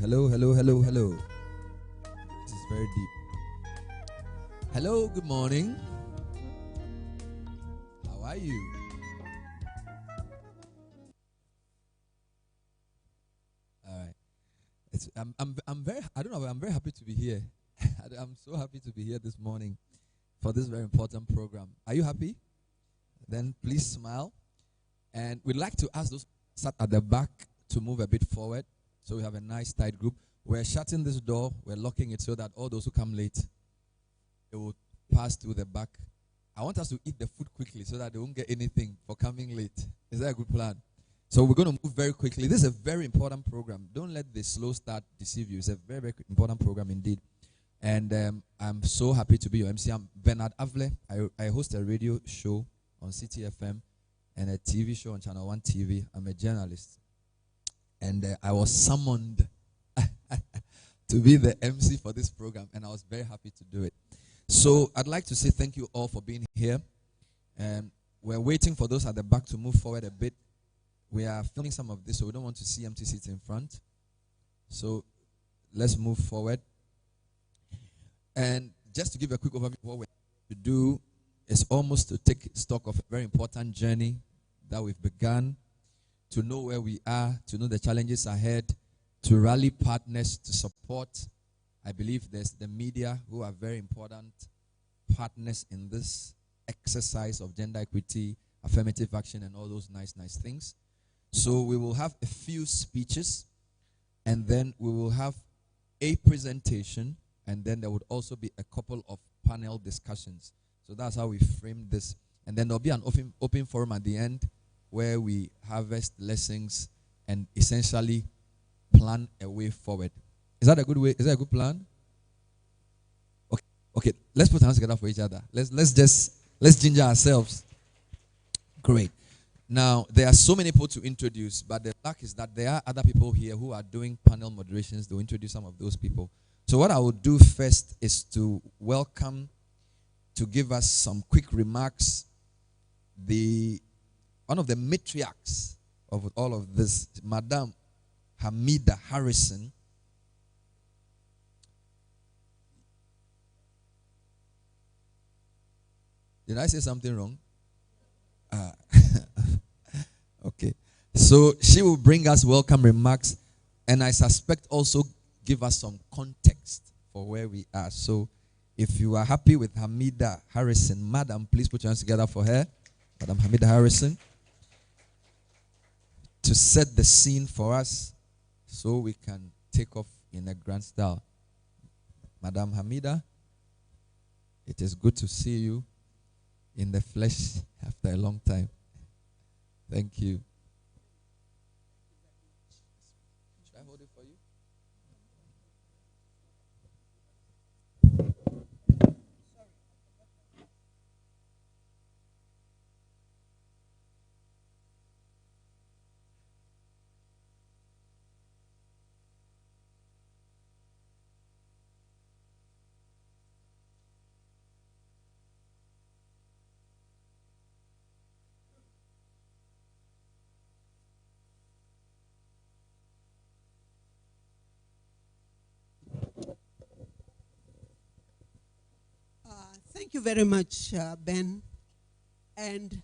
Hello, hello, hello, hello. This is very deep. Hello, good morning. How are you? All right. I'm very, I don't know, I'm very happy to be here. I'm so happy to be here this morning for this very important program. Are you happy? Then please smile. And we'd like to ask those sat at the back to move a bit forward so we have a nice tight group. We're shutting this door, we're locking it so that all those who come late, they will pass through the back. I want us to eat the food quickly so that they won't get anything for coming late. Is that a good plan? So we're going to move very quickly. This is a very important program. Don't let the slow start deceive you. It's a very, very important program indeed. And I'm so happy to be your MC. I'm Bernard Avle. I host a radio show on CTFM and a TV show on Channel 1 TV. I'm a journalist. And I was summoned to be the MC for this program, and I was very happy to do it. So I'd like to say thank you all for being here. We're waiting for those at the back to move forward a bit. We are filming some of this, so we don't want to see empty seats in front. So let's move forward. And just to give a quick overview of what we're to do is almost to take stock of a very important journey that we've begun, to know where we are, to know the challenges ahead, to rally partners to support. I believe there's the media who are very important partners in this exercise of gender equity, affirmative action, and all those nice things. So we will have a few speeches, and then we will have a presentation, and then there would also be a couple of panel discussions. So that's how we framed this. And then there'll be an open forum at the end where we harvest lessons and essentially plan a way forward. Is that a good way? Is that a good plan? Okay. Let's put hands together for each other. Let's ginger ourselves. Great. Now, there are so many people to introduce, but the fact is that there are other people here who are doing panel moderations. They'll introduce some of those people. So what I will do first is to welcome, to give us some quick remarks, one of the matriarchs of all of this, Madam Hamida Harrison. Did I say something wrong? Okay. So she will bring us welcome remarks, and I suspect also give us some context for where we are. So if you are happy with Hamida Harrison, Madam, please put your hands together for her. Madam Hamida Harrison, to set the scene for us so we can take off in a grand style. Madam Hamida, it is good to see you in the flesh after a long time. Thank you. Should I hold it for you? Thank you very much, Ben. And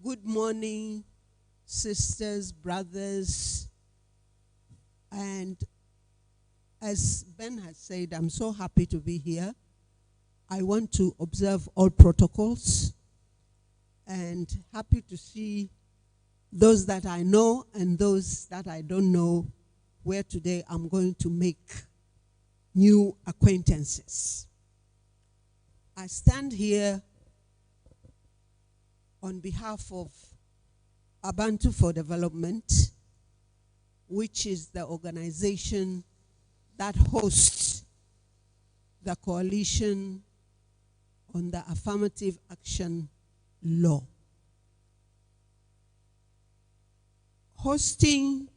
good morning, sisters, brothers. And as Ben has said, I'm so happy to be here. I want to observe all protocols and happy to see those that I know and those that I don't know, where today I'm going to make new acquaintances. I stand here on behalf of Abantu for Development, which is the organization that hosts the Coalition on the Affirmative Action Law. Hosting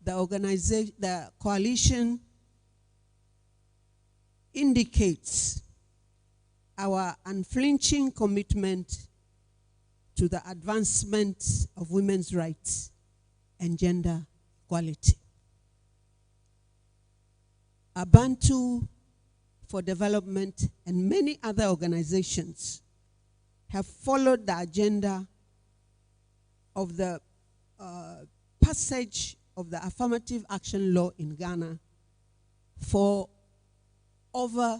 the coalition indicates our unflinching commitment to the advancement of women's rights and gender equality. Abantu for Development, and many other organizations have followed the agenda of the passage of the Affirmative Action Law in Ghana for over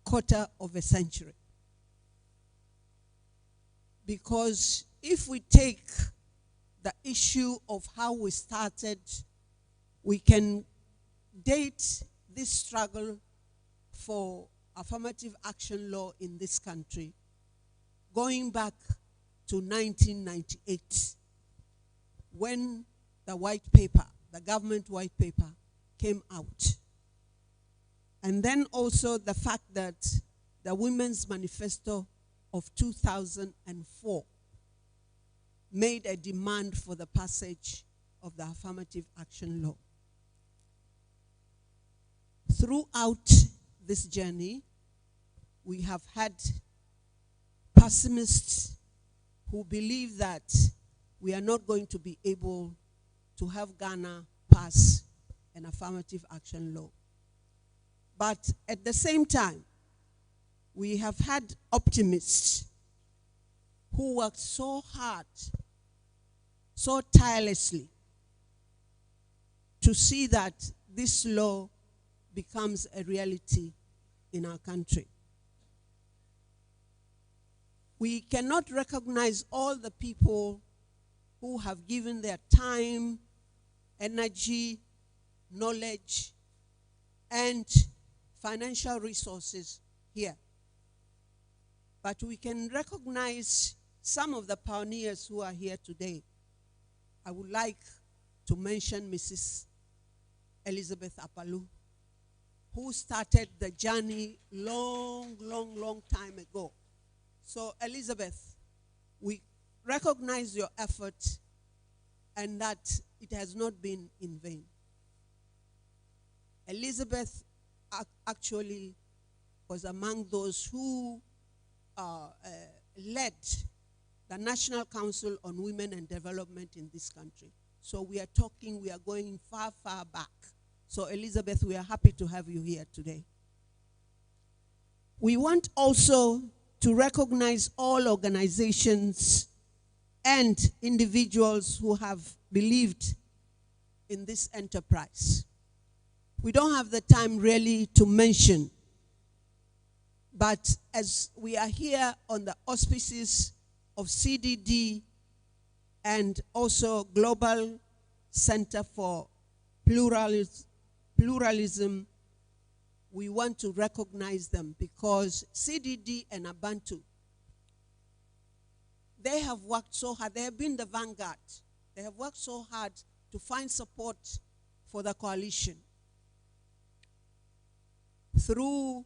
quarter of a century. Because if we take the issue of how we started, we can date this struggle for affirmative action law in this country going back to 1998, when the white paper, the government white paper, came out. And then also the fact that the Women's Manifesto of 2004 made a demand for the passage of the affirmative action law. Throughout this journey, we have had pessimists who believe that we are not going to be able to have Ghana pass an affirmative action law. But at the same time, we have had optimists who worked so hard, so tirelessly, to see that this law becomes a reality in our country. We cannot recognize all the people who have given their time, energy, knowledge, and financial resources here. But we can recognize some of the pioneers who are here today. I would like to mention Mrs. Elizabeth Apalu, who started the journey long time ago. So Elizabeth, we recognize your effort and that it has not been in vain. Elizabeth actually was among those who led the National Council on Women and Development in this country. So we are going far back. So Elizabeth, we are happy to have you here today. We want also to recognize all organizations and individuals who have believed in this enterprise. We don't have the time really to mention, but as we are here on the auspices of CDD and also Global Center for Pluralism, we want to recognize them because CDD and Abantu, they have worked so hard. They have been the vanguard. They have worked so hard to find support for the coalition. Through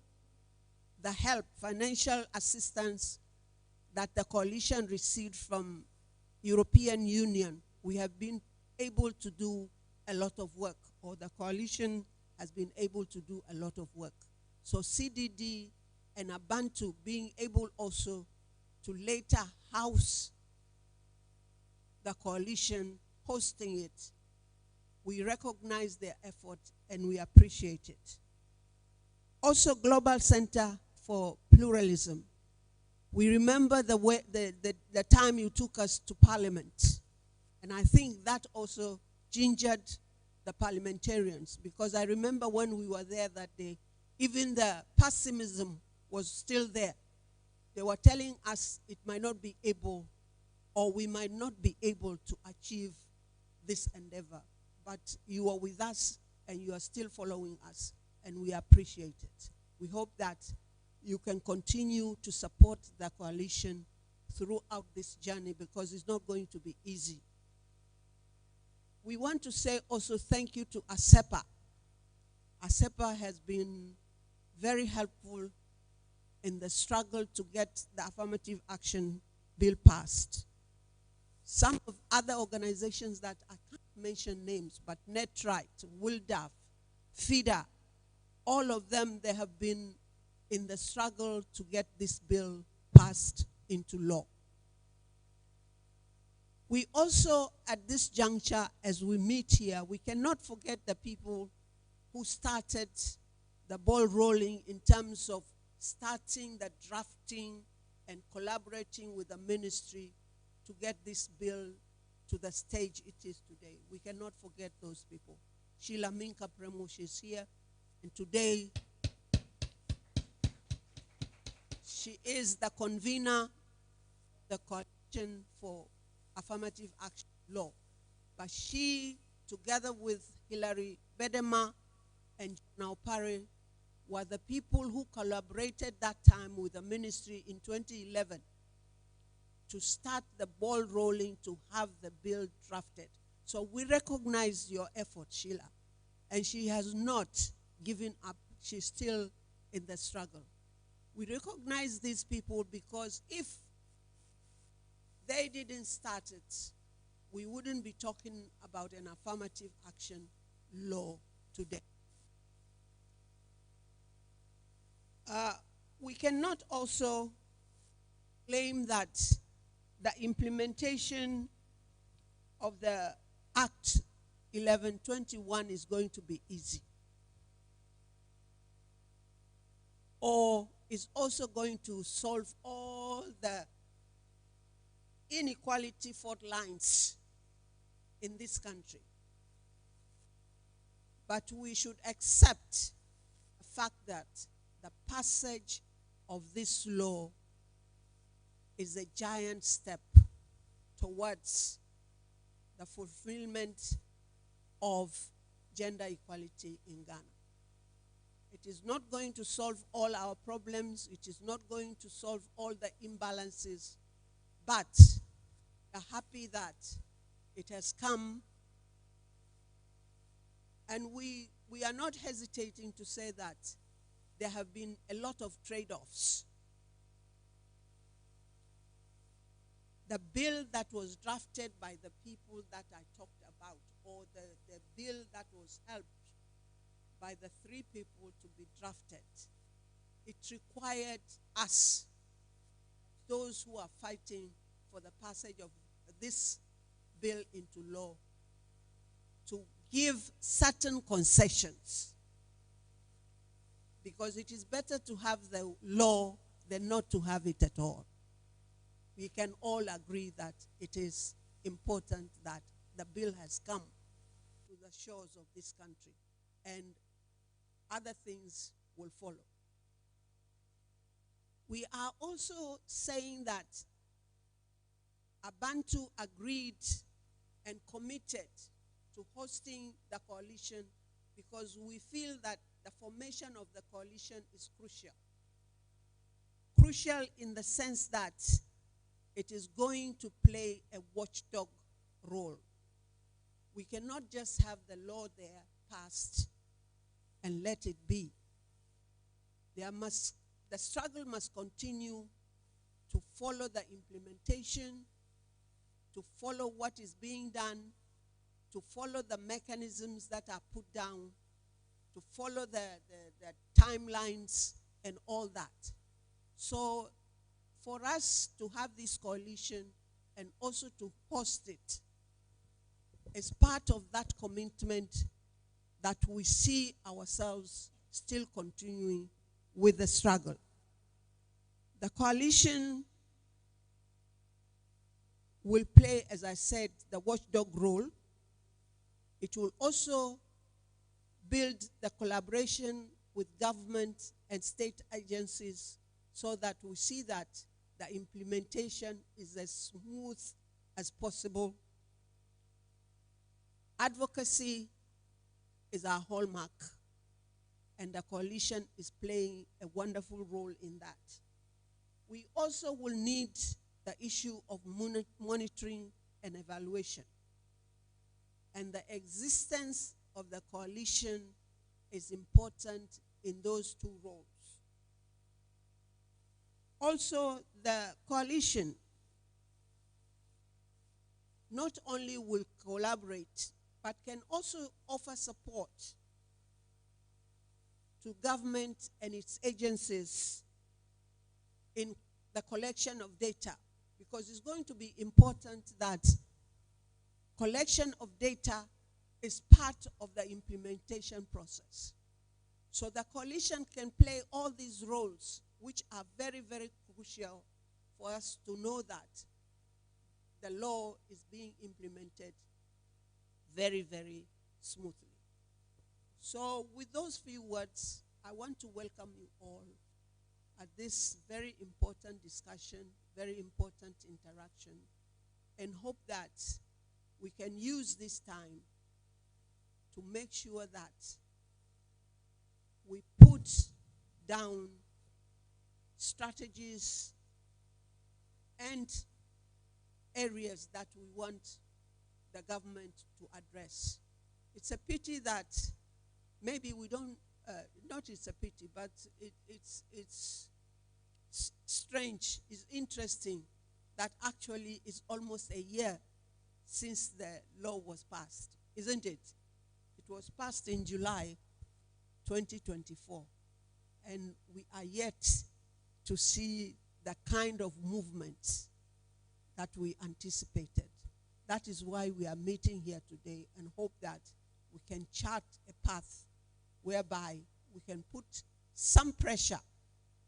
the help, financial assistance that the coalition received from European Union, we have been able to do a lot of work, or the coalition has been able to do a lot of work. So CDD and Abantu being able also to later house the coalition, hosting it, we recognize their effort and we appreciate it. Also Global Center for Pluralism. We remember the time you took us to Parliament. And I think that also gingered the parliamentarians, because I remember when we were there that day, even the pessimism was still there. They were telling us it might not be able, or we might not be able to achieve this endeavor. But you are with us and you are still following us, and we appreciate it. We hope that you can continue to support the coalition throughout this journey, because it's not going to be easy. We want to say also thank you to ASEPA. ASEPA has been very helpful in the struggle to get the affirmative action bill passed. Some of other organizations that I can't mention names, but NetRight, WILDAF, FIDA, all of them, they have been in the struggle to get this bill passed into law. We also, at this juncture, as we meet here, we cannot forget the people who started the ball rolling in terms of starting the drafting and collaborating with the ministry to get this bill to the stage it is today. We cannot forget those people. Sheila Minka Premush is here, and today she is the convener of the Coalition for Affirmative Action Law. But she, together with Hilary Bedema and John Opare, were the people who collaborated that time with the ministry in 2011 to start the ball rolling to have the bill drafted. So we recognize your effort, Sheila. And she has not given up. She's still in the struggle. We recognize these people because if they didn't start it, we wouldn't be talking about an affirmative action law today. We cannot also claim that the implementation of the Act 1121 is going to be easy, or is also going to solve all the inequality fault lines in this country. But we should accept the fact that the passage of this law is a giant step towards the fulfillment of gender equality in Ghana. It is not going to solve all our problems. It is not going to solve all the imbalances. But we are happy that it has come. And we are not hesitating to say that there have been a lot of trade-offs. The bill that was drafted by the people that I talked about, or the bill that was helped by the three people to be drafted, it required us, those who are fighting for the passage of this bill into law, to give certain concessions. Because it is better to have the law than not to have it at all. We can all agree that it is important that the bill has come to the shores of this country, and other things will follow. We are also saying that Abantu agreed and committed to hosting the coalition because we feel that the formation of the coalition is crucial. Crucial in the sense that it is going to play a watchdog role. We cannot just have the law there passed and let it be. The struggle must continue to follow the implementation, to follow what is being done, to follow the mechanisms that are put down, to follow the timelines and all that. So for us to have this coalition and also to host it is part of that commitment that we see ourselves still continuing with the struggle. The coalition will play, as I said, the watchdog role. It will also build the collaboration with government and state agencies so that we see that the implementation is as smooth as possible. Advocacy is our hallmark, and the coalition is playing a wonderful role in that. We also will need the issue of monitoring and evaluation. And the existence of the coalition is important in those two roles. Also, the coalition not only will collaborate, but can also offer support to government and its agencies in the collection of data, because it's going to be important that collection of data is part of the implementation process. So the coalition can play all these roles, which are very, very crucial for us to know that the law is being implemented very, very smoothly. So with those few words, I want to welcome you all at this very important discussion, very important interaction, and hope that we can use this time to make sure that we put down strategies and areas that we want the government to address. It's a pity that maybe we don't, not it's a pity, but it's strange, it's interesting that actually it's almost a year since the law was passed, isn't it? It was passed in July 2024, and we are yet to see the kind of movement that we anticipated. That is why we are meeting here today, and hope that we can chart a path whereby we can put some pressure,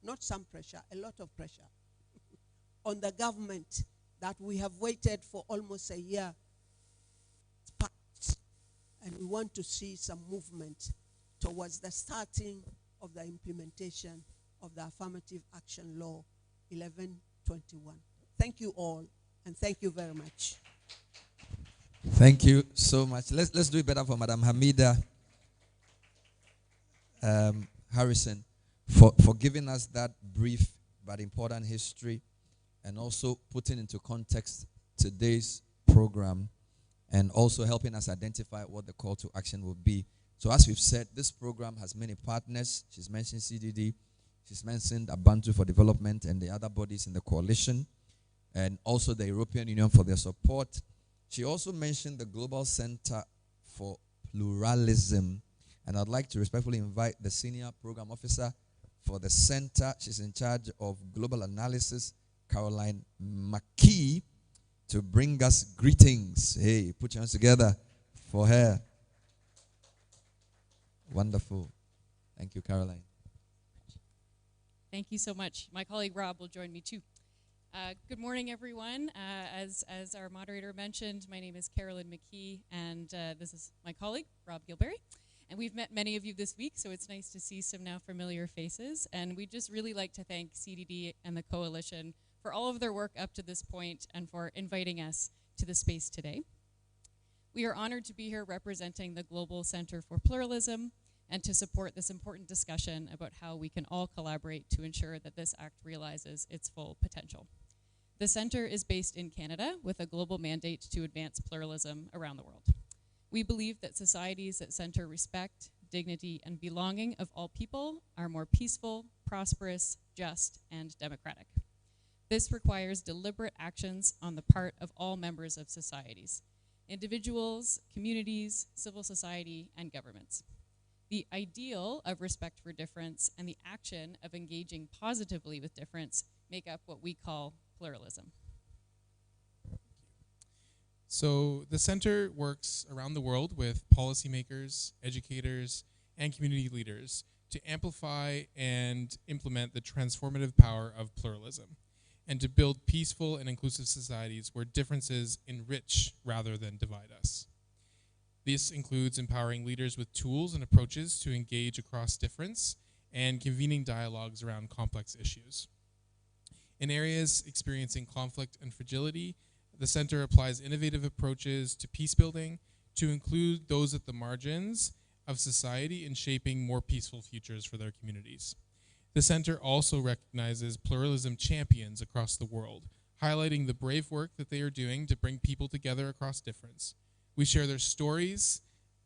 not some pressure, a lot of pressure, on the government that we have waited for almost a year, and we want to see some movement towards the starting of the implementation of the Affirmative Action Law 1121. Thank you all, and thank you very much. Thank you so much. Let's do it better for Madam Hamida Harrison for giving us that brief but important history, and also putting into context today's program, and also helping us identify what the call to action will be. So as we've said, this program has many partners. She's mentioned CDD, she's mentioned Abantu for Development and the other bodies in the coalition, and also the European Union for their support. She also mentioned the Global Center for Pluralism, and I'd like to respectfully invite the Senior Program Officer for the center. She's in charge of global analysis, Caroline McKee, to bring us greetings. Hey, put your hands together for her. Wonderful. Thank you, Caroline. Thank you so much. My colleague Rob will join me too. Good morning, everyone. As our moderator mentioned, my name is Caroline McKee, and this is my colleague, Rob Gilberry. And we've met many of you this week, so it's nice to see some now familiar faces. And we'd just really like to thank CDD and the Coalition for all of their work up to this point and for inviting us to the space today. We are honored to be here representing the Global Center for Pluralism and to support this important discussion about how we can all collaborate to ensure that this act realizes its full potential. The center is based in Canada with a global mandate to advance pluralism around the world. We believe that societies that center respect, dignity, and belonging of all people are more peaceful, prosperous, just, and democratic. This requires deliberate actions on the part of all members of societies, individuals, communities, civil society, and governments. The ideal of respect for difference and the action of engaging positively with difference make up what we call pluralism. So the center works around the world with policymakers, educators, and community leaders to amplify and implement the transformative power of pluralism, and to build peaceful and inclusive societies where differences enrich rather than divide us. This includes empowering leaders with tools and approaches to engage across difference and convening dialogues around complex issues. In areas experiencing conflict and fragility, the center applies innovative approaches to peace building to include those at the margins of society in shaping more peaceful futures for their communities. The center also recognizes pluralism champions across the world, highlighting the brave work that they are doing to bring people together across difference. We share their stories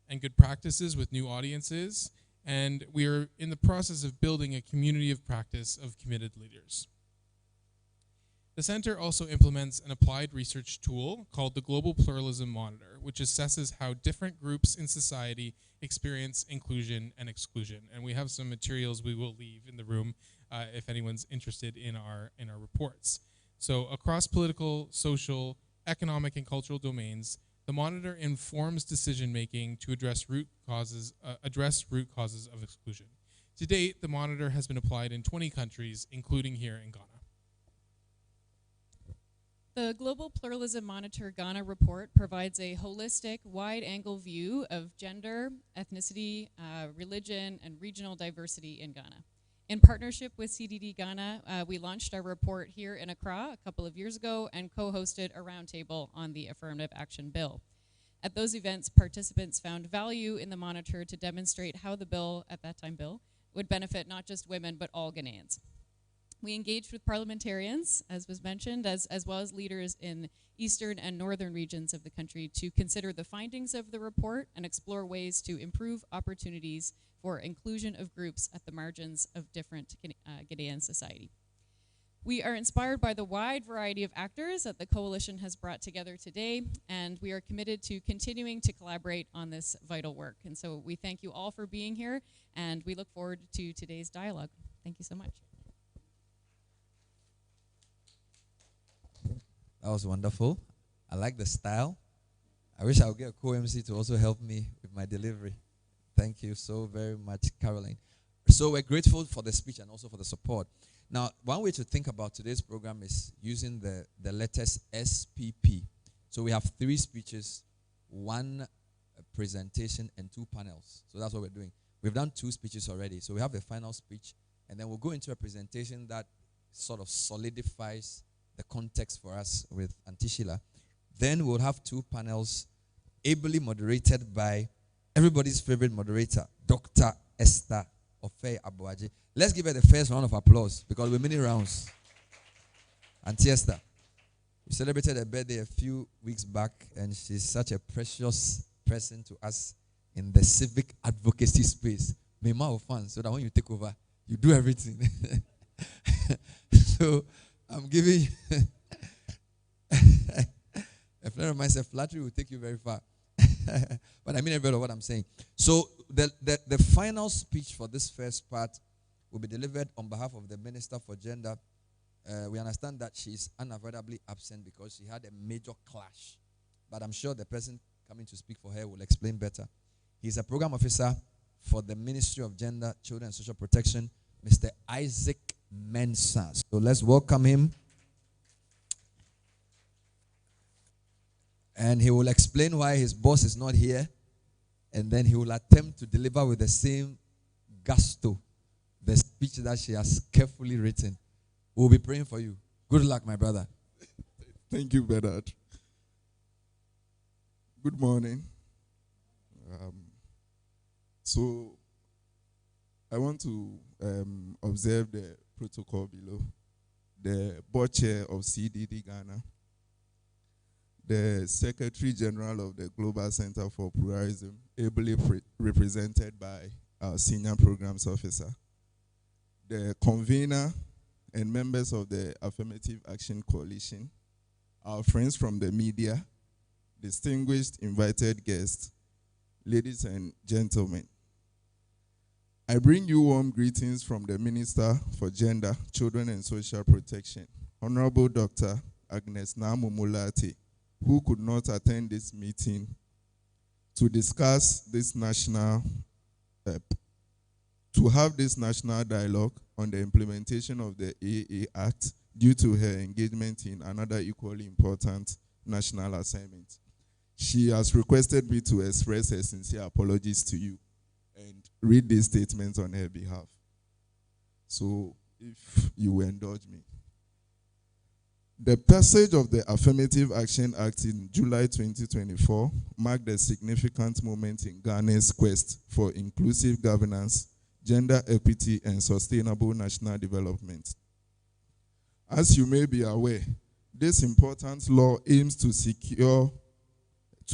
and good practices with new audiences, and we are in the process of building a community of practice of committed leaders. The center also implements an applied research tool called the Global Pluralism Monitor, which assesses how different groups in society experience inclusion and exclusion. And we have some materials we will leave in the room if anyone's interested in our reports. So across political, social, economic, and cultural domains, The monitor informs decision-making to address root causes of exclusion. To date, the monitor has been applied in 20 countries, including here in Ghana. The Global Pluralism Monitor Ghana report provides a holistic, wide-angle view of gender, ethnicity, religion, and regional diversity in Ghana. In partnership with CDD-Ghana, we launched our report here in Accra a couple of years ago and co-hosted a roundtable on the Affirmative Action Bill. At those events, participants found value in the monitor to demonstrate how the bill, at that time bill, would benefit not just women but all Ghanaians. We engaged with parliamentarians, as was mentioned, as well as leaders in eastern and northern regions of the country to consider the findings of the report and explore ways to improve opportunities for inclusion of groups at the margins of different Ghanaian society. We are inspired by the wide variety of actors that the coalition has brought together today, and we are committed to continuing to collaborate on this vital work. And so we thank you all for being here, and we look forward to today's dialogue. Thank you so much. That was wonderful. I like the style. I wish I would get a co-MC to also help me with my delivery. Thank you so very much, Caroline. So we're grateful for the speech and also for the support. Now, one way to think about today's program is using the letters SPP. So we have 3 speeches, 1 presentation, and 2 panels. So that's what we're doing. We've done 2 speeches already. So we have the final speech, and then we'll go into a presentation that sort of solidifies the context for us with Auntie Sheila. Then we'll have 2 panels ably moderated by everybody's favorite moderator, Dr. Esther Ofe Abuaji. Let's give her the first round of applause because we're many rounds. Auntie Esther, we celebrated her birthday a few weeks back, and she's such a precious person to us in the civic advocacy space. May my fans, so that when you take over, you do everything. So I'm giving you a friend of mine said flattery will take you very far. But I mean every word of what I'm saying. So the final speech for this first part will be delivered on behalf of the Minister for Gender. We understand that she's unavoidably absent because she had a major clash. But I'm sure the person coming to speak for her will explain better. He's a program officer for the Ministry of Gender, Children and Social Protection, Mr. Isaac Mensah. So let's welcome him. And he will explain why his boss is not here. And then he will attempt to deliver with the same gusto the speech that she has carefully written. We'll be praying for you. Good luck, my brother. Thank you, Bernard. Good morning. So I want to observe the protocol below. The board chair of CDD-Ghana, the Secretary General of the Global Center for Pluralism, ably represented by our Senior Programs Officer, the convener and members of the Affirmative Action Coalition, our friends from the media, distinguished invited guests, ladies and gentlemen. I bring you warm greetings from the Minister for Gender, Children and Social Protection, Honorable Dr. Agnes Namumulate, who could not attend this meeting to discuss this national, to have this national dialogue on the implementation of the AA Act due to her engagement in another equally important national assignment. She has requested me to express her sincere apologies to you and read these statements on her behalf. So, if you will indulge me. The passage of the Affirmative Action Act in July 2024 marked a significant moment in Ghana's quest for inclusive governance, gender equity, and sustainable national development. As you may be aware, this important law aims to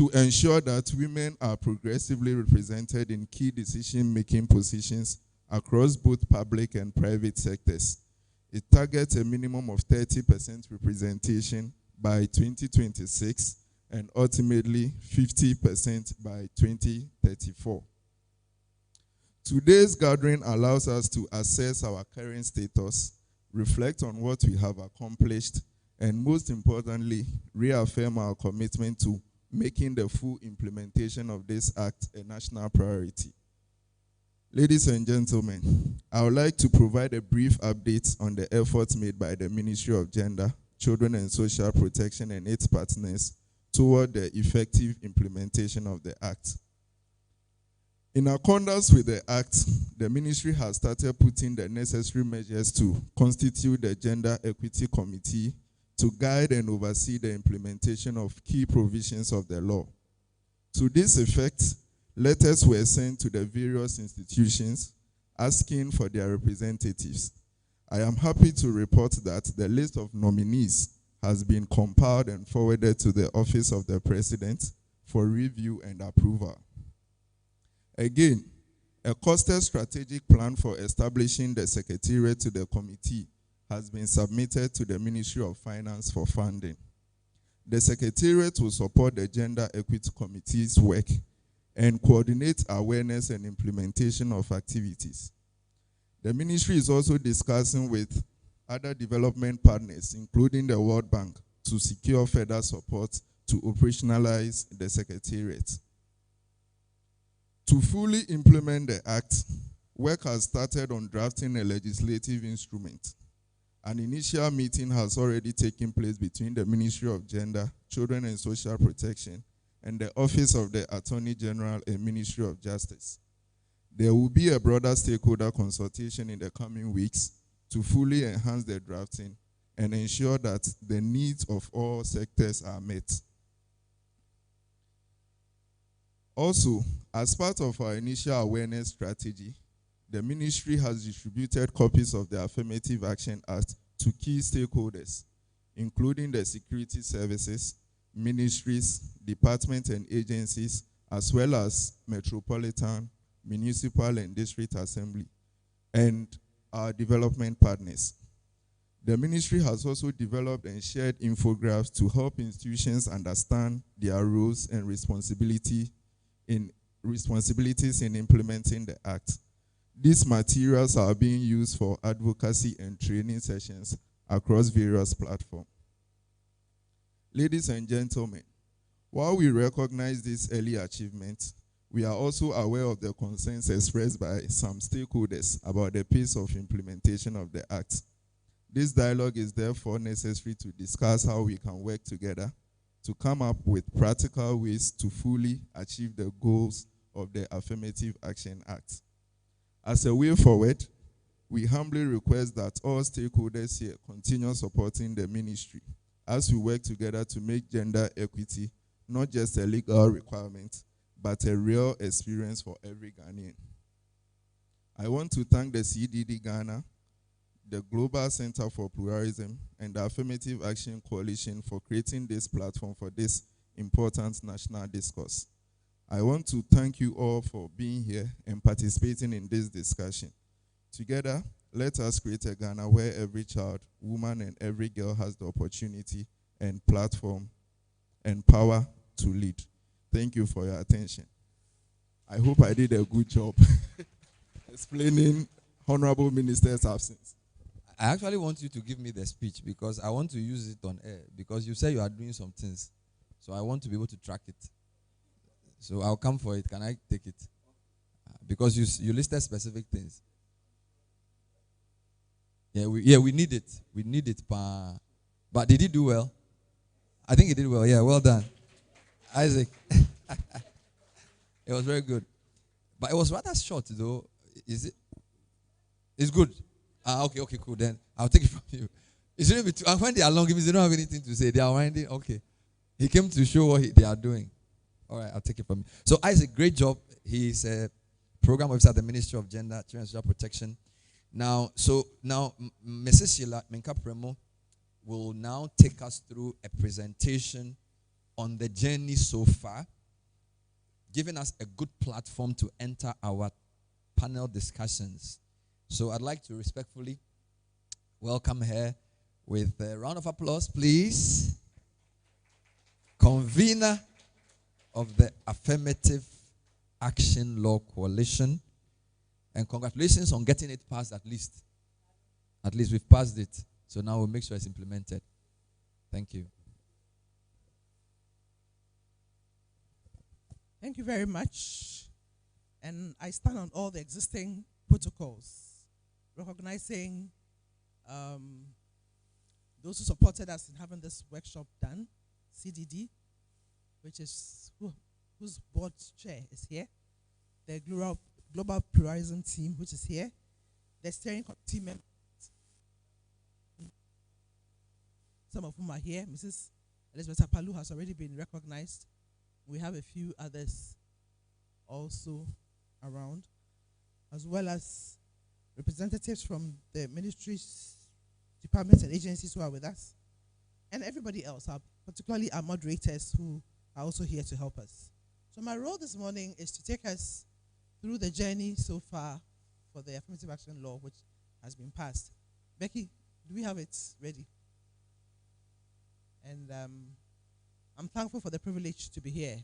ensure that women are progressively represented in key decision-making positions across both public and private sectors. It targets a minimum of 30% representation by 2026 and ultimately 50% by 2034. Today's gathering allows us to assess our current status, reflect on what we have accomplished, and most importantly, reaffirm our commitment to making the full implementation of this act a national priority. Ladies and gentlemen, I would like to provide a brief update on the efforts made by the Ministry of Gender, Children and Social Protection and its partners toward the effective implementation of the Act. In accordance with the Act, the Ministry has started putting the necessary measures to constitute the Gender Equity Committee to guide and oversee the implementation of key provisions of the law. To this effect, letters were sent to the various institutions asking for their representatives. I am happy to report that the list of nominees has been compiled and forwarded to the Office of the President for review and approval. Again, a costed strategic plan for establishing the secretariat to the committee has been submitted to the Ministry of Finance for funding. The secretariat will support the Gender Equity Committee's work and coordinate awareness and implementation of activities. The ministry is also discussing with other development partners, including the World Bank, to secure further support to operationalize the secretariat. To fully implement the Act, work has started on drafting a legislative instrument. An initial meeting has already taken place between the Ministry of Gender, Children and Social Protection and the Office of the Attorney General and Ministry of Justice. There will be a broader stakeholder consultation in the coming weeks to fully enhance the drafting and ensure that the needs of all sectors are met. Also, as part of our initial awareness strategy, the ministry has distributed copies of the Affirmative Action Act to key stakeholders, including the security services, ministries, departments and agencies, as well as metropolitan, municipal and district assembly, and our development partners. The ministry has also developed and shared infographics to help institutions understand their roles and responsibilities in implementing the Act. These materials are being used for advocacy and training sessions across various platforms. Ladies and gentlemen, while we recognize these early achievements, we are also aware of the concerns expressed by some stakeholders about the pace of implementation of the Act. This dialogue is therefore necessary to discuss how we can work together to come up with practical ways to fully achieve the goals of the Affirmative Action Act. As a way forward, we humbly request that all stakeholders here continue supporting the ministry as we work together to make gender equity not just a legal requirement, but a real experience for every Ghanaian. I want to thank the CDD-Ghana, the Global Center for Pluralism, and the Affirmative Action Coalition for creating this platform for this important national discourse. I want to thank you all for being here and participating in this discussion. Together, let us create a Ghana where every child, woman, and every girl has the opportunity and platform and power to lead. Thank you for your attention. I hope I did a good job explaining Honorable Minister's absence. I actually want you to give me the speech because I want to use it on air because you say you are doing some things. So I want to be able to track it. So I'll come for it. Can I take it? Because you listed specific things. Yeah, we need it. We need it. But did he do well? I think he did well. Yeah, well done. Isaac. It was very good. But it was rather short though. Is it? It's good. Okay, cool. Then I'll take it from you. It shouldn't be too, when they are long, if they don't have anything to say, they are winding. Okay. He came to show what they are doing. All right, I'll take it from you. So Isaac, great job. He's a program officer at the Ministry of Gender, Children and Social Protection. Now, Mrs. Sheila Menka-Premo will now take us through a presentation on the journey so far, giving us a good platform to enter our panel discussions. So I'd like to respectfully welcome her with a round of applause, please. Convener of the Affirmative Action Law Coalition. And congratulations on getting it passed at least. At least we've passed it. So now we'll make sure it's implemented. Thank you. Thank you very much. And I stand on all the existing protocols, recognizing those who supported us in having this workshop done, CDD, which is whose board chair is here, the Global Pluralism team, which is here, the steering committee members, some of whom are here. Mrs. Elizabeth Apalu has already been recognized. We have a few others also around, as well as representatives from the ministries, departments, and agencies who are with us, and everybody else, particularly our moderators who are also here to help us. So my role this morning is to take us through the journey so far for the Affirmative Action Law, which has been passed. Becky, do we have it ready? And I'm thankful for the privilege to be here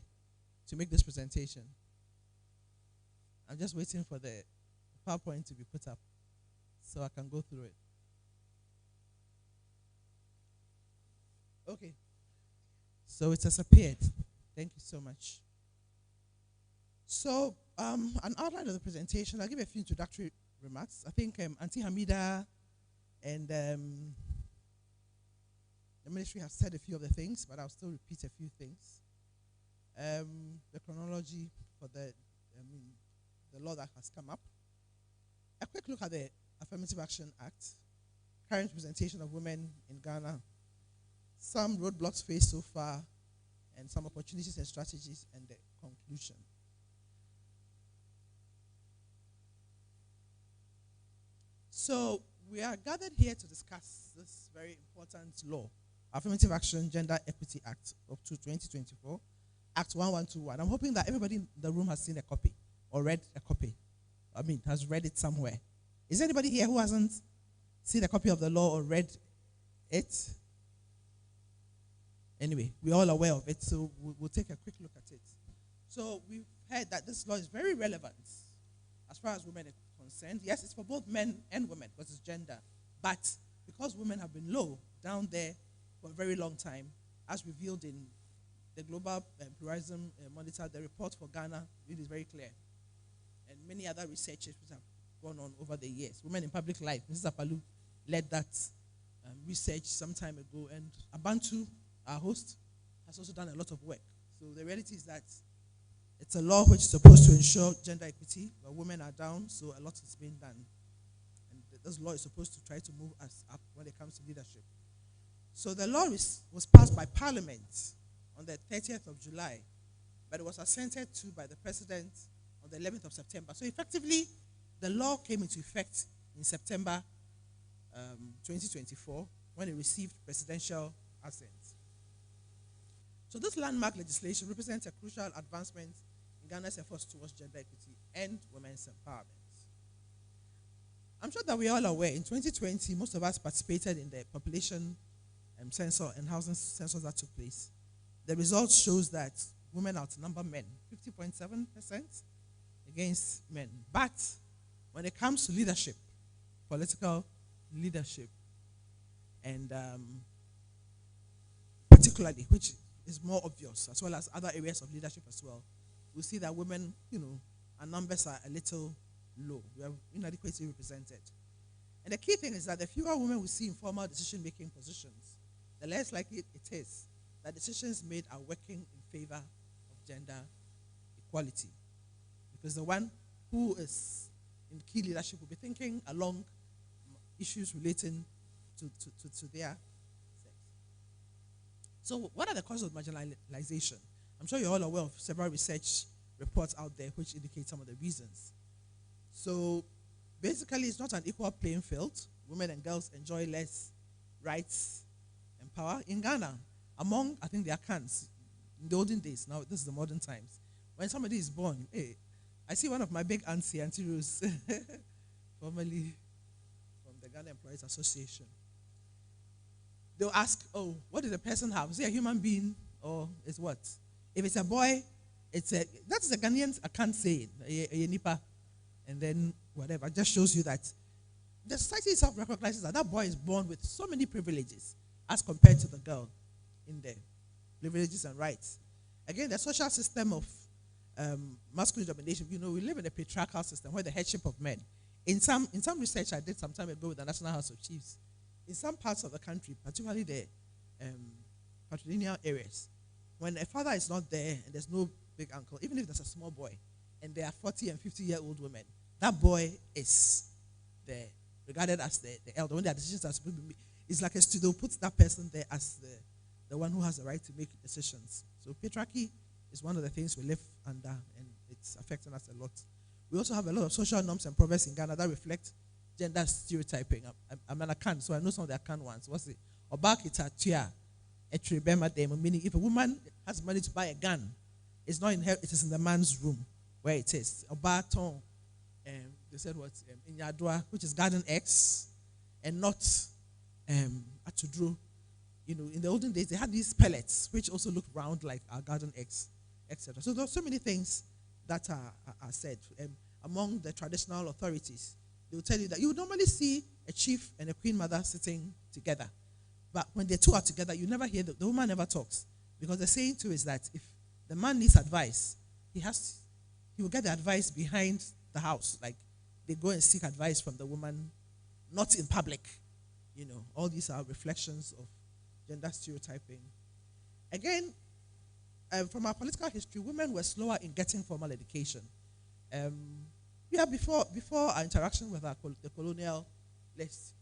to make this presentation. I'm just waiting for the PowerPoint to be put up so I can go through it. Okay. So it has appeared. Thank you so much. So an outline of the presentation, I'll give a few introductory remarks. I think Auntie Hamida and the ministry has said a few of the things, but I'll still repeat a few things. The chronology for the law that has come up. A quick look at the Affirmative Action Act, current representation of women in Ghana, some roadblocks faced so far, and some opportunities and strategies, and the conclusion. So we are gathered here to discuss this very important law, Affirmative Action Gender Equity Act of 2024, Act 1121. I'm hoping that everybody in the room has seen a copy or read a copy. Has read it somewhere. Is there anybody here who hasn't seen a copy of the law or read it? Anyway, we're all aware of it, so we'll take a quick look at it. So we've heard that this law is very relevant as far as women are concerned. Yes, it's for both men and women because it's gender. But because women have been low down there for a very long time, as revealed in the Global Pluralism Monitor, the report for Ghana, it is very clear. And many other researches which have gone on over the years. Women in Public Life, Mrs. Apalu led that research some time ago, and Abantu, our host, has also done a lot of work. So the reality is that it's a law which is supposed to ensure gender equity, but women are down, so a lot is being done. And this law is supposed to try to move us up when it comes to leadership. So the law was passed by Parliament on the 30th of July, but it was assented to by the President on the 11th of September. So effectively, the law came into effect in September 2024 when it received presidential assent. So this landmark legislation represents a crucial advancement in Ghana's efforts towards gender equity and women's empowerment. I'm sure that we are all aware, in 2020, most of us participated in the population census and housing census that took place. The results shows that women outnumber men, 50.7% against men. But when it comes to leadership, political leadership, and particularly, which is more obvious, as well as other areas of leadership as well, we see that women, our numbers are a little low. We are inadequately represented. And the key thing is that the fewer women we see in formal decision-making positions, the less likely it is that decisions made are working in favor of gender equality. Because the one who is in key leadership will be thinking along issues relating to their sex. So what are the causes of marginalization? I'm sure you're all aware of several research reports out there which indicate some of the reasons. So basically, it's not an equal playing field. Women and girls enjoy less rights and power in Ghana. Among, I think, the Akans, in the olden days, now this is the modern times, when somebody is born, hey, I see one of my big auntie, Auntie Rose, formerly from the Ghana Employees Association. They'll ask, oh, what did the person have? Is it a human being or is what? If it's a boy, that is a Ghanaian, I can't say it, a nipa, and then whatever. It just shows you that the society itself recognizes that boy is born with so many privileges as compared to the girl in there. Privileges and rights. Again, the social system of masculine domination. We live in a patriarchal system where the headship of men. In some research I did some time ago with the National House of Chiefs, in some parts of the country, particularly the patrilineal areas, when a father is not there and there's no big uncle, even if there's a small boy, and there are 40 and 50-year-old women, that boy is regarded as the elder. When there are decisions are supposed to be made, it's like a studio puts that person there as the one who has the right to make decisions. So patriarchy is one of the things we live under, and it's affecting us a lot. We also have a lot of social norms and proverbs in Ghana that reflect gender stereotyping. I'm an Akan, so I know some of the Akan ones. What's it? Obakita tia, etribema demo, meaning if a woman has money to buy a gun, it's not in her, it is in the man's room where it is. Obaton, they said what? In Yadwa, which is garden X, and not Atudru. In the olden days, they had these pellets, which also look round like our garden eggs, etc. So there are so many things that are said. Among the traditional authorities, they will tell you that you would normally see a chief and a queen mother sitting together. But when the two are together, you never hear, the woman never talks. Because the saying too is that if the man needs advice, he will get the advice behind the house. Like they go and seek advice from the woman, not in public. All these are reflections of gender stereotyping. Again, from our political history, women were slower in getting formal education. Before our interaction with the colonial list,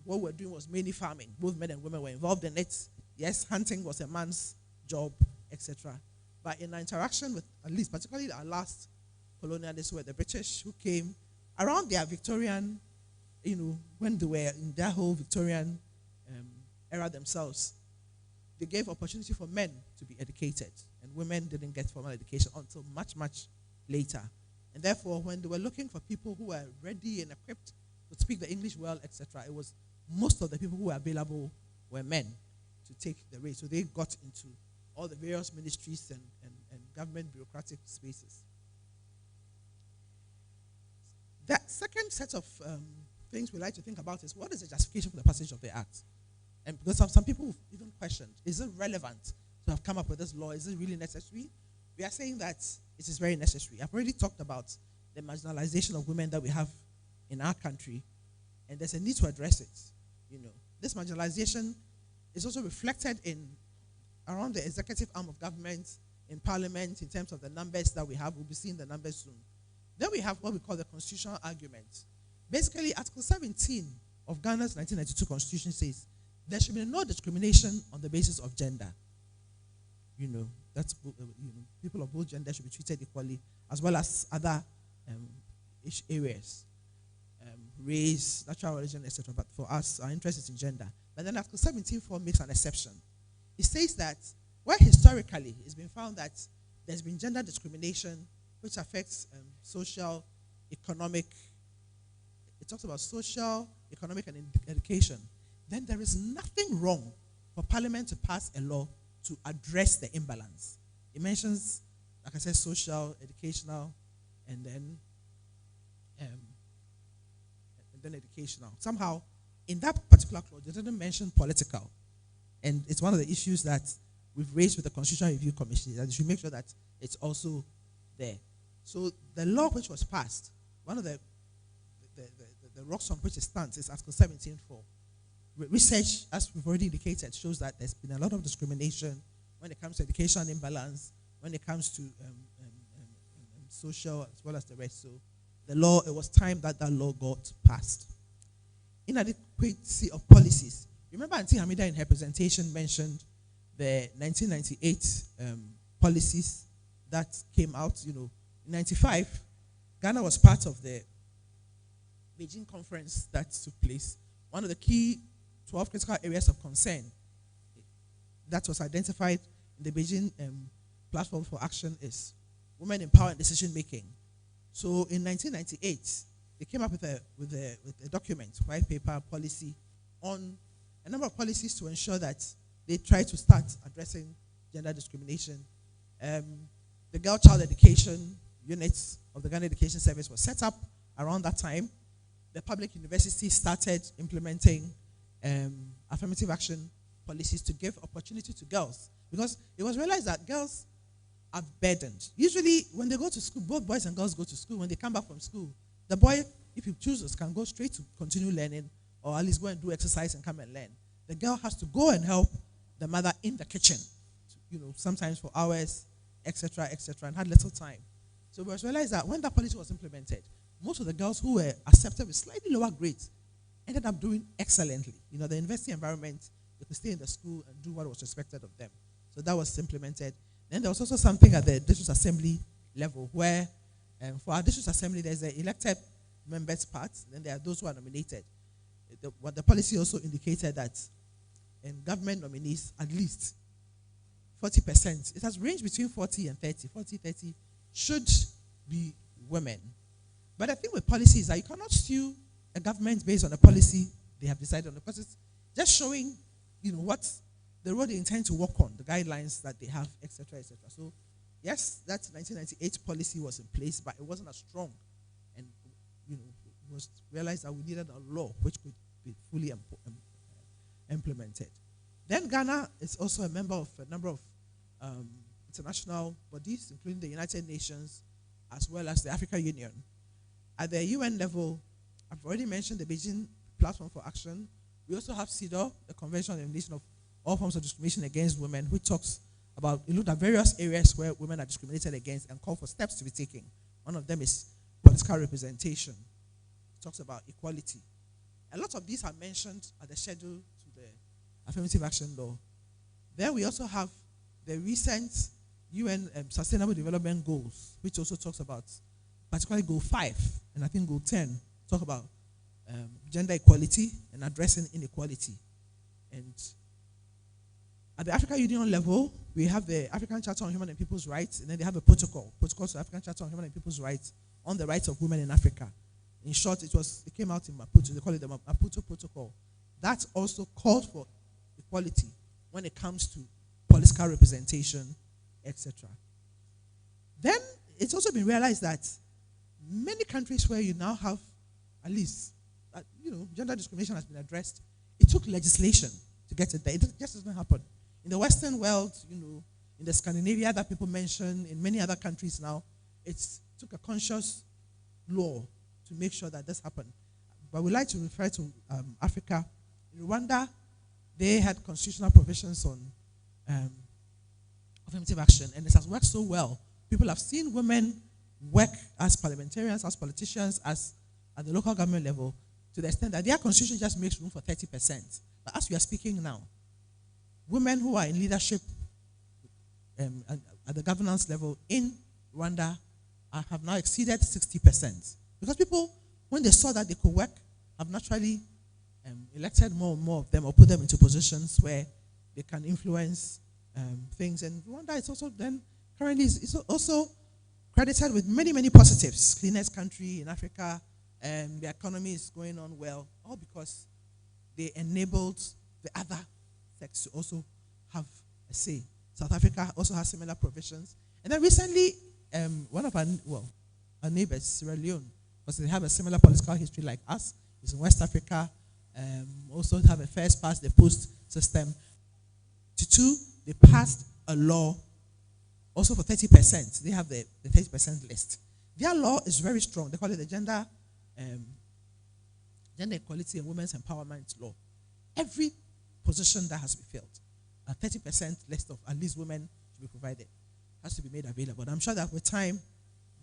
what we were doing was mainly farming. Both men and women were involved in it. Yes, hunting was a man's job, etc. But in our interaction with, at least particularly our last colonialists were the British, who came around their Victorian, when they were in their whole Victorian era themselves, they gave opportunity for men to be educated, and women didn't get formal education until much, much later. And therefore, when they were looking for people who were ready and equipped to speak the English well, etc., it was most of the people who were available were men to take the race. So they got into all the various ministries and government bureaucratic spaces. That second set of things we like to think about is, what is the justification for the passage of the act? And because some people have even questioned, is it relevant to have come up with this law? Is it really necessary? We are saying that it is very necessary. I've already talked about the marginalization of women that we have in our country, and there's a need to address it. This marginalization is also reflected around the executive arm of government, in parliament, in terms of the numbers that we have. We'll be seeing the numbers soon. Then we have what we call the constitutional argument. Basically, Article 17 of Ghana's 1992 Constitution says there should be no discrimination on the basis of gender. That's people of both genders should be treated equally, as well as other areas, race, natural religion, etc. But for us, our interest is in gender. But then Article 17.4 makes an exception. It says that where historically it's been found that there's been gender discrimination, which affects social, economic. It talks about social, economic, and education. Then there is nothing wrong for Parliament to pass a law to address the imbalance. It mentions, like I said, social, educational, and then educational. Somehow, in that particular clause, it didn't mention political. And it's one of the issues that we've raised with the Constitutional Review Commission, that you should make sure that it's also there. So the law which was passed, one of the rocks on which it stands is Article 17.4. Research, as we've already indicated, shows that there's been a lot of discrimination when it comes to education imbalance, when it comes to social as well as the rest. So the law, it was time that law got passed. Inadequacy of policies. Remember Auntie Hamida in her presentation mentioned the 1998 policies that came out. In 1995, Ghana was part of the Beijing conference that took place. One of the key 12 critical areas of concern that was identified in the Beijing platform for action is women in power and decision making. So in 1998, they came up with a document, white paper policy, on a number of policies to ensure that they try to start addressing gender discrimination. The girl child education units of the Ghana Education Service was set up around that time. The public universities started implementing affirmative action policies to give opportunity to girls, because it was realized that girls are burdened. Usually, when they go to school, both boys and girls go to school. When they come back from school, the boy, if he chooses, can go straight to continue learning or at least go and do exercise and come and learn. The girl has to go and help the mother in the kitchen, sometimes for hours, etc., and had little time. So we realized that when that policy was implemented, most of the girls who were accepted with slightly lower grades ended up doing excellently. The university environment, they could stay in the school and do what was expected of them. So that was implemented. Then there was also something at the district assembly level where for our district assembly, there's the elected members part, then there are those who are nominated. What the policy also indicated that in government nominees, at least 40%, it has ranged between 40 and 30, 40, 30 should be women. But the thing with policy is that you cannot sue a government based on a policy they have decided on, because it's just showing, what the road they intend to work on, the guidelines that they have, etc., etc. So, yes, that 1998 policy was in place, but it wasn't as strong, and it was realized that we needed a law which could be fully implemented. Then Ghana is also a member of a number of international bodies, including the United Nations, as well as the African Union. At the UN level, I've already mentioned the Beijing Platform for Action. We also have CEDAW, the Convention on the Elimination of All Forms of Discrimination Against Women, which talks about, it looked at various areas where women are discriminated against and call for steps to be taken. One of them is political representation. It talks about equality. A lot of these are mentioned at the schedule to the Affirmative Action Law. Then we also have the recent UN Sustainable Development Goals, which also talks about, particularly Goal 5, and I think Goal 10, talk about gender equality and addressing inequality. And at the African Union level, we have the African Charter on Human and People's Rights, and then they have a protocol to the African Charter on Human and People's Rights on the rights of women in Africa. In short, it came out in Maputo. They call it the Maputo Protocol. That also called for equality when it comes to political representation, etc. Then it's also been realized that many countries where you now have, at least, gender discrimination has been addressed, it took legislation to get it there. It just doesn't happen. In the Western world, in the Scandinavia that people mention, in many other countries now, it took a conscious law to make sure that this happened. But we like to refer to Africa. In Rwanda, they had constitutional provisions on affirmative action, and this has worked so well. People have seen women work as parliamentarians, as politicians, as at the local government level, to the extent that their constitution just makes room for 30%. But as we are speaking now, women who are in leadership at the governance level in Rwanda have now exceeded 60%. Because people, when they saw that they could work, have naturally elected more and more of them or put them into positions where they can influence things. And Rwanda is also then currently is also credited with many, many positives. Cleanest country in Africa, the economy is going on well, all because they enabled the other sex to also have a say. South Africa also has similar provisions. And then recently, one of our neighbors, Sierra Leone, because they have a similar political history like us, is in West Africa, also have a first past the post system. They passed a law also for 30%. They have the 30% list. Their law is very strong. They call it the Gender Equality and Women's Empowerment Law. Every position that has to be filled, a 30% list of at least women to be provided has to be made available. And I'm sure that with time,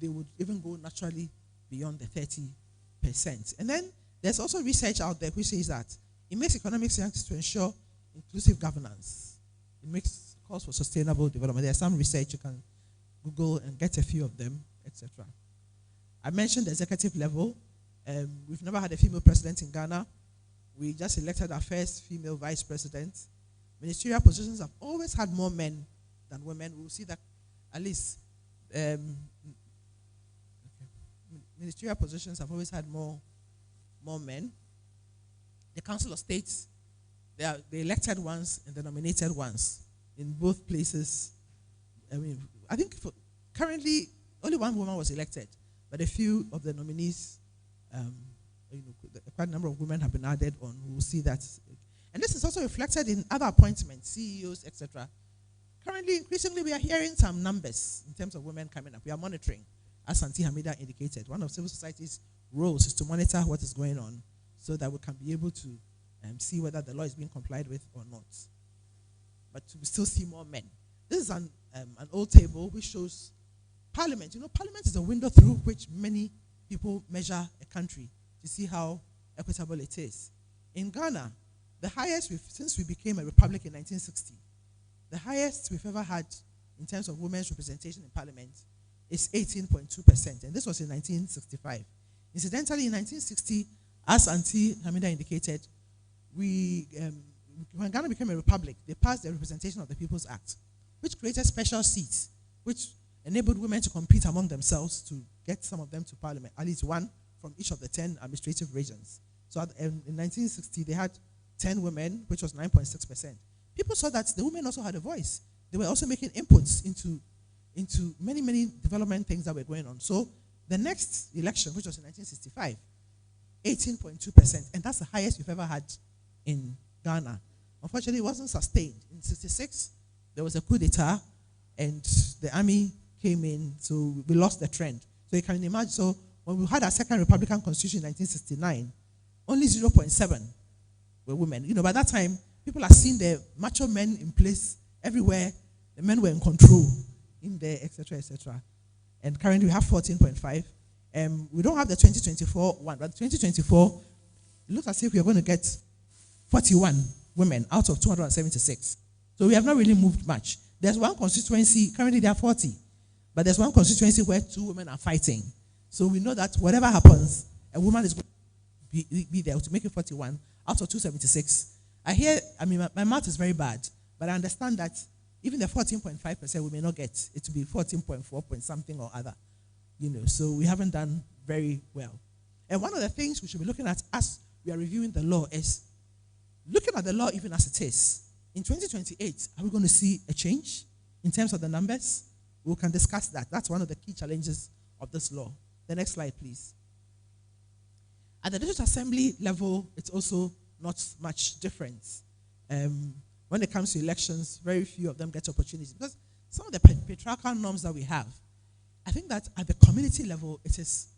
they would even go naturally beyond the 30%. And then there's also research out there which says that it makes economic sense to ensure inclusive governance. It makes calls for sustainable development. There's some research you can Google and get a few of them, etc. I mentioned the executive level. We've never had a female president in Ghana. We just elected our first female vice president. Ministerial positions have always had more men than women. We'll see that at least ministerial positions have always had more men. The Council of States, they are the elected ones and the nominated ones in both places. I think currently only one woman was elected, but a few of the nominees, quite a number of women have been added on. We will see that. And this is also reflected in other appointments, CEOs, etc. currently, increasingly, we are hearing some numbers in terms of women coming up. We are monitoring, as Auntie Hamida indicated. One of civil society's roles is to monitor what is going on so that we can be able to see whether the law is being complied with or not. But we still see more men. This is an old table which shows Parliament. You know, Parliament is a window through which many people measure a country to see how equitable it is. In Ghana, the highest since we became a republic in 1960, the highest we've ever had in terms of women's representation in Parliament is 18.2%, and this was in 1965. Incidentally, in 1960, as Auntie Hamida indicated, when Ghana became a republic, they passed the Representation of the People's Act, which created special seats, which enabled women to compete among themselves to get some of them to Parliament, at least one from each of the 10 administrative regions. So in 1960, they had 10 women, which was 9.6%. People saw that the women also had a voice. They were also making inputs into many, many development things that were going on. So the next election, which was in 1965, 18.2%, and that's the highest we've ever had in Ghana. Unfortunately, it wasn't sustained. In 66, there was a coup d'etat, and the army came in, so we lost the trend. So you can imagine, so when we had our second Republican Constitution in 1969, only 0.7 were women. You know, by that time, people had seen the macho men in place everywhere. The men were in control in there, etc., etc. And currently we have 14.5. We don't have the 2024 one, but 2024, it looks as if we are going to get 41 women out of 276. So we have not really moved much. There's one constituency, currently there are 40, but there's one constituency where 2 women are fighting. So we know that whatever happens, a woman is going to be there to make it 41 out of 276. My math is very bad, but I understand that even the 14.5% we may not get. It will be 14.4 point something or other. You know, so we haven't done very well. And one of the things we should be looking at as we are reviewing the law is looking at the law even as it is. In 2028, are we going to see a change in terms of the numbers? We can discuss that. That's one of the key challenges of this law. The next slide, please. At the District Assembly level, it's also not much difference. When it comes to elections, very few of them get opportunities because some of the patriarchal norms that we have, I think that at the community level, its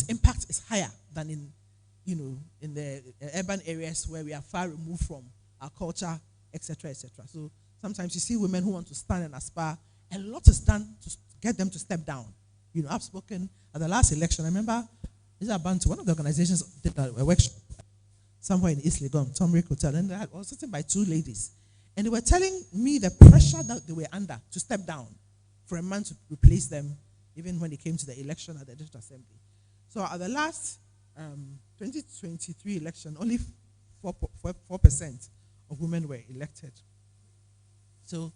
impact is higher than in the urban areas where we are far removed from our culture, etc., etc. So sometimes you see women who want to stand and aspire, and a lot is done to get them to step down. You know, I've spoken at the last election. I remember one of the organizations did a workshop somewhere in East Legon, Tom Rick Hotel, and I was sitting by 2 ladies. And they were telling me the pressure that they were under to step down for a man to replace them, even when it came to the election at the District Assembly. So at the last 2023 election, only 4% of women were elected. So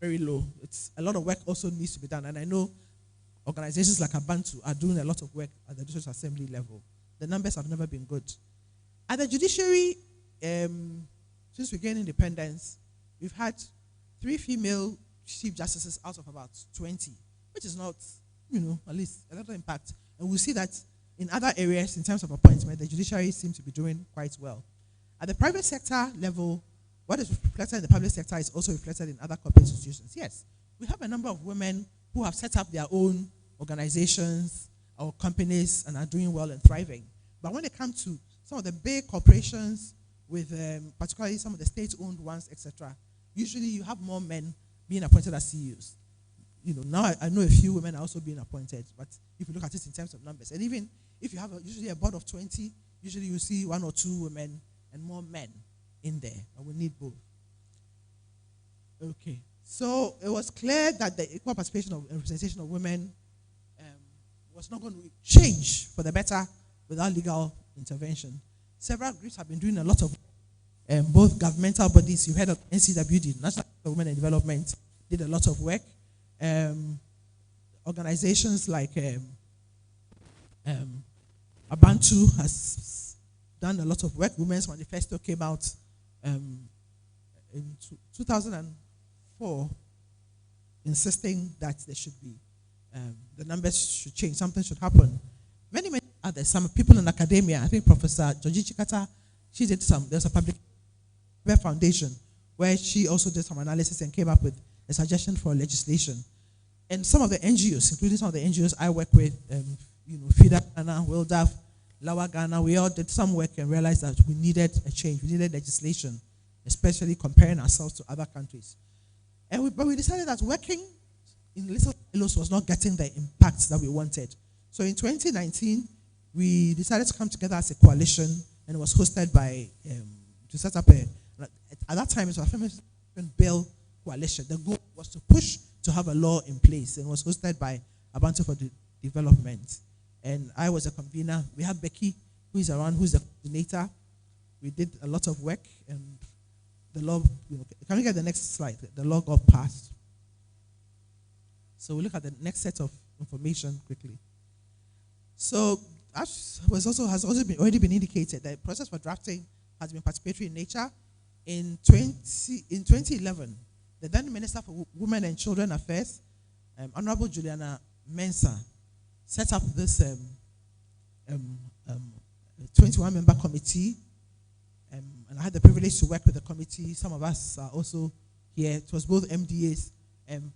very low. It's a lot of work also needs to be done. And I know organizations like Abantu are doing a lot of work at the District Assembly level. The numbers have never been good. At the judiciary, since we gained independence, we've had 3 female chief justices out of about 20, which is not, at least a lot of impact. And we'll see that in other areas, in terms of appointment, the judiciary seems to be doing quite well. At the private sector level, what is reflected in the public sector is also reflected in other corporate institutions. Yes, we have a number of women who have set up their own organizations or companies and are doing well and thriving. But when it comes to some of the big corporations, with particularly some of the state-owned ones, etc., usually you have more men being appointed as CEOs. Now I know a few women are also being appointed, but if you look at it in terms of numbers, and even if you have usually a board of 20, usually you see 1 or 2 women and more men in there, but we need both. Okay, so it was clear that the equal participation and representation of women was not going to change for the better without legal intervention. Several groups have been doing a lot of both governmental bodies. You heard of NCWD, National Women and Development, did a lot of work. Organizations like Abantu has done a lot of work. Women's Manifesto came out in 2004, insisting that there should be, the numbers should change, something should happen. Many others, some people in academia, I think Professor Georgie Chikata, there's a public foundation where she also did some analysis and came up with a suggestion for legislation. And some of the NGOs, including some of the NGOs I work with, FIDA Ghana, WILDAF, Lower Ghana, we all did some work and realized that we needed a change. We needed legislation, especially comparing ourselves to other countries. But we decided that working in little silos was not getting the impact that we wanted. So in 2019, we decided to come together as a coalition, and it was hosted by, to set up at that time it was a Affirmative Bill coalition. The goal was to push to have a law in place, and it was hosted by Abantu for Development. And I was a convener. We have Becky, who is around, who's the coordinator. We did a lot of work, and the law, can we get the next slide? The law got passed. So we look at the next set of information quickly. So as has already been indicated, the process for drafting has been participatory in nature. In 2011, the then Minister for Women and Children Affairs, Honorable Juliana Mensah, set up this 21-member committee, and I had the privilege to work with the committee. Some of us are also here. It was both MDAs and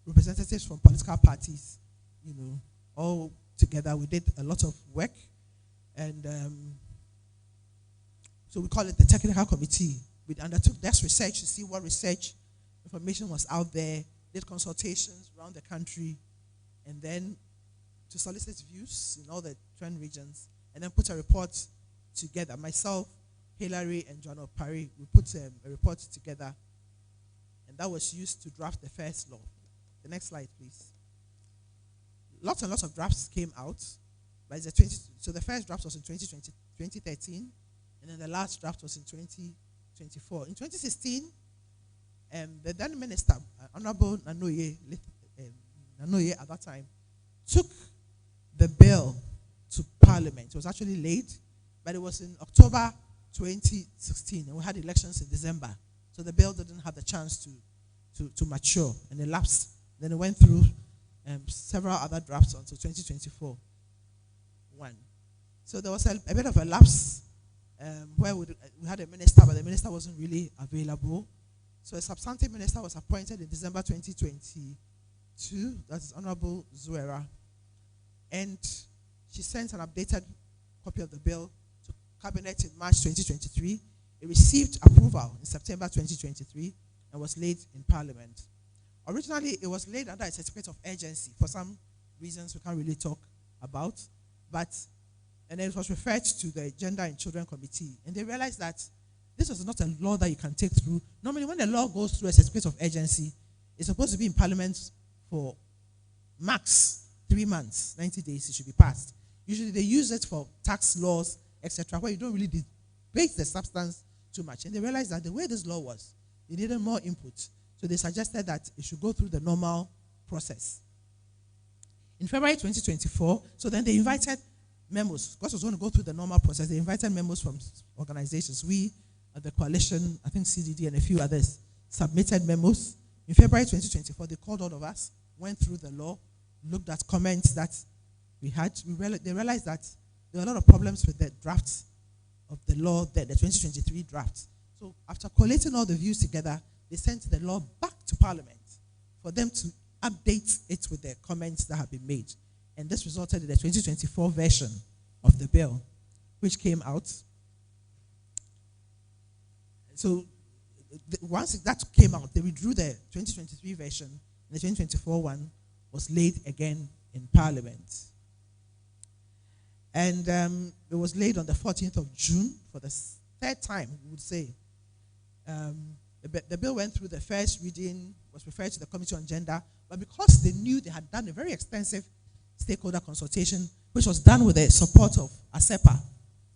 representatives from political parties, all together. We did a lot of work, and so we call it the technical committee. We undertook desk research to see what research information was out there, did consultations around the country, and then to solicit views in all the trend regions, and then put a report together. Myself, Hilary, and John Opari, we put a report together, and that was used to draft the first law. The next slide, please. Lots and lots of drafts came out. So the first draft was in 2013, and then the last draft was in 2024. In 2016, the then minister, Honorable Nanoye at that time, took the bill to Parliament. It was actually late, but it was in October 2016, and we had elections in December. So the bill didn't have the chance to mature, and it lapsed. Then it went through several other drafts until 2024. So there was a bit of a lapse where we had a minister, but the minister wasn't really available. So a substantive minister was appointed in December 2022. That's Honorable Zuera. And she sent an updated copy of the bill to Cabinet in March 2023. It received approval in September 2023 and was laid in Parliament. Originally, it was laid under a certificate of urgency for some reasons we can't really talk about, and then it was referred to the Gender and Children Committee, and they realized that this was not a law that you can take through. Normally, when a law goes through a certificate of urgency, it's supposed to be in Parliament for max 3 months, 90 days, it should be passed. Usually, they use it for tax laws, etc., where you don't really debate the substance too much, and they realized that the way this law was, they needed more input. So they suggested that it should go through the normal process. In February 2024, so then they invited members, because it was going to go through the normal process, they invited members from organizations. We, at the coalition, I think CDD and a few others, submitted memos. In February 2024, they called all of us, went through the law, looked at comments that we had. They realized that there were a lot of problems with the drafts of the law, the 2023 draft. So after collating all the views together, they sent the law back to Parliament for them to update it with the comments that have been made. And this resulted in the 2024 version of the bill, which came out. So once that came out, they withdrew the 2023 version, and the 2024 one was laid again in Parliament. And it was laid on the 14th of June for the third time, we would say. The bill went through the first reading, was referred to the Committee on Gender, but because they knew they had done a very extensive stakeholder consultation, which was done with the support of ASEPA,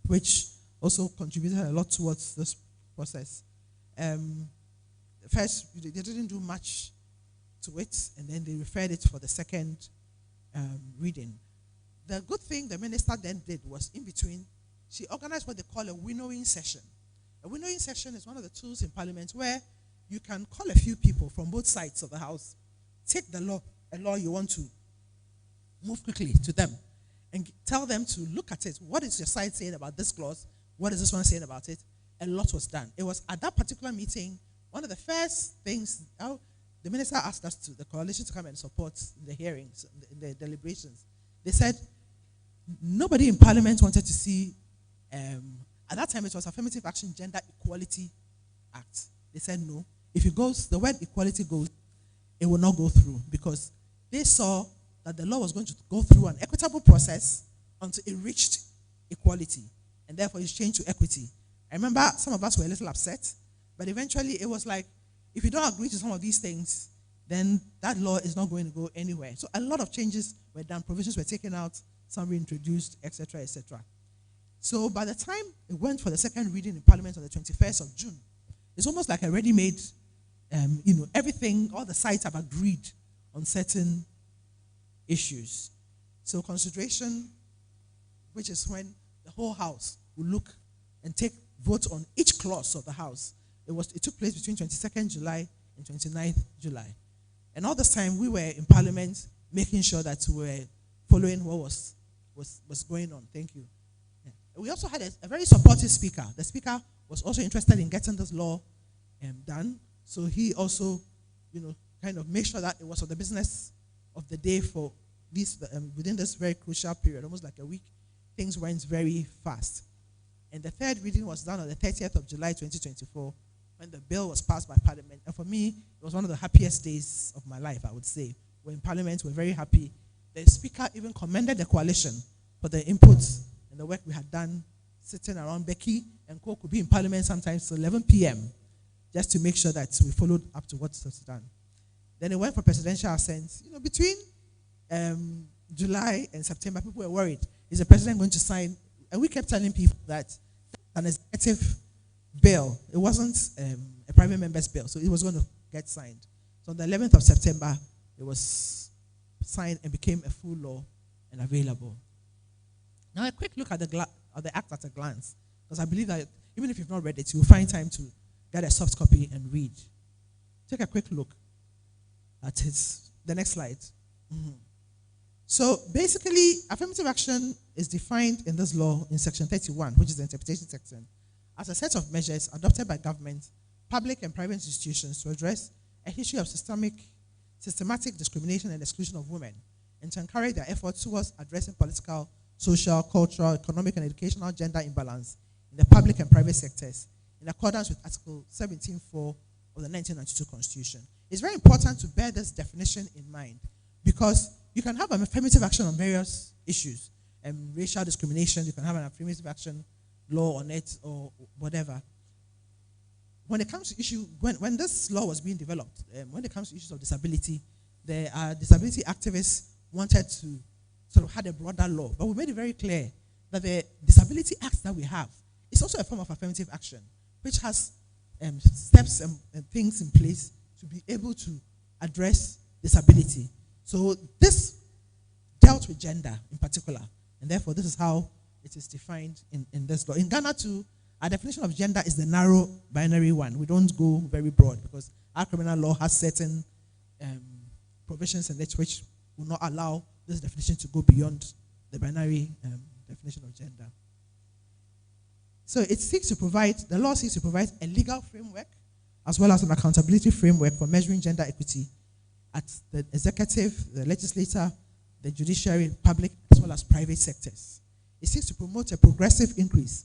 which also contributed a lot towards this process. First, they didn't do much to it, and then they referred it for the second reading. The good thing the minister then did was, in between, she organized what they call a winnowing session. A winnowing session is one of the tools in Parliament where you can call a few people from both sides of the House, take a law you want to move quickly to them, and tell them to look at it. What is your side saying about this clause? What is this one saying about it? A lot was done. It was at that particular meeting, one of the first things, the minister asked us the coalition to come and support the hearings, the deliberations. They said nobody in Parliament wanted to see, at that time it was Affirmative Action Gender Equality Act. They said no. If it goes, the word equality goes, it will not go through, because they saw that the law was going to go through an equitable process until it reached equality, and therefore it's changed to equity. I remember some of us were a little upset, but eventually it was like, if you don't agree to some of these things, then that law is not going to go anywhere. So a lot of changes were done, provisions were taken out, some were introduced, etc., etc. So by the time it went for the second reading in Parliament on the 21st of June, it's almost like a ready-made, everything, all the sides have agreed on certain issues. So consideration, which is when the whole House will look and take votes on each clause of the House. It took place between 22nd July and 29th July. And all this time we were in Parliament making sure that we were following what was going on. Thank you. Yeah. We also had a very supportive speaker. The speaker was also interested in getting this law done. So he also, kind of made sure that it was of the business of the day for this, within this very crucial period, almost like a week. Things went very fast. And the third reading was done on the 30th of July 2024, when the bill was passed by Parliament. And for me, it was one of the happiest days of my life, I would say. When Parliament were very happy. The speaker even commended the coalition for the inputs and the work we had done, sitting around. Becky and Co could be in Parliament sometimes till 11 p.m. just to make sure that we followed up to what was done. Then it went for presidential assent. Between July and September, people were worried. Is the president going to sign? And we kept telling people that an executive bill, it wasn't a private member's bill, so it was going to get signed. So on the 11th of September, it was signed and became a full law and available. Now a quick look at the act at a glance, because I believe that even if you've not read it, you'll find time to get a soft copy and read. Take a quick look at the next slide. Mm-hmm. So basically, affirmative action is defined in this law in section 31, which is the interpretation section, as a set of measures adopted by government, public and private institutions to address a history of systematic discrimination and exclusion of women, and to encourage their efforts towards addressing political, social, cultural, economic, and educational gender imbalance in the public and private sectors, in accordance with Article 17.4 of the 1992 Constitution. It's very important to bear this definition in mind, because you can have an affirmative action on various issues, racial discrimination, you can have an affirmative action law on it or whatever. When it comes to issue, when this law was being developed, when it comes to issues of disability, the disability activists wanted to sort of have a broader law, but we made it very clear that the Disability Act that we have is also a form of affirmative action, which has steps and things in place to be able to address disability. So this dealt with gender in particular, and therefore this is how it is defined in this law. In Ghana too, our definition of gender is the narrow binary one. We don't go very broad, because our criminal law has certain provisions in it which will not allow this definition to go beyond the binary definition of gender. So the law seeks to provide a legal framework as well as an accountability framework for measuring gender equity at the executive, the legislature, the judiciary, public, as well as private sectors. It seeks to promote a progressive increase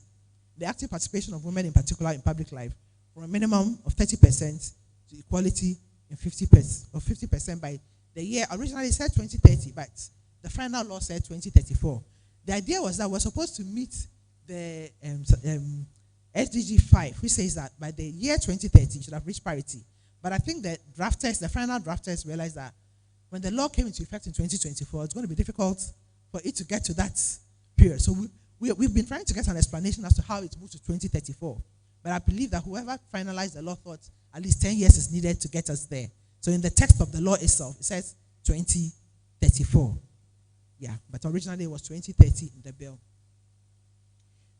in the active participation of women in particular in public life from a minimum of 30% to equality in 50% by the year. Originally it said 2030, but the final law said 2034. The idea was that we're supposed to meet the SDG 5, which says that by the year 2030, you should have reached parity. But I think the final drafters realized that when the law came into effect in 2024, it's going to be difficult for it to get to that period. So we've been trying to get an explanation as to how it moved to 2034. But I believe that whoever finalized the law thought at least 10 years is needed to get us there. So in the text of the law itself, it says 2034. Yeah, but originally it was 2030 in the bill.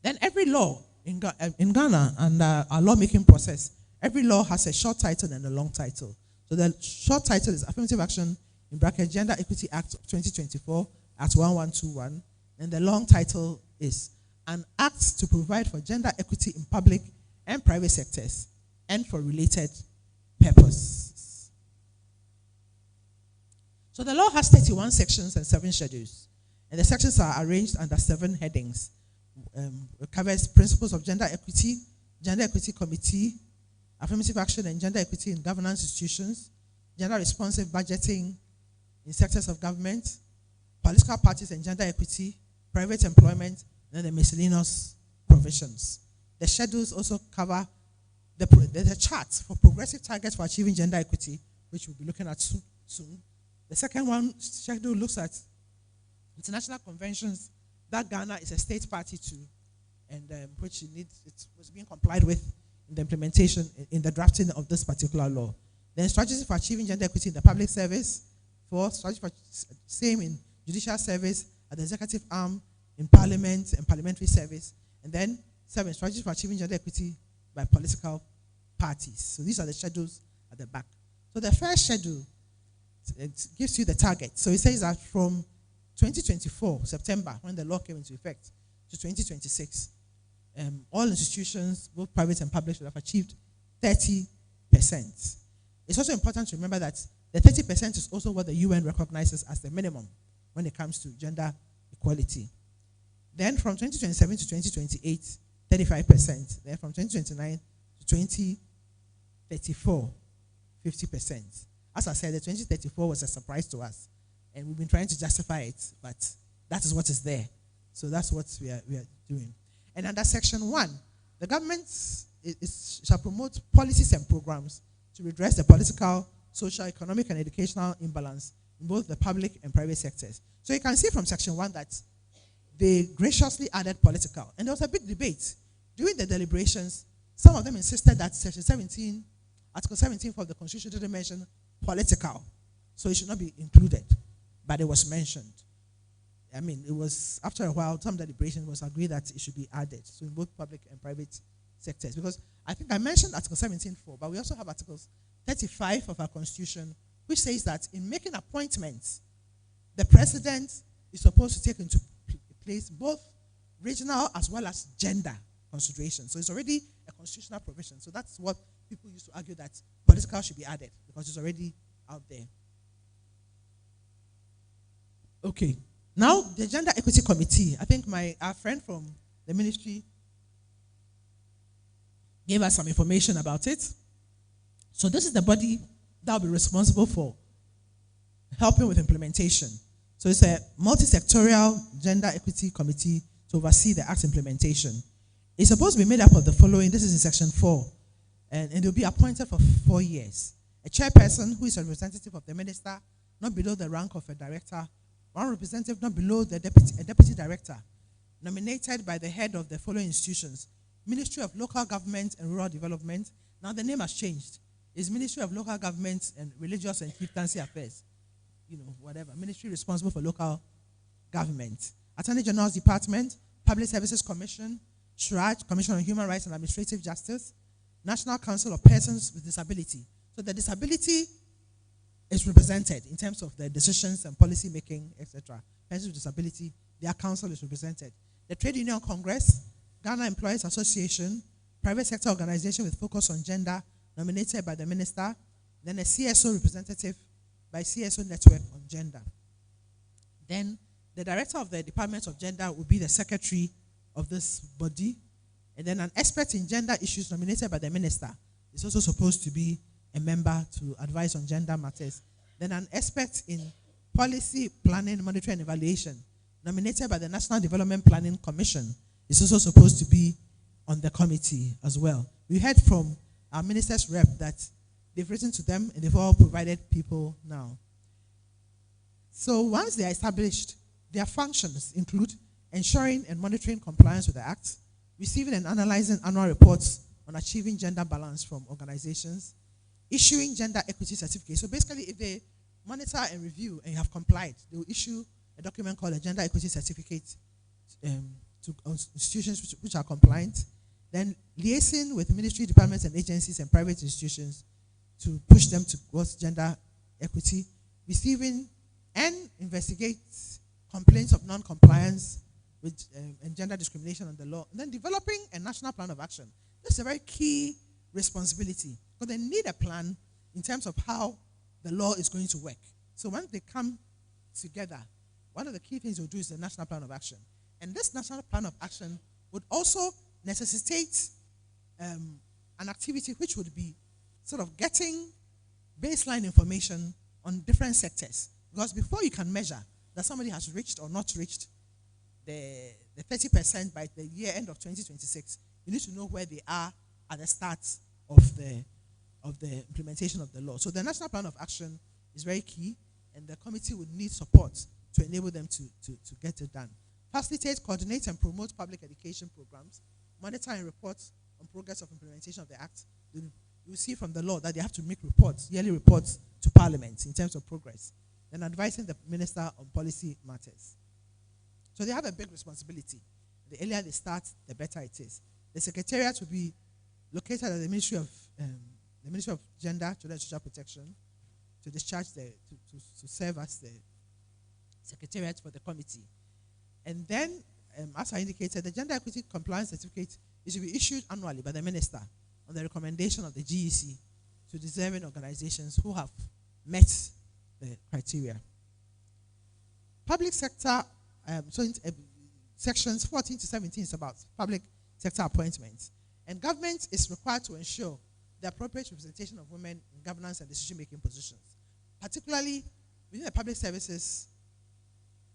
Then every law in Ghana and our lawmaking process, every law has a short title and a long title. So the short title is Affirmative Action in bracket Gender Equity Act of 2024 Act 1121. And the long title is An Act to Provide for Gender Equity in Public and Private Sectors and for Related Purposes. So the law has 31 sections and 7 schedules. And the sections are arranged under 7 headings. It covers principles of gender equity committee, affirmative action and gender equity in governance institutions, gender responsive budgeting in sectors of government, political parties and gender equity, private employment, and the miscellaneous provisions. The schedules also cover the charts for progressive targets for achieving gender equity, which we'll be looking at soon. The second one schedule looks at international conventions that Ghana is a state party to, and which it was being complied with in the implementation, in the drafting of this particular law. Then strategies for achieving gender equity in the public service. 4, strategy for same in judicial service, at the executive arm, in parliament and parliamentary service. And then 7, strategies for achieving gender equity by political parties. So these are the schedules at the back. So the first schedule, it gives you the target. So it says that from 2024, September, when the law came into effect, to 2026, all institutions, both private and public, should have achieved 30%. It's also important to remember that the 30% is also what the UN recognizes as the minimum when it comes to gender equality. Then from 2027 to 2028, 35%. Then from 2029 to 2034, 50%. As I said, the 2034 was a surprise to us, and we've been trying to justify it, but that is what is there. So that's what we are doing. And under Section 1, the government shall promote policies and programs to redress the political, social, economic, and educational imbalance in both the public and private sectors. So you can see from Section 1 that they graciously added political. And there was a big debate. During the deliberations, some of them insisted that Section 17, Article 17 of the Constitution didn't mention political, so it should not be included, but it was mentioned. I mean, it was, after a while, some deliberation was agreed that it should be added, so in both public and private sectors. Because I think I mentioned Article 17.4, but we also have Articles 35 of our Constitution, which says that in making appointments, the president is supposed to take into place both regional as well as gender considerations. So it's already a constitutional provision. So that's what people used to argue, that political should be added because it's already out there. Okay. Now, the Gender Equity Committee. I think our friend from the ministry gave us some information about it. So this is the body that will be responsible for helping with implementation. So it's a multi-sectorial Gender Equity Committee to oversee the Act's implementation. It's supposed to be made up of the following. This is in Section 4. And it will be appointed for 4 years. A chairperson who is a representative of the minister, not below the rank of a director. One representative not below the deputy director, nominated by the head of the following institutions: Ministry of Local Government and Rural Development. Now the name has changed. It's Ministry of Local Government and Religious and Chieftaincy Affairs. Whatever. Ministry responsible for local government. Attorney General's Department, Public Services Commission, SHRAJ, Commission on Human Rights and Administrative Justice, National Council of Persons with Disability. So the disability is represented in terms of the decisions and policy making, etc. Persons with disability, their council is represented. The Trade Union Congress, Ghana Employees Association, private sector organization with focus on gender, nominated by the minister. Then a CSO representative by CSO Network on Gender. Then the director of the Department of Gender will be the secretary of this body. And then an expert in gender issues nominated by the minister is also supposed to be a member to advise on gender matters. Then an expert in policy planning, monitoring, and evaluation nominated by the National Development Planning Commission is also supposed to be on the committee as well. We heard from our minister's rep that they've written to them and they've all provided people now. So once they are established, their functions include ensuring and monitoring compliance with the Act, receiving and analyzing annual reports on achieving gender balance from organizations, issuing gender equity certificates. So basically, if they monitor and review and you have complied, they will issue a document called a gender equity certificate to institutions which are compliant. Then liaising with ministry departments and agencies and private institutions to push them towards gender equity, receiving and investigate complaints of non-compliance with and gender discrimination on the law, and then developing a national plan of action. This is a very key responsibility because they need a plan in terms of how the law is going to work. So when they come together, one of the key things we'll do is the National Plan of Action. And this National Plan of Action would also necessitate an activity which would be sort of getting baseline information on different sectors. Because before you can measure that somebody has reached or not reached the 30% by the year end of 2026, you need to know where they are at the start of the implementation of the law. So the National Plan of Action is very key, and the committee would need support to enable them to get it done. Facilitate, coordinate, and promote public education programs. Monitor and report on progress of implementation of the Act. You see from the law that they have to make reports, yearly reports to Parliament in terms of progress. Then advising the Minister on policy matters. So they have a big responsibility. The earlier they start, the better it is. The Secretariat will be located at the Ministry of Gender, Children and Social Protection to discharge to serve as the Secretariat for the committee. And then, as I indicated, the Gender Equity Compliance Certificate is to be issued annually by the Minister on the recommendation of the GEC to deserving organizations who have met the criteria. Public sector, sections 14 to 17 is about public sector appointments. And government is required to ensure the appropriate representation of women in governance and decision-making positions, particularly within the public services,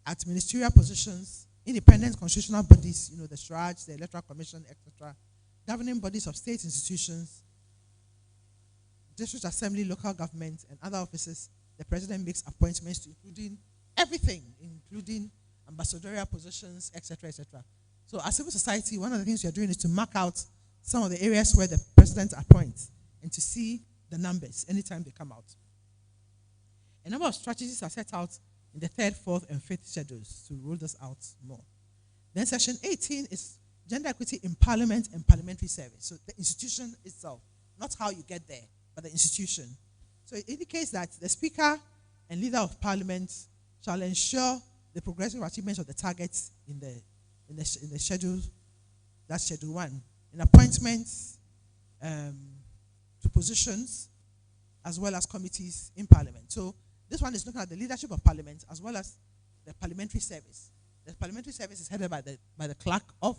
at ministerial positions, independent constitutional bodies, the SRAJ, the Electoral Commission, etc., governing bodies of state institutions, district assembly, local government, and other offices. The president makes appointments to including everything, including ambassadorial positions, etc., etc. So as civil society, one of the things we are doing is to mark out some of the areas where the president appoints and to see the numbers anytime they come out. A number of strategies are set out in the 3rd, 4th, and 5th schedules to roll this out more. Then section 18 is gender equity in parliament and parliamentary service. So the institution itself, not how you get there, but the institution. So it indicates that the speaker and leader of parliament shall ensure the progressive achievement of the targets in the schedule, that's schedule 1, in appointments to positions as well as committees in parliament. So this one is looking at the leadership of parliament as well as the parliamentary service. The parliamentary service is headed by the clerk of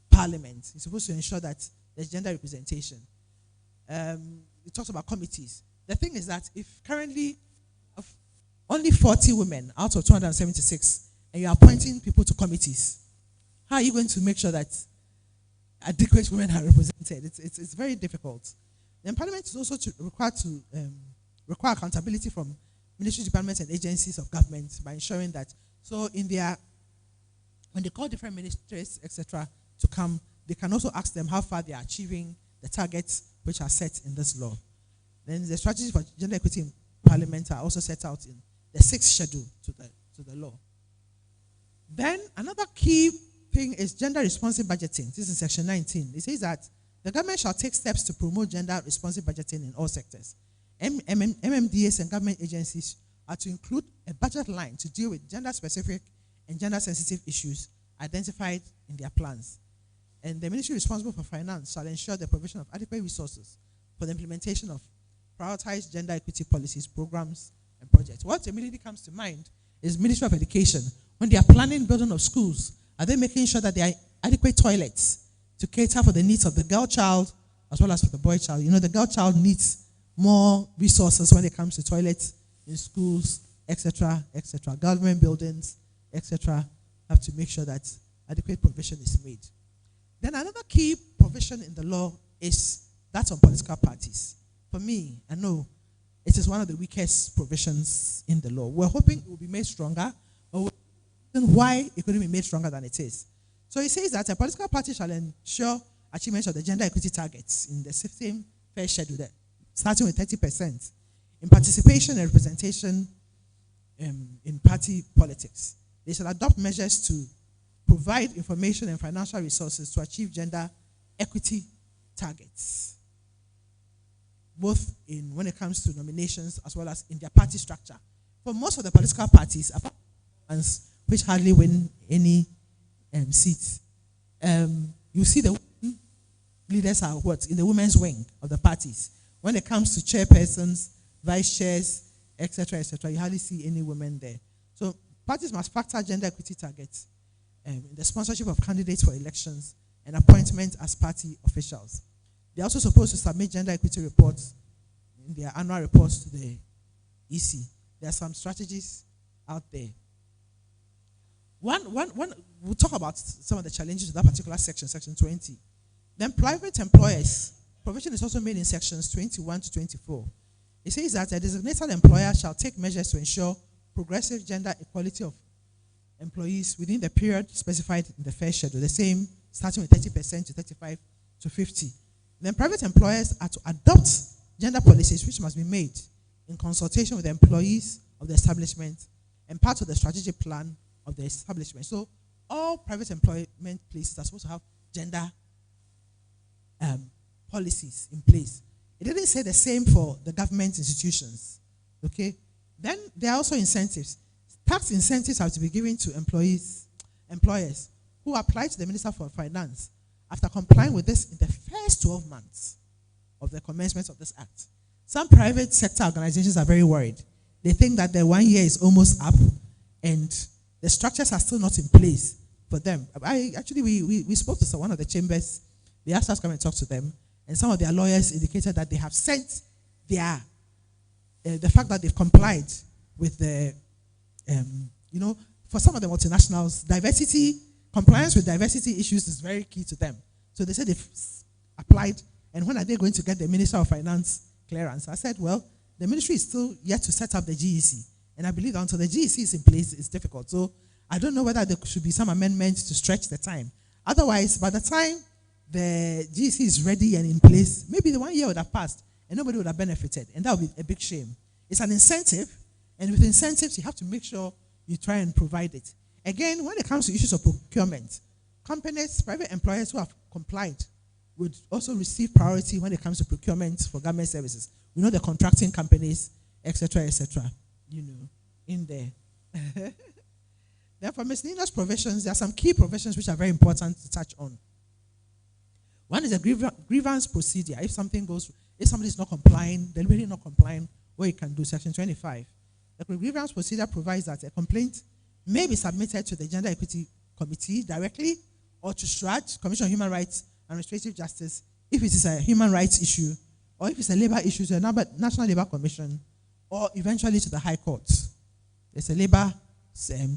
parliament. It's supposed to ensure that there's gender representation. It talks about committees. The thing is that if currently only 40 women out of 276 and you're appointing people to committees, how are you going to make sure that adequate women are represented? It's very difficult. Then parliament is also required to require accountability from ministry departments and agencies of government by ensuring that, so when they call different ministries, etc., to come, they can also ask them how far they are achieving the targets which are set in this law. Then the strategies for gender equity in parliament are also set out in the 6th schedule to the law. Then another key thing is gender responsive budgeting. This is section 19. It says that the government shall take steps to promote gender responsive budgeting in all sectors. MMDAs and government agencies are to include a budget line to deal with gender-specific and gender-sensitive issues identified in their plans. And the ministry responsible for finance shall ensure the provision of adequate resources for the implementation of prioritized gender equity policies, programs, and projects. What immediately comes to mind is Ministry of Education. When they are planning building of schools, are they making sure that there are adequate toilets to cater for the needs of the girl child as well as for the boy child? The girl child needs more resources when it comes to toilets in schools, etc., etc. Government buildings, etc., have to make sure that adequate provision is made. Then another key provision in the law is that on political parties. For me, I know it is one of the weakest provisions in the law. We're hoping it will be made stronger, or why it couldn't be made stronger than it is. So it says that a political party shall ensure achievement of the gender equity targets in the same fair schedule, starting with 30% in participation and representation in party politics. They shall adopt measures to provide information and financial resources to achieve gender equity targets, both when it comes to nominations as well as in their party structure. For most of the political parties, apart from ones which hardly win any seats, you see the leaders are in the women's wing of the parties. When it comes to chairpersons, vice chairs, etc., etc. You hardly see any women there. So parties must factor gender equity targets in the sponsorship of candidates for elections and appointment as party officials. They're also supposed to submit gender equity reports in their annual reports to the EC. There are some strategies out there. We'll talk about some of the challenges of that particular section, section 20. Then private employers, provision is also made in sections 21 to 24. It says that a designated employer shall take measures to ensure progressive gender equality of employees within the period specified in the first schedule, the same starting with 30% to 35 to 50. Then private employers are to adopt gender policies which must be made in consultation with the employees of the establishment and part of the strategic plan of the establishment. So all private employment places are supposed to have gender policies in place. It didn't say the same for the government institutions. Okay? Then there are also incentives. Tax incentives have to be given to employers who apply to the Minister for Finance after complying with this in the first 12 months of the commencement of this act. Some private sector organizations are very worried. They think that the 1 year is almost up and the structures are still not in place for them. We spoke to one of the chambers. They asked us to come and talk to them, and some of their lawyers indicated that they have sent their the fact that they've complied with the for some of the multinationals, compliance with diversity issues is very key to them. So they said they've applied, and when are they going to get the Minister of Finance clearance? I said, well, the ministry is still yet to set up the GEC, and I believe that until the GEC is in place, it's difficult. So I don't know whether there should be some amendments to stretch the time. Otherwise, by the time the GEC is ready and in place, maybe the 1 year would have passed, and nobody would have benefited, and that would be a big shame. It's an incentive, and with incentives, you have to make sure you try and provide it. Again, when it comes to issues of procurement, companies, private employers who have complied would also receive priority when it comes to procurement for government services. We know the contracting companies, etc., in there. Then for miscellaneous provisions, there are some key provisions which are very important to touch on. One is a grievance procedure. If somebody is not complying, they're really not complying, what you can do, section 25. The grievance procedure provides that a complaint may be submitted to the Gender Equity Committee directly or to SHRAJ, Commission on Human Rights and Restorative Justice, if it is a human rights issue, or if it's a labor issue, to the National Labor Commission, or eventually to the High Court. There's a labor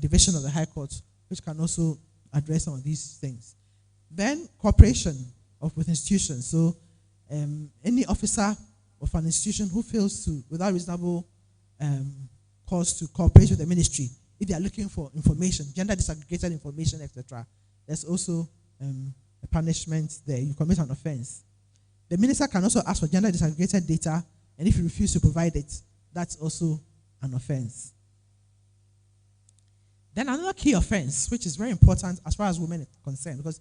division of the High Court which can also address some of these things. Then cooperation with institutions. So any officer of an institution who fails to, without reasonable cause, to cooperate with the ministry, if they are looking for information, gender disaggregated information, etc., there's also a punishment there. You commit an offense. The minister can also ask for gender disaggregated data, and if you refuse to provide it, that's also an offense. Then another key offense, which is very important as far as women are concerned, because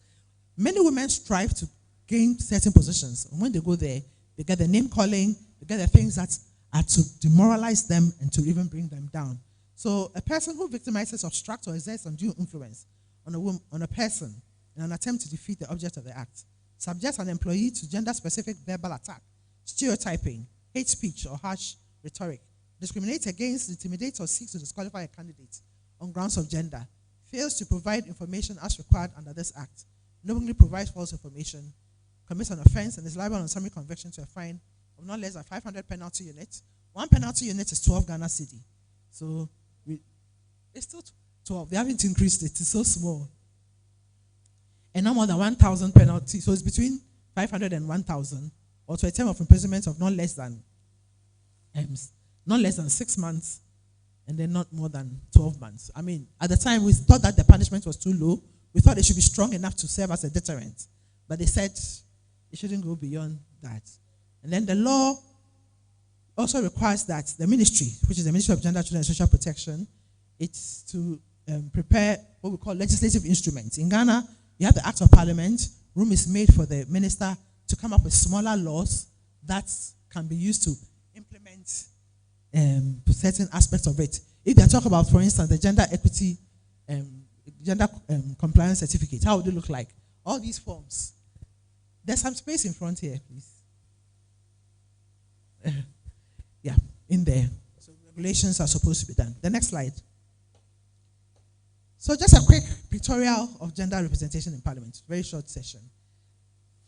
many women strive to gain certain positions. And when they go there, they get the name calling, they get the things that are to demoralize them and to even bring them down. So a person who victimizes, obstructs, or exerts undue influence on a person in an attempt to defeat the object of the act subjects an employee to gender-specific verbal attack, stereotyping, hate speech, or harsh rhetoric, discriminates against, intimidates, or seeks to disqualify a candidate on grounds of gender, fails to provide information as required under this act, knowingly provides false information, commits an offense, and is liable on summary conviction to a fine of not less than 500 penalty units. One penalty unit is 12 Ghana cedi. So it's still 12. They haven't increased it. It's so small. And no more than 1,000 penalty. So it's between 500 and 1,000, or to a term of imprisonment of not less than 6 months, and then not more than 12 months. I mean, at the time, we thought that the punishment was too low. We thought it should be strong enough to serve as a deterrent. But they said it shouldn't go beyond that. And then the law also requires that the ministry, which is the Ministry of Gender, Children and Social Protection, it's to prepare what we call legislative instruments. In Ghana, you have the Act of Parliament. Room is made for the minister to come up with smaller laws that can be used to implement certain aspects of it. If they talk about, for instance, the gender equity, gender compliance certificate, how would it look like? All these forms. There's some space in front here, please. Yeah, in there. So we're regulations are supposed to be done. The next slide. So just a quick pictorial of gender representation in Parliament. Very short session.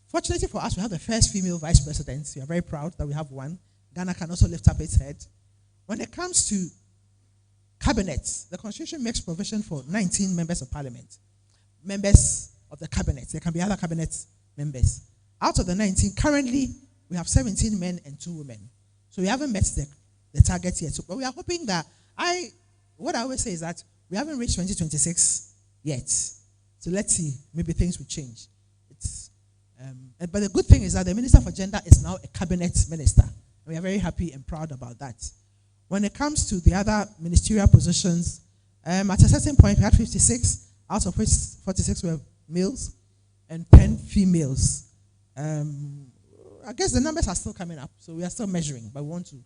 Fortunately for us, we have the first female vice president. We are very proud that we have one. Ghana can also lift up its head. When it comes to cabinets, the Constitution makes provision for 19 members of Parliament. Members of the cabinet. There can be other cabinet members. Out of the 19, currently, we have 17 men and 2 women. So we haven't met the target yet. So, but we are hoping that what I always say is that we haven't reached 2026 yet. So let's see. Maybe things will change. But the good thing is that the Minister for Gender is now a cabinet minister. And we are very happy and proud about that. When it comes to the other ministerial positions, at a certain point, we had 56, out of which 46 were males and 10 females. I guess the numbers are still coming up, so we are still measuring, but we want to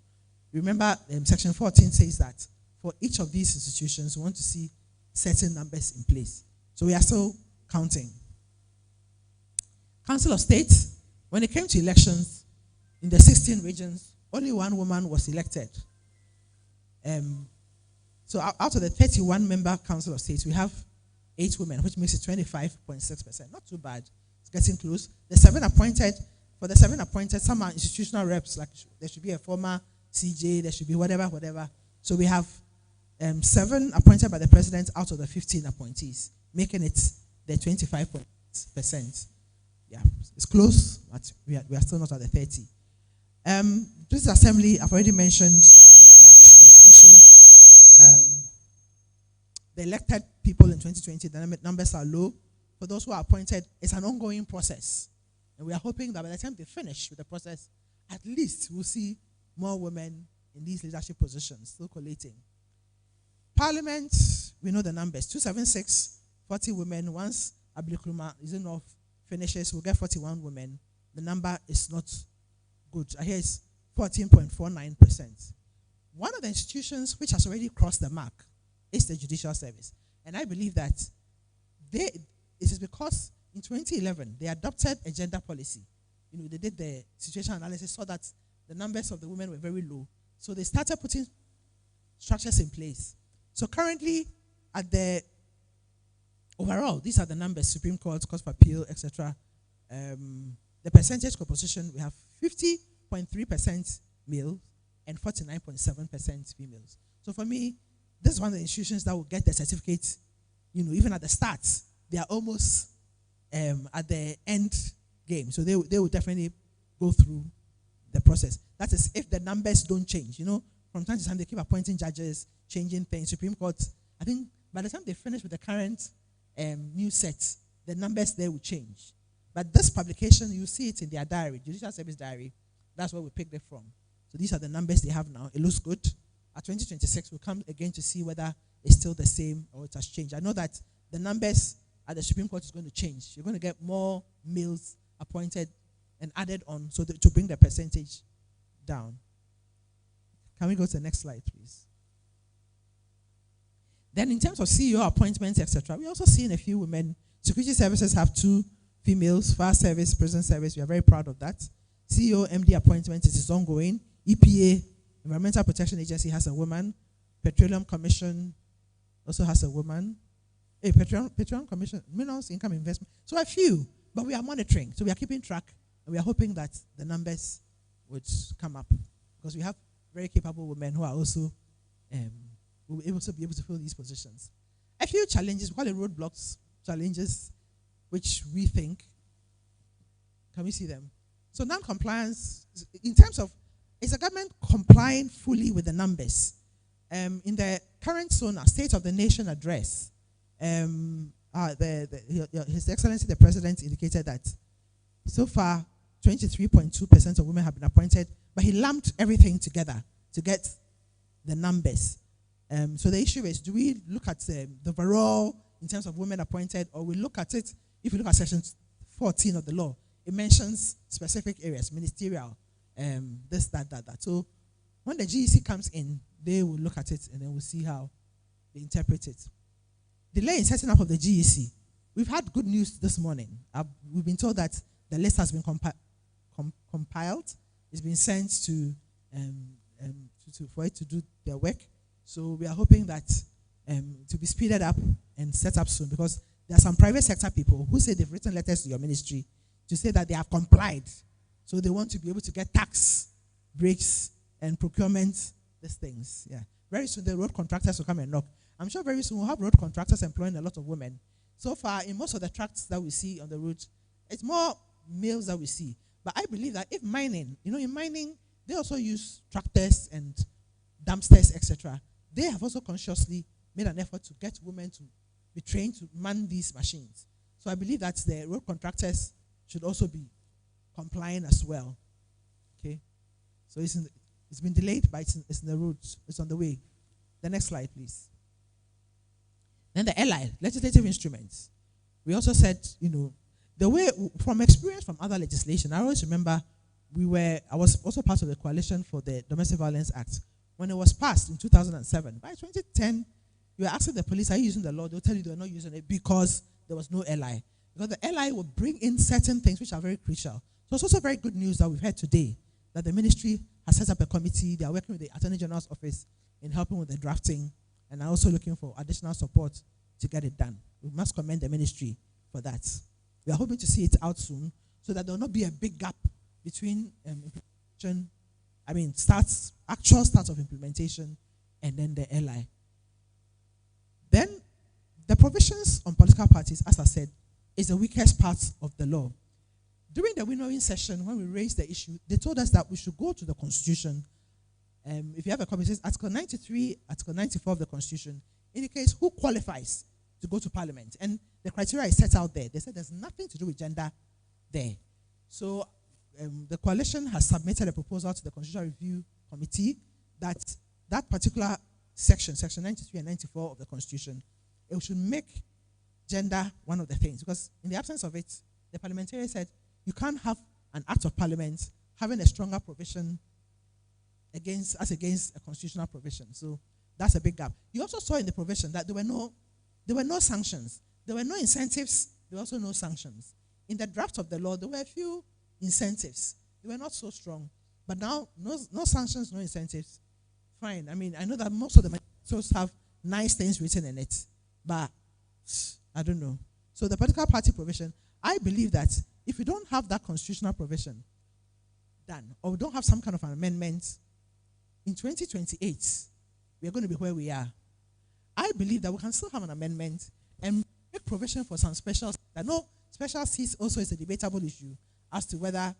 remember Section 14 says that for each of these institutions, we want to see certain numbers in place. So we are still counting. Council of State, when it came to elections, in the 16 regions, only 1 woman was elected. So out of the 31-member Council of State, we have 8 women, which makes it 25.6%. Not too bad. It's getting close. For the 7 appointed, some are institutional reps, like there should be a former CJ, there should be whatever. So we have 7 appointed by the president out of the 15 appointees, making it the 25%. Yeah, it's close, but we are still not at the 30. This assembly, I've already mentioned that it's also the elected people in 2020, the numbers are low. For those who are appointed, it's an ongoing process. And we are hoping that by the time they finish with the process, at least we'll see more women in these leadership positions, still collating. Parliament, we know the numbers, 276, 40 women. Once Ablikruma is enough finishes, we'll get 41 women. The number is not good. I hear it's 14.49%. One of the institutions which has already crossed the mark is the Judicial Service. And I believe that it is because in 2011, they adopted a gender policy. They did the situation analysis, saw that the numbers of the women were very low. So they started putting structures in place. So currently, overall, these are the numbers: Supreme Court, Court of Appeal, etc. The percentage composition, we have 50.3% male and 49.7% females. So for me, this is one of the institutions that will get the certificate, even at the start. They are almost at the end game. So they will definitely go through the process. That is, if the numbers don't change. From time to time, they keep appointing judges, changing things. Supreme Court, I think by the time they finish with the current new sets, the numbers there will change. But this publication, you see it in their diary, Judicial Service Diary. That's where we picked it from. So these are the numbers they have now. It looks good. At 2026, we'll come again to see whether it's still the same or it has changed. I know that the numbers at the Supreme Court is going to change. You're going to get more males appointed and added on to bring the percentage down. Can we go to the next slide, please? Then in terms of CEO appointments, etc., we're also seeing a few women. Security services have 2 females, fire service, prison service. We are very proud of that. CEO, MD appointment is ongoing. EPA, Environmental Protection Agency, has a woman. Petroleum Commission also has a woman. Petroleum Commission, Minerals Income Investment. So a few, but we are monitoring. So we are keeping track, and we are hoping that the numbers would come up, because we have very capable women who are also will also be able to fill these positions. A few challenges, we call it roadblocks, challenges, which we think, can we see them? So non-compliance, in terms of, is the government complying fully with the numbers? In the current SONA, State of the Nation address, His Excellency the President indicated that so far 23.2% of women have been appointed, but he lumped everything together to get the numbers. So the issue is, do we look at the overall in terms of women appointed, or we look at it, if you look at section 14 of the law, it mentions specific areas, ministerial, this, that. So when the GEC comes in, they will look at it and then we'll see how they interpret it. Delay in setting up of the GEC. We've had good news this morning. We've been told that the list has been compiled. It's been sent to for it to do their work. So we are hoping that to be speeded up and set up soon, because there are some private sector people who say they've written letters to your ministry to say that they have complied. So they want to be able to get tax breaks and procurement, these things. Yeah. Very soon the road contractors will come and knock. I'm sure very soon we'll have road contractors employing a lot of women. So far, in most of the tracks that we see on the road, it's more males that we see. But I believe that if mining, in mining, they also use tractors and dumpsters, etc. They have also consciously made an effort to get women to be trained to man these machines. So I believe that the road contractors should also be complying as well. Okay? So it's been delayed, but it's in the road. It's on the way. The next slide, please. Then the LI, legislative instruments. We also said, the way, from experience from other legislation, I always remember I was also part of the coalition for the Domestic Violence Act. When it was passed in 2007, by 2010, you were asking the police, are you using the law? They'll tell you they're not using it because there was no LI. Because the LI will bring in certain things which are very crucial. So it's also very good news that we've heard today that the ministry has set up a committee. They are working with the Attorney General's office in helping with the drafting, and are also looking for additional support to get it done. We must commend the ministry for that. We are hoping to see it out soon so that there will not be a big gap between implementation, actual start of implementation, and then the LI. Then the provisions on political parties, as I said, is the weakest part of the law. During the winnowing session, when we raised the issue, they told us that we should go to the Constitution. If you have a copy, it says Article 93, Article 94 of the Constitution indicates who qualifies to go to Parliament. And the criteria is set out there. They said there's nothing to do with gender there. So the coalition has submitted a proposal to the Constitutional Review Committee that particular section 93 and 94 of the Constitution, it should make gender one of the things. Because in the absence of it, the parliamentarian said you can't have an act of parliament having a stronger provision against a constitutional provision. So that's a big gap. You also saw in the provision that there were no sanctions. There were no incentives. There were also no sanctions. In the draft of the law, there were a few incentives. They were not so strong. But now, no sanctions, no incentives. Fine. I know that most of the manifestos have nice things written in it. But I don't know. So the political party provision, I believe that if we don't have that constitutional provision done, or we don't have some kind of an amendment, in 2028, we are going to be where we are. I believe that we can still have an amendment and make provision for some special. I know special seats also is a debatable issue as to whether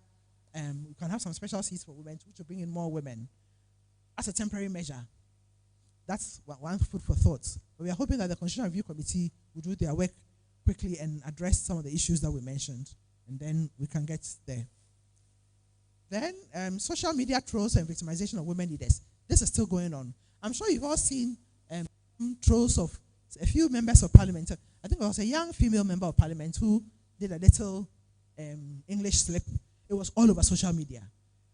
we can have some special seats for women, which will bring in more women as a temporary measure. That's one food for thought. But we are hoping that the Constitutional Review Committee will do their work quickly and address some of the issues that we mentioned, and then we can get there. Then social media trolls and victimization of women leaders. This is still going on. I'm sure you've all seen trolls of a few members of parliament. I think it was a young female member of parliament who did a little English slip. It was all over social media.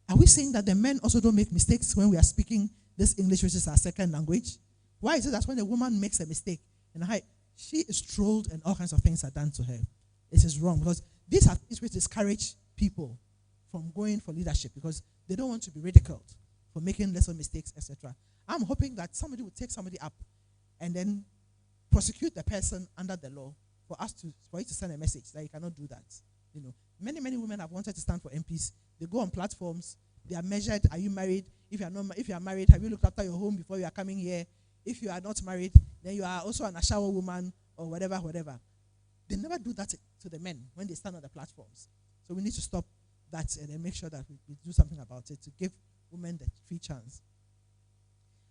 Are we saying that the men also don't make mistakes when we are speaking this English, which is our second language? Why is it that when a woman makes a mistake, she is trolled and all kinds of things are done to her? It is wrong, because these are things which discourage people from going for leadership, because they don't want to be ridiculed for making lesser mistakes, etc. I'm hoping that somebody will take somebody up and then prosecute the person under the law for you to send a message that you cannot do that. Many women have wanted to stand for MPs. They go on platforms. They are measured. Are you married? If you are married, have you looked after your home before you are coming here? If you are not married, then you are also an Ashawo woman or whatever. They never do that to the men when they stand on the platforms. So we need to stop that and then make sure that we do something about it to give women the free chance.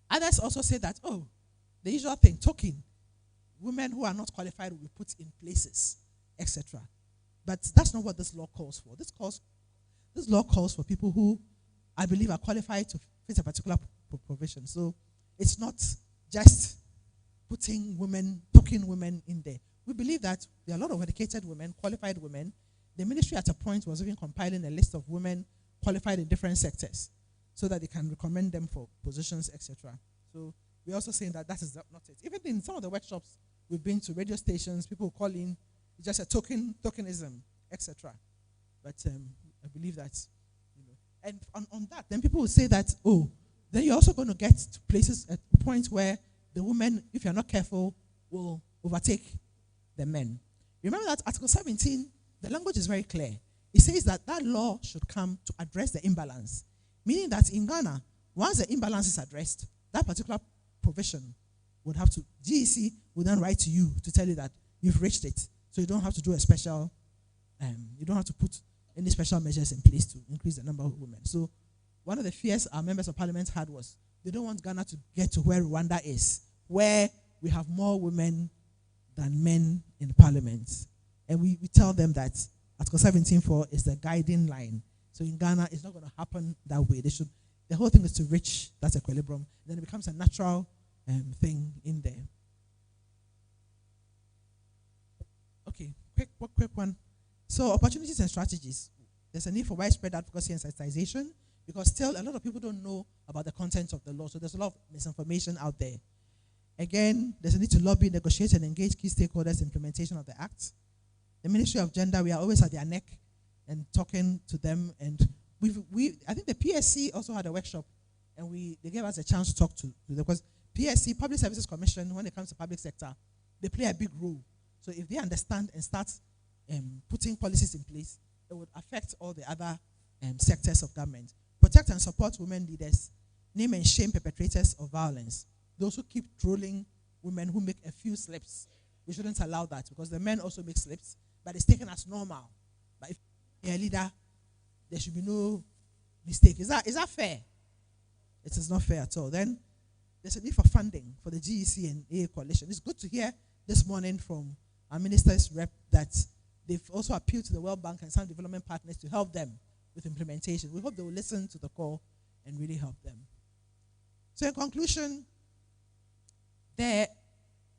Others also say that, the usual thing, talking. Women who are not qualified will be put in places, etc. But that's not what this law calls for. This law calls for people who, I believe, are qualified to fit a particular provision. So it's not just toking women in there. We believe that there are a lot of educated women, qualified women. The ministry at a point was even compiling a list of women qualified in different sectors so that they can recommend them for positions, etc. So we're also saying that is not it. Even in some of the workshops we've been to, radio stations, people call in, it's just a tokenism, etc. But I believe that, and on that, then people will say that, then you're also going to get to places at points where the women, if you're not careful, will overtake the men. Remember that Article 17, the language is very clear. It says that that law should come to address the imbalance. Meaning that in Ghana, once the imbalance is addressed, that particular provision would have to, GEC would then write to you to tell you that you've reached it. So you don't have to do a special, you don't have to put any special measures in place to increase the number of women. So one of the fears our members of parliament had was they don't want Ghana to get to where Rwanda is, where we have more women than men in parliament. And we tell them that Article 17.4 is the guiding line. So in Ghana, it's not going to happen that way. The whole thing is to reach that equilibrium. Then it becomes a natural thing in there. Okay, quick one. So opportunities and strategies. There's a need for widespread advocacy and sensitization because still a lot of people don't know about the content of the law. So there's a lot of misinformation out there. Again, there's a need to lobby, negotiate, and engage key stakeholders in implementation of the Act. The Ministry of Gender, we are always at their neck and talking to them. And I think the PSC also had a workshop, and they gave us a chance to talk to them because PSC, Public Services Commission, when it comes to public sector, they play a big role. So if they understand and start putting policies in place, it would affect all the other sectors of government. Protect and support women leaders. Name and shame perpetrators of violence. Those who keep trolling women who make a few slips. We shouldn't allow that because the men also make slips, but it's taken as normal. But if you're a leader, there should be no mistake. Is that fair? It is not fair at all. Then there's a need for funding for the GEC and AA coalition. It's good to hear this morning from our minister's rep that they've also appealed to the World Bank and some development partners to help them with implementation. We hope they will listen to the call and really help them. So in conclusion, the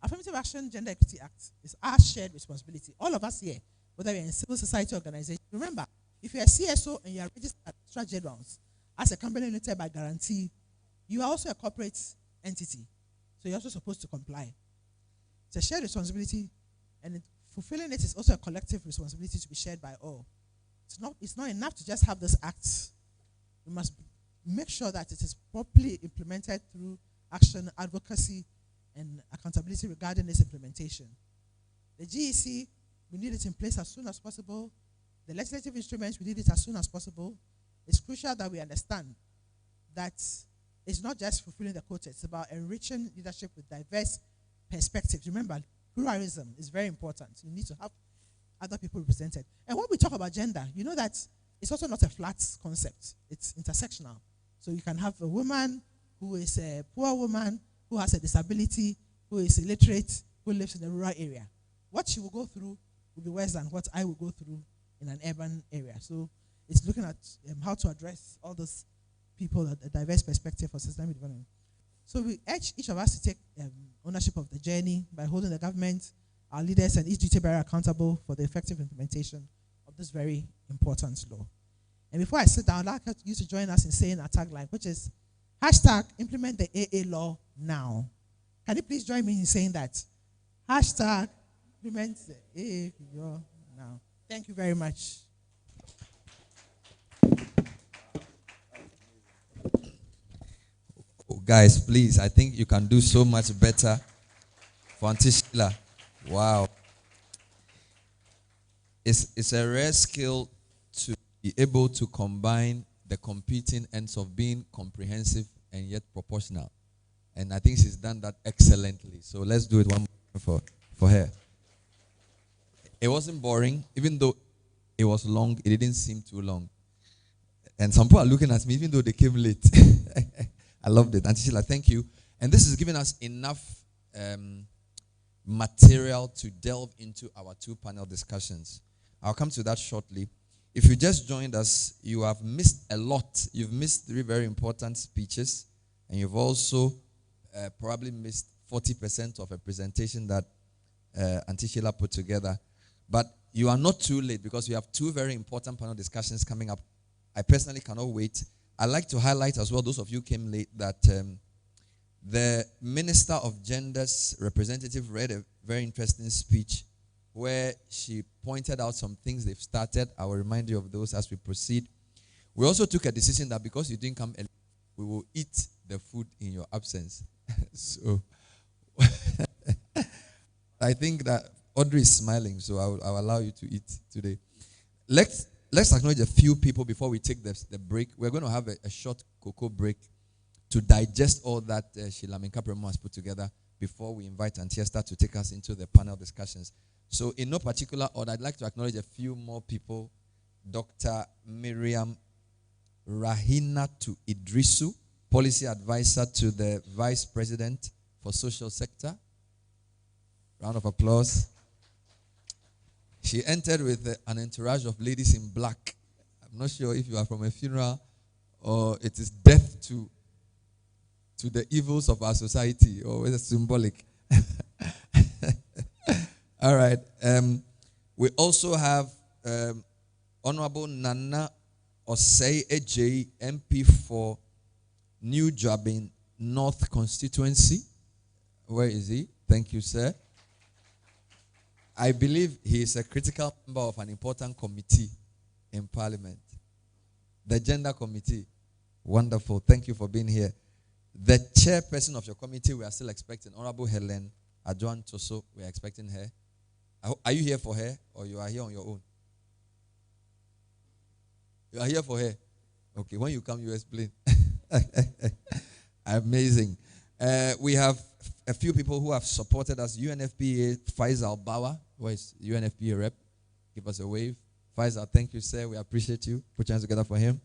Affirmative Action Gender Equity Act is our shared responsibility. All of us here, whether we're in civil society organization. Remember, if you're a CSO and you are registered at extra generals as a company limited by guarantee, you are also a corporate entity. So you're also supposed to comply. It's a shared responsibility, and fulfilling it is also a collective responsibility to be shared by all. It's not enough to just have this act. We must make sure that it is properly implemented through action, advocacy, and accountability regarding its implementation. The GEC, we need it in place as soon as possible. The legislative instruments, we need it as soon as possible. It's crucial that we understand that it's not just fulfilling the quota, it's about enriching leadership with diverse perspectives. Remember, pluralism is very important. You need to have other people represented. And when we talk about gender, you know that it's also not a flat concept. It's intersectional. So you can have a woman who is a poor woman, who has a disability, who is illiterate, who lives in a rural area. What she will go through will be worse than what I will go through in an urban area. So it's looking at how to address all those people at a diverse perspective for systemic development. So we urge each of us to take ownership of the journey by holding the government, our leaders, and each duty bearer accountable for the effective implementation of this very important law. And before I sit down, I'd like you to join us in saying our tagline, which is hashtag implement the AA law now. Can you please join me in saying that? Hashtag implement the AA law now. Thank you very much. Oh, guys, please, I think you can do so much better for Auntie Sheila. Wow. It's a rare skill to be able to combine the competing ends of being comprehensive and yet proportional. And I think she's done that excellently. So let's do it one more for her. It wasn't boring, even though it was long, it didn't seem too long. And some people are looking at me, even though they came late. I loved it. Auntie Sheila, thank you. And this is giving us enough material to delve into our two panel discussions. I'll come to that shortly. If you just joined us, you have missed a lot. You've missed 3 very important speeches, and you've also probably missed 40% of a presentation that Auntie Sheila put together. But you are not too late because we have 2 very important panel discussions coming up. I personally cannot wait. I'd like to highlight as well, those of you who came late, that the Minister of Gender's representative read a very interesting speech where she pointed out some things they've started. I will remind you of those as we proceed. We also took a decision that because you didn't come early, we will eat the food in your absence. So I think that Audrey is smiling, so I'll allow you to eat today. Let's acknowledge a few people before we take the break. We're going to have a short cocoa break to digest all that Sheila Minkapremo has put together before we invite Antiesta to take us into the panel discussions. So in no particular order, I'd like to acknowledge a few more people. Dr. Miriam Rahinatu Idrisu, Policy Advisor to the Vice President for Social Sector. Round of applause. She entered with an entourage of ladies in black. I'm not sure if you are from a funeral or it is death to the evils of our society, or is it symbolic? All right. We also have Honorable Nana Osei Ej, MP for New Jobin North Constituency. Where is he? Thank you, sir. I believe he is a critical member of an important committee in Parliament. The Gender Committee. Wonderful. Thank you for being here. The chairperson of your committee, we are still expecting, Honorable Helen Adjoan Toso. We are expecting her. Are you here for her or you are here on your own? You are here for her. Okay, when you come, you explain. Amazing. We have a few people who have supported us. UNFPA, Faisal Bawa. Where is UNFPA rep? Give us a wave. Faisal, thank you, sir. We appreciate you. Put your hands together for him.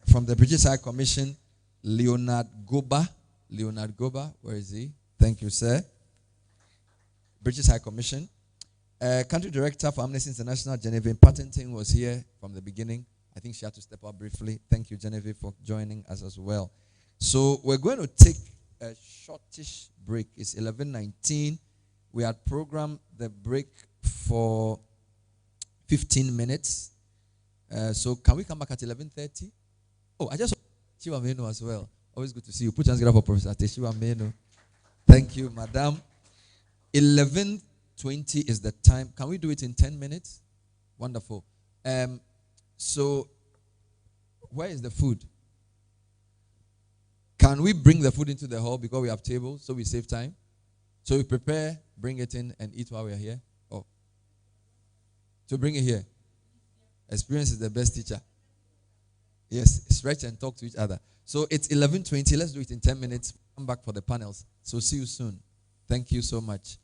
From the British High Commission, Leonard Goba. Leonard Goba, where is he? Thank you, sir. British High Commission. Country Director for Amnesty International, Genevieve Patterson, was here from the beginning. I think she had to step up briefly. Thank you, Genevieve, for joining us as well. So we're going to take a shortish break. It's 11:19. We had programmed the break for 15 minutes. So can we come back at 11:30? Oh, I just Shiwa Meno as well. Always good to see you. Put your hands together for Professor Teshiwa Meno. Thank you, Madam. 11:20 is the time. Can we do it in 10 minutes? Wonderful. So where is the food? Can we bring the food into the hall because we have tables so we save time? So we prepare, bring it in, and eat while we are here? Oh. So bring it here. Experience is the best teacher. Yes, stretch and talk to each other. So it's 11:20. Let's do it in 10 minutes. Come back for the panels. So see you soon. Thank you so much.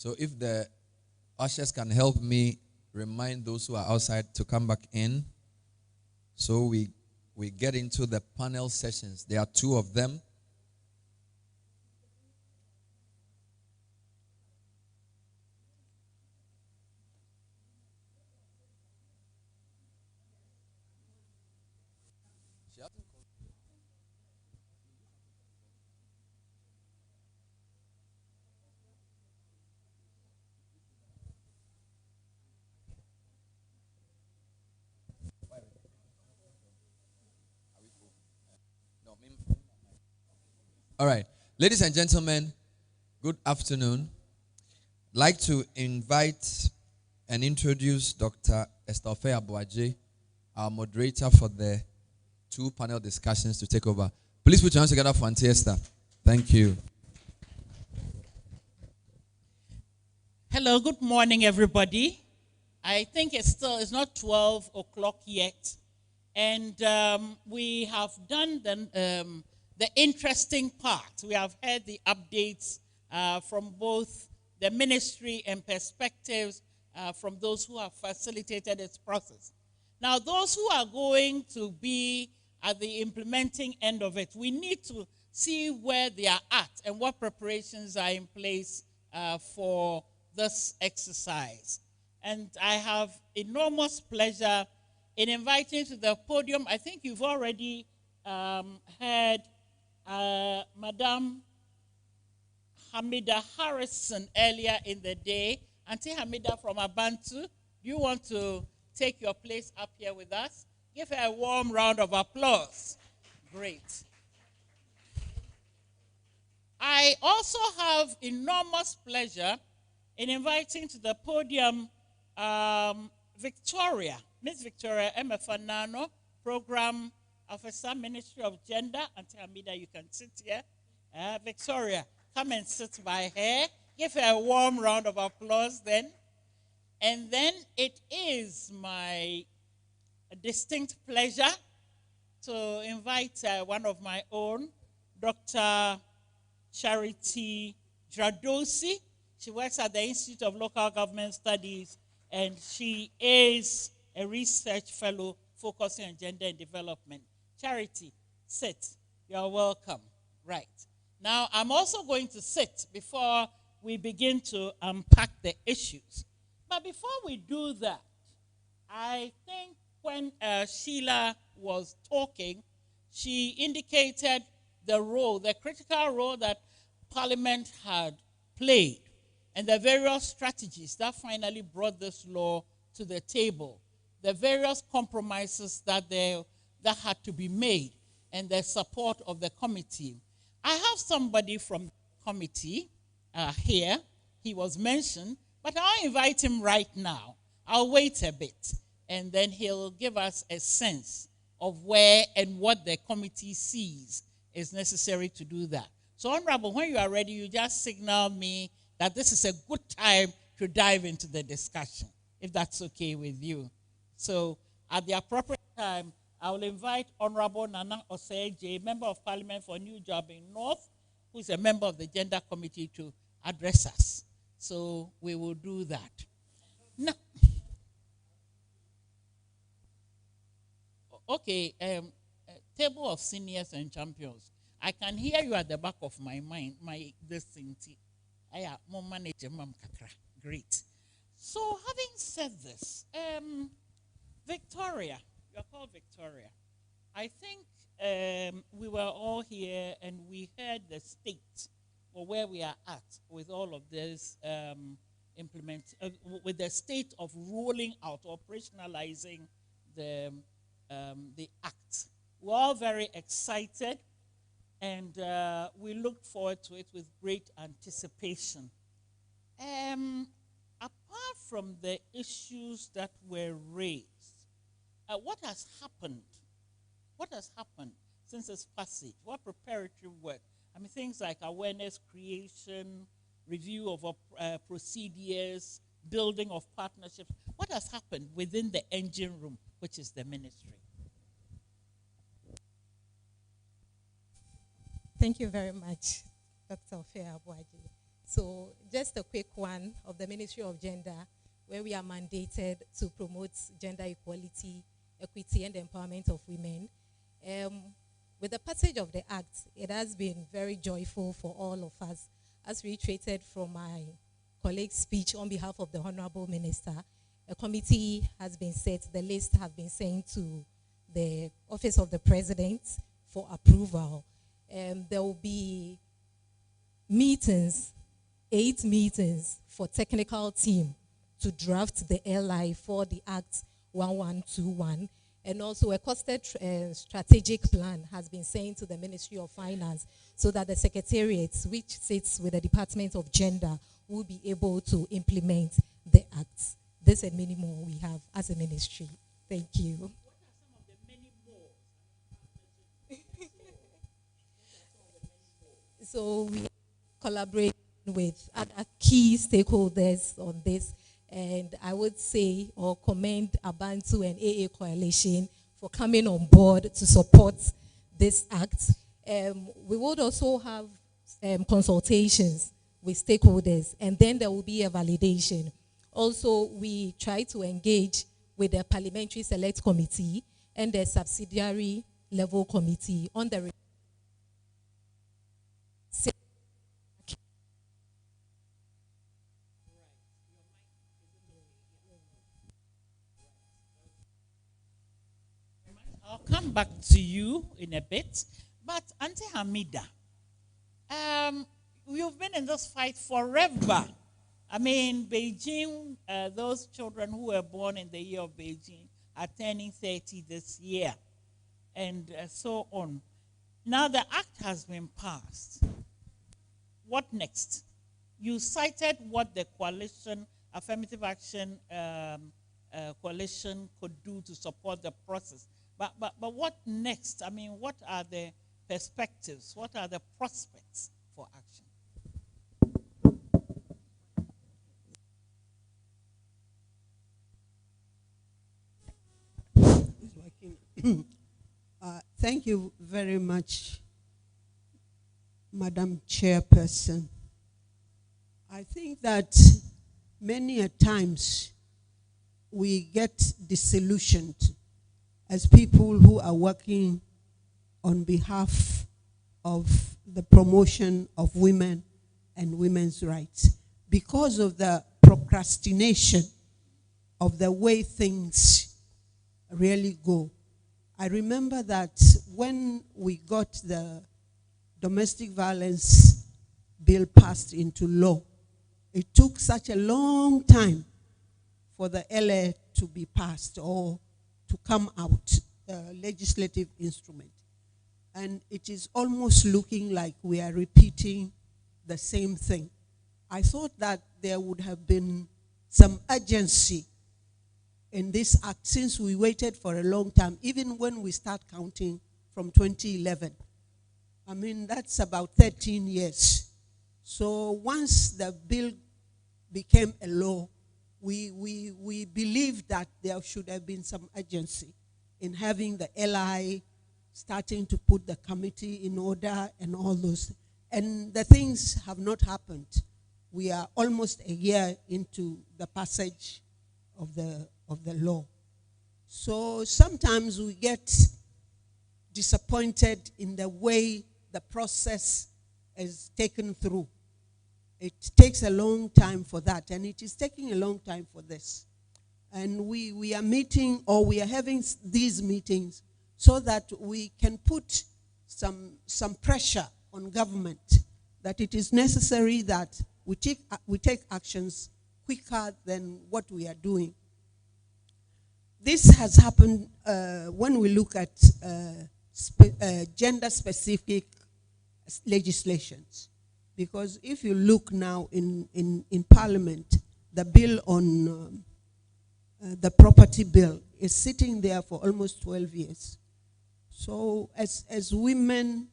So if the ushers can help me remind those who are outside to come back in, so we get into the panel sessions. There are 2 of them. All right. Ladies and gentlemen, good afternoon. I'd like to invite and introduce Dr. Esther Abuaje, our moderator for the 2 panel discussions, to take over. Please put your hands together for Auntie Esther. Thank you. Hello, good morning, everybody. I think it's not 12 o'clock yet. And we have done the interesting part. We have heard the updates from both the ministry and perspectives from those who have facilitated its process. Now, those who are going to be at the implementing end of it, we need to see where they are at and what preparations are in place for this exercise. And I have enormous pleasure in inviting to the podium. I think you've already heard Madam Hamida Harrison earlier in the day. Auntie Hamida from Abantu, do you want to take your place up here with us? Give her a warm round of applause. Great. I also have enormous pleasure in inviting to the podium Victoria, Miss Victoria Emefanano, Program Officer, Ministry of Gender. Auntie Hamida, you can sit here. Victoria, come and sit by her. Give her a warm round of applause then. And then it is my distinct pleasure to invite one of my own, Dr. Charity Dradosi. She works at the Institute of Local Government Studies, and she is a research fellow focusing on gender and development. Charity, sit. You're welcome. Right. Now, I'm also going to sit before we begin to unpack the issues. But before we do that, I think when Sheila was talking, she indicated the role, the critical role that Parliament had played and the various strategies that finally brought this law to the table, the various compromises that had to be made, and the support of the committee. I have somebody from the committee here. He was mentioned, but I'll invite him right now. I'll wait a bit, and then he'll give us a sense of where and what the committee sees is necessary to do that. So, Honorable, when you are ready, you just signal me that this is a good time to dive into the discussion, if that's okay with you. So, at the appropriate time, I will invite Honorable Nana Oseje, Member of Parliament for New Job in North, who is a member of the Gender Committee, to address us. So, we will do that. Now, okay, table of seniors and champions. I can hear you at the back of my mind, this thing. Great. So, having said this, Victoria, you're called Victoria. I think we were all here and we heard the state or where we are at with all of this with the state of rolling out, operationalizing the act. We're all very excited, and we look forward to it with great anticipation. Apart from the issues that were raised, what has happened? What has happened since its passage? What preparatory work? I mean, things like awareness creation, review of procedures, building of partnerships. What has happened within the engine room, which is the ministry? Thank you very much, Dr. Abuaje. So just a quick one of the Ministry of Gender, where we are mandated to promote gender equality, equity, and empowerment of women. With the passage of the Act, it has been very joyful for all of us. As reiterated from my colleague's speech on behalf of the Honorable Minister, a committee has been set, the list have been sent to the Office of the President for approval. There will be meetings, 8 meetings for technical team to draft the LI for the Act 1121. And also a costed strategic plan has been sent to the Ministry of Finance so that the Secretariat, which sits with the Department of Gender, will be able to implement the Act. This is a minimum we have as a ministry. Thank you. So we collaborate with other key stakeholders on this, and I would say or commend Abantu and AA Coalition for coming on board to support this act. We would also have consultations with stakeholders, and then there will be a validation. Also, we try to engage with the Parliamentary Select Committee and the subsidiary level committee on the I'll come back to you in a bit. But Auntie Hamida, you've been in this fight forever. I mean, Beijing, those children who were born in the year of Beijing are turning 30 this year, and so on. Now the act has been passed. What next? You cited what the coalition, Affirmative Action Coalition could do to support the process. But what next? I mean, what are the perspectives? What are the prospects for action? Thank you very much, Madam Chairperson. I think that many a times we get disillusioned as people who are working on behalf of the promotion of women and women's rights because of the procrastination of the way things really go. I remember that when we got the domestic violence bill passed into law, it took such a long time for the LA to be passed or to come out, the legislative instrument. And it is almost looking like we are repeating the same thing. I thought that there would have been some urgency in this act since we waited for a long time, even when we start counting from 2011. I mean, that's about 13 years. So once the bill became a law, we believed that there should have been some urgency in having the LI starting to put the committee in order and all those. And the things have not happened. We are almost a year into the passage of the law. So sometimes we get disappointed in the way the process is taken through. It takes a long time for that, and it is taking a long time for this. And we are meeting, or we are having these meetings so that we can put some pressure on government that it is necessary that we take actions quicker than what we are doing. This has happened when we look at gender-specific legislations. Because if you look now in Parliament, the bill on the property bill is sitting there for almost 12 years. So as women,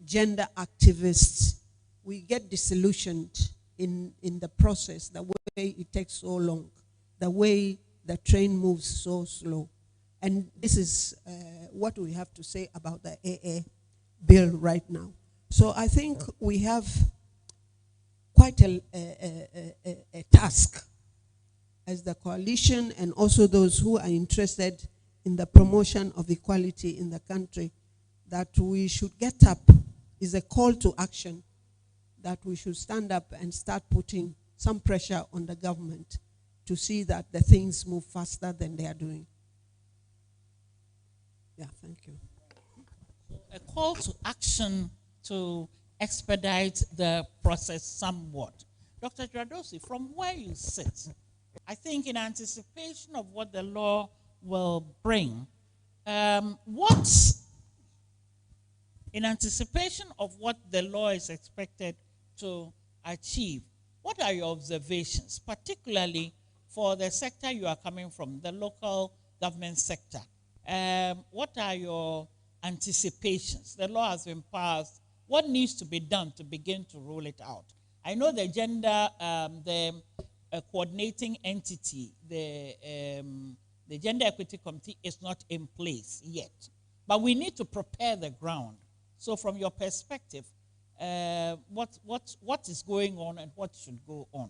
gender activists, we get disillusioned in the process, the way it takes so long, the way the train moves so slow. And this is what we have to say about the AA bill right now. So I think we have quite a task as the coalition and also those who are interested in the promotion of equality in the country, that we should get up is a call to action, that we should stand up and start putting some pressure on the government to see that the things move faster than they are doing. Yeah, thank you. A call to action to expedite the process somewhat. Dr. Dradosi, from where you sit, I think in anticipation of what the law will bring, in anticipation of what the law is expected to achieve, what are your observations, particularly for the sector you are coming from, the local government sector? What are your anticipations? The law has been passed. What needs to be done to begin to roll it out? I know the coordinating entity, the Gender Equity Committee is not in place yet, but we need to prepare the ground. So from your perspective, what is going on and what should go on?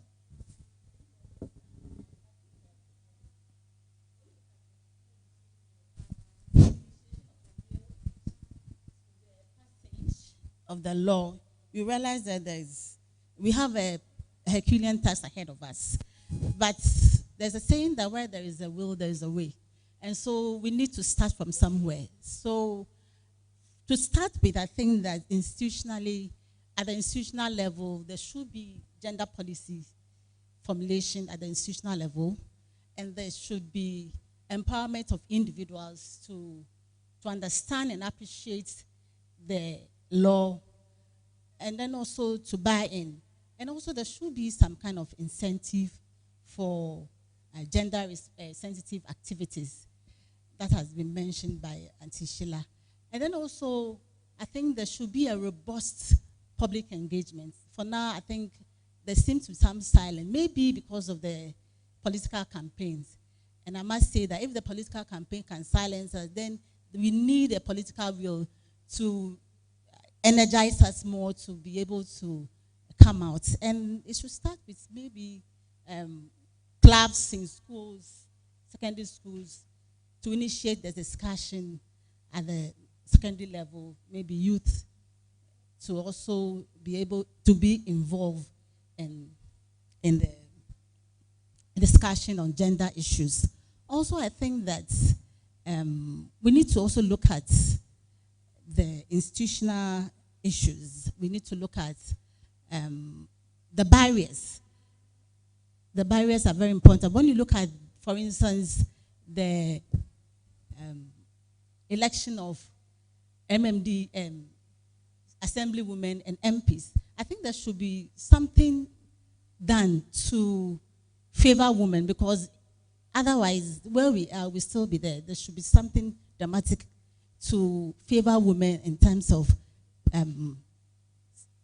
Of the law, we realize that we have a Herculean task ahead of us. But there's a saying that where there is a will, there is a way. And so we need to start from somewhere. So to start with, I think that institutionally, at the institutional level, there should be gender policy formulation at the institutional level, and there should be empowerment of individuals to understand and appreciate the law, and then also to buy in. And also there should be some kind of incentive for gender-sensitive activities that has been mentioned by Auntie Sheila. And then also, I think there should be a robust public engagement. For now, I think there seems to be some silence, maybe because of the political campaigns. And I must say that if the political campaign can silence us, then we need a political will to energize us more to be able to come out. And it should start with maybe clubs in schools, secondary schools, to initiate the discussion at the secondary level, maybe youth, to also be able to be involved in the discussion on gender issues. Also, I think that we need to also look at the institutional issues. We need to look at the barriers. The barriers are very important. When you look at, for instance, the election of MMD, assemblywomen and MPs, I think there should be something done to favor women, because otherwise, where we are, we'll still be there. There should be something dramatic to favor women in terms of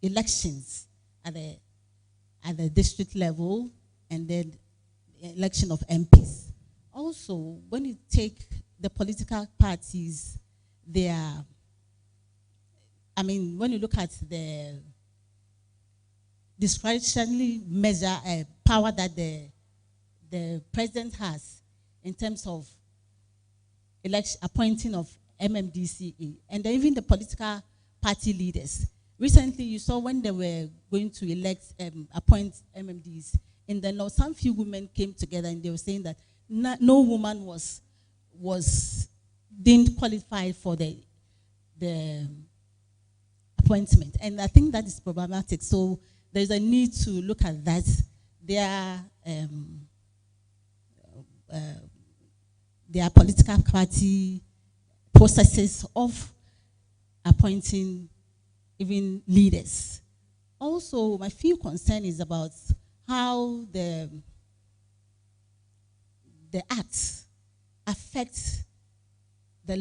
elections at the district level, and then the election of MPs. Also, when you take the political parties, when you look at the discretionary measure power that the president has in terms of appointing of MMDCE, and even the political party leaders. Recently, you saw when they were going to appoint MMDs, in the north, some few women came together and they were saying that no woman was deemed qualified for the appointment. And I think that is problematic. So there's a need to look at that. There are political party processes of appointing even leaders. Also, my few concern is about how the act affects the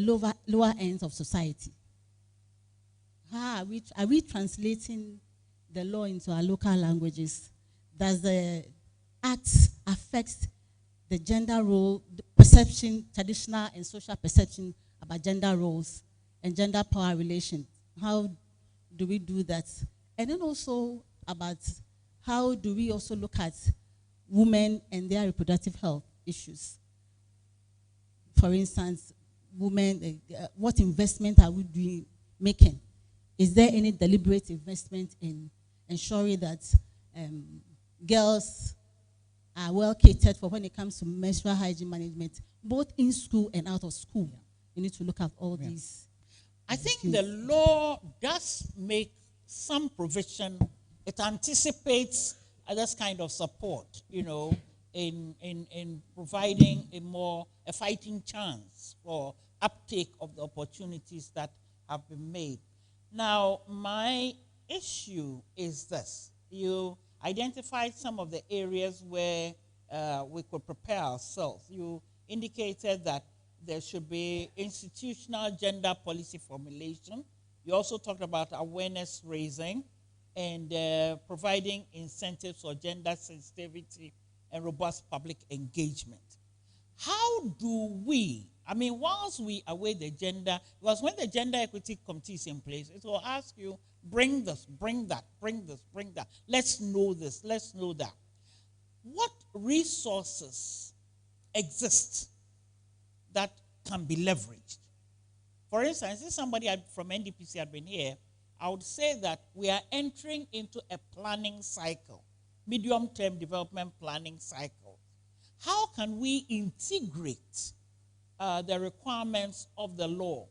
lower ends of society. How are we translating the law into our local languages? Does the act affect the gender role, the perception, traditional and social perception about gender roles and gender power relations? How do we do that? And then also about how do we also look at women and their reproductive health issues? For instance, women, what investment are we making? Is there any deliberate investment in ensuring that girls are well catered for when it comes to menstrual hygiene management, both in school and out of school? You need to look at all these. I think the law does make some provision. It anticipates this kind of support, in providing a fighting chance for uptake of the opportunities that have been made. Now, my issue is this. You identified some of the areas where we could prepare ourselves. You indicated that there should be institutional gender policy formulation. You also talked about awareness raising and providing incentives for gender sensitivity and robust public engagement. How do we, whilst we await the gender, because when the gender equity committee is in place, it will ask you, bring this, bring that, bring this, bring that. Let's know this, let's know that. What resources exist that can be leveraged? For instance, if somebody from NDPC had been here, I would say that we are entering into a planning cycle, medium-term development planning cycle. How can we integrate the requirements of the law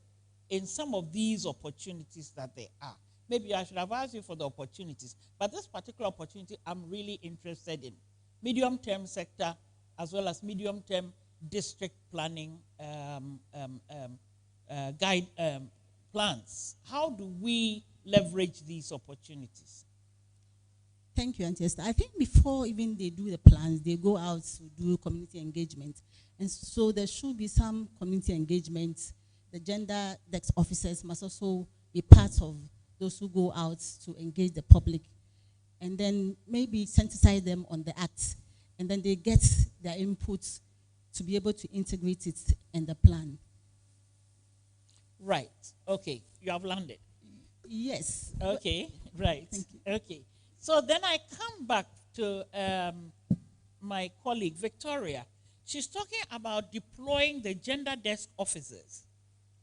in some of these opportunities that there are? Maybe I should have asked you for the opportunities, but this particular opportunity I'm really interested in. Medium-term sector as well as medium-term district planning plans. How do we leverage these opportunities? Thank you, Auntie Esther. I think before even they do the plans, they go out to do community engagement. And so there should be some community engagement. The gender desk officers must also be part of those who go out to engage the public. And then maybe sensitize them on the act. And then they get their input to be able to integrate it in the plan. Right. Okay. You have landed. Yes. Okay. Right. Thank you. Okay. So then I come back to my colleague, Victoria. She's talking about deploying the gender desk officers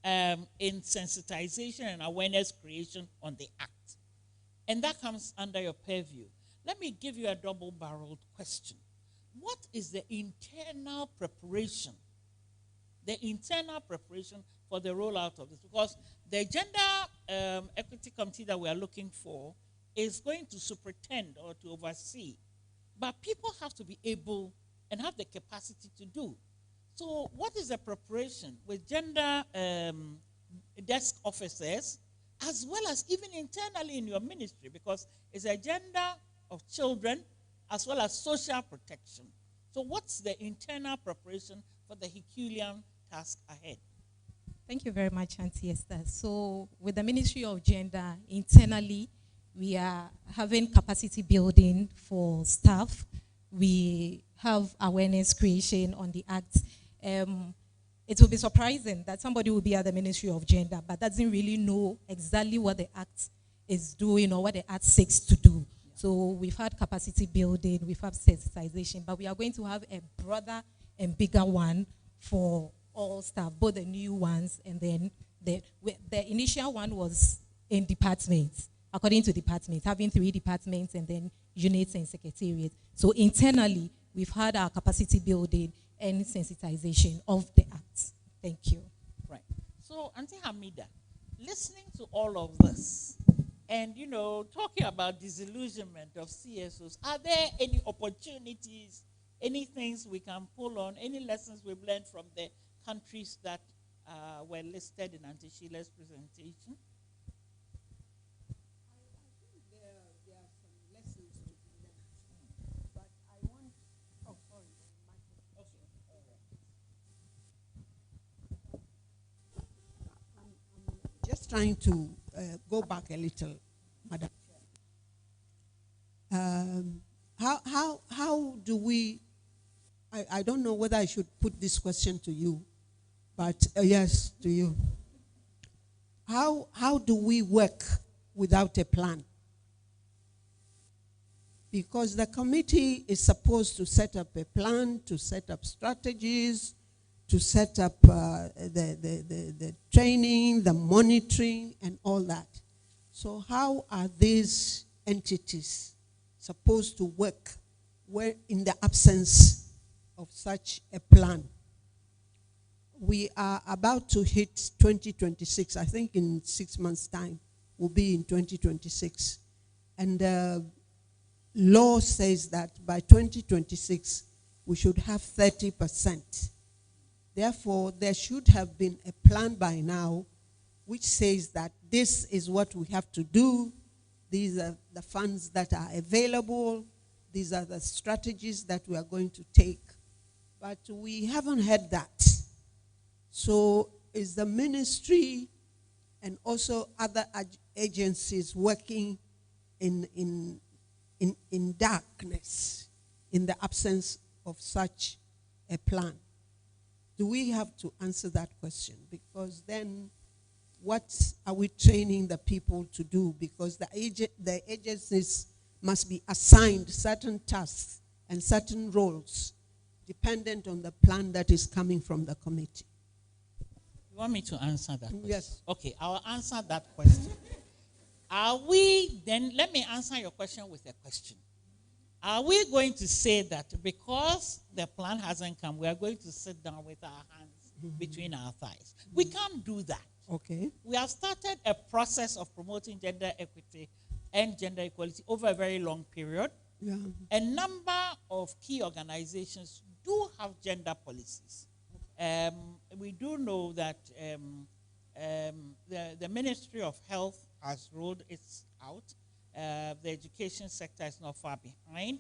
in sensitization and awareness creation on the act. And that comes under your purview. Let me give you a double-barreled question. What is the internal preparation? The internal preparation for the rollout of this? Because the gender equity committee that we are looking for is going to superintend or to oversee. But people have to be able and have the capacity to do. So what is the preparation with gender desk officers, as well as even internally in your ministry? Because it's a gender of children as well as social protection. So what's the internal preparation for the Herculean task ahead? Thank you very much, Auntie Esther. So with the Ministry of Gender, internally, we are having capacity building for staff. We have awareness creation on the act. It will be surprising that somebody will be at the Ministry of Gender but doesn't really know exactly what the act is doing or what the act seeks to do. So we've had capacity building, we've had sensitization, but we are going to have a broader and bigger one for all staff, both the new ones and then the initial one was in departments, according to departments, having 3 departments and then units and secretariats. So internally, we've had our capacity building and sensitization of the act. Thank you. Right. So, Auntie Hamida, listening to all of this, and, talking about disillusionment of CSOs, are there any opportunities, any things we can pull on, any lessons we've learned from the countries that were listed in Auntie Sheila's presentation? I think there are some lessons to be learned. But I want, sorry. I'm just trying to go back a little, Madam. How do we? I don't know whether I should put this question to you, but yes, to you. How do we work without a plan? because the committee is supposed to set up a plan, to set up strategies, to set up the training, the monitoring, and all that. So how are these entities supposed to work where in the absence of such a plan? We are about to hit 2026. I think in 6 months' time, we'll be in 2026. And law says that by 2026, we should have 30%. Therefore, there should have been a plan by now which says that this is what we have to do, these are the funds that are available, these are the strategies that we are going to take. But we haven't had that. So is the ministry and also other agencies working in darkness in the absence of such a plan? Do we have to answer that question? Because then what are we training the people to do? Because the agencies must be assigned certain tasks and certain roles dependent on the plan that is coming from the committee. You want me to answer that question? Yes. Okay, I'll answer that question. Let me answer your question with a question. Are we going to say that because the plan hasn't come, we are going to sit down with our hands between our thighs? We can't do that. Okay. We have started a process of promoting gender equity and gender equality over a very long period. Yeah. A number of key organizations do have gender policies. We do know that the Ministry of Health has rolled it out. The education sector is not far behind.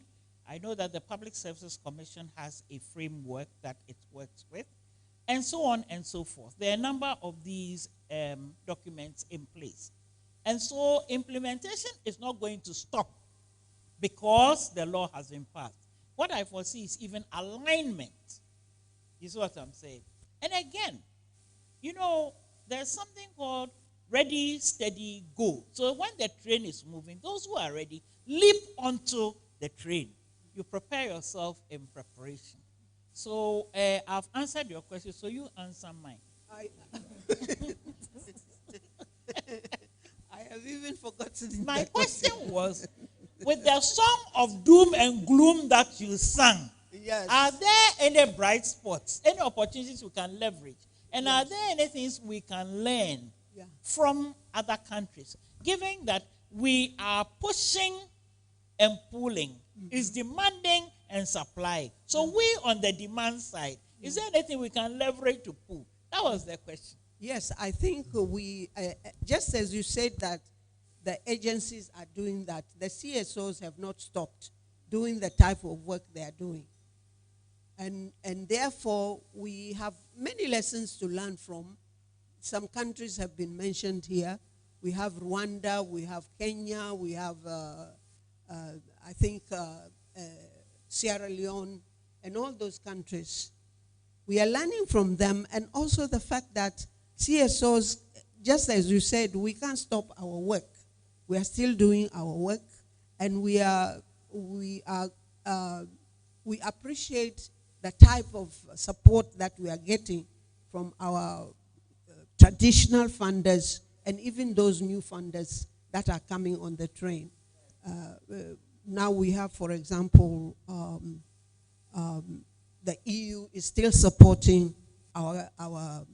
I know that the Public Services Commission has a framework that it works with, and so on and so forth. There are a number of these documents in place. And so implementation is not going to stop because the law has been passed. What I foresee is even alignment, is what I'm saying. And again, you know, there's something called ready, steady, go. So when the train is moving, those who are ready leap onto the train. You prepare yourself in preparation. So I've answered your question, so you answer mine. I have even forgotten. My question was, with the song of doom and gloom that you sang, yes, are there any bright spots, any opportunities we can leverage? And yes, are there any things we can learn from other countries? Given that we are pushing and pulling, is demanding and supplying. So we on the demand side, is there anything we can leverage to pull? That was the question. Yes, I think we, just as you said that the agencies are doing that, the CSOs have not stopped doing the type of work they are doing. And therefore, we have many lessons to learn from. Some countries have been mentioned here. We have Rwanda, we have Kenya, we have, I think, Sierra Leone, and all those countries. We are learning from them, and also the fact that CSOs, just as you said, we can't stop our work. We are still doing our work, and we appreciate the type of support that we are getting from our traditional funders and even those new funders that are coming on the train. Now we have, for example, the EU is still supporting our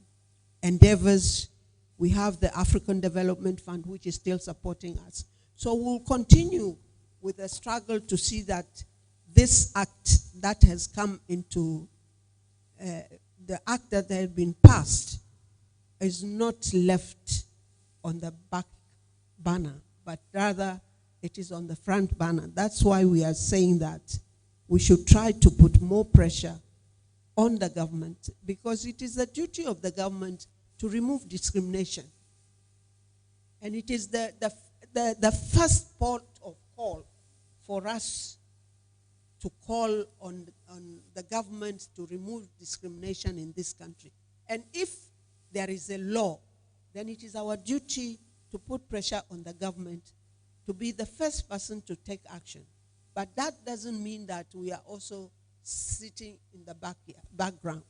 endeavors. We have the African Development Fund, which is still supporting us. So we'll continue with the struggle to see that this act that has come into, the act that has been passed is not left on the back burner, but rather it is on the front burner. That's why we are saying that we should try to put more pressure on the government, because it is the duty of the government to remove discrimination. And it is the first port of call for us to call on the government to remove discrimination in this country. And if there is a law, then it is our duty to put pressure on the government to be the first person to take action But that doesn't mean that we are also sitting in the background.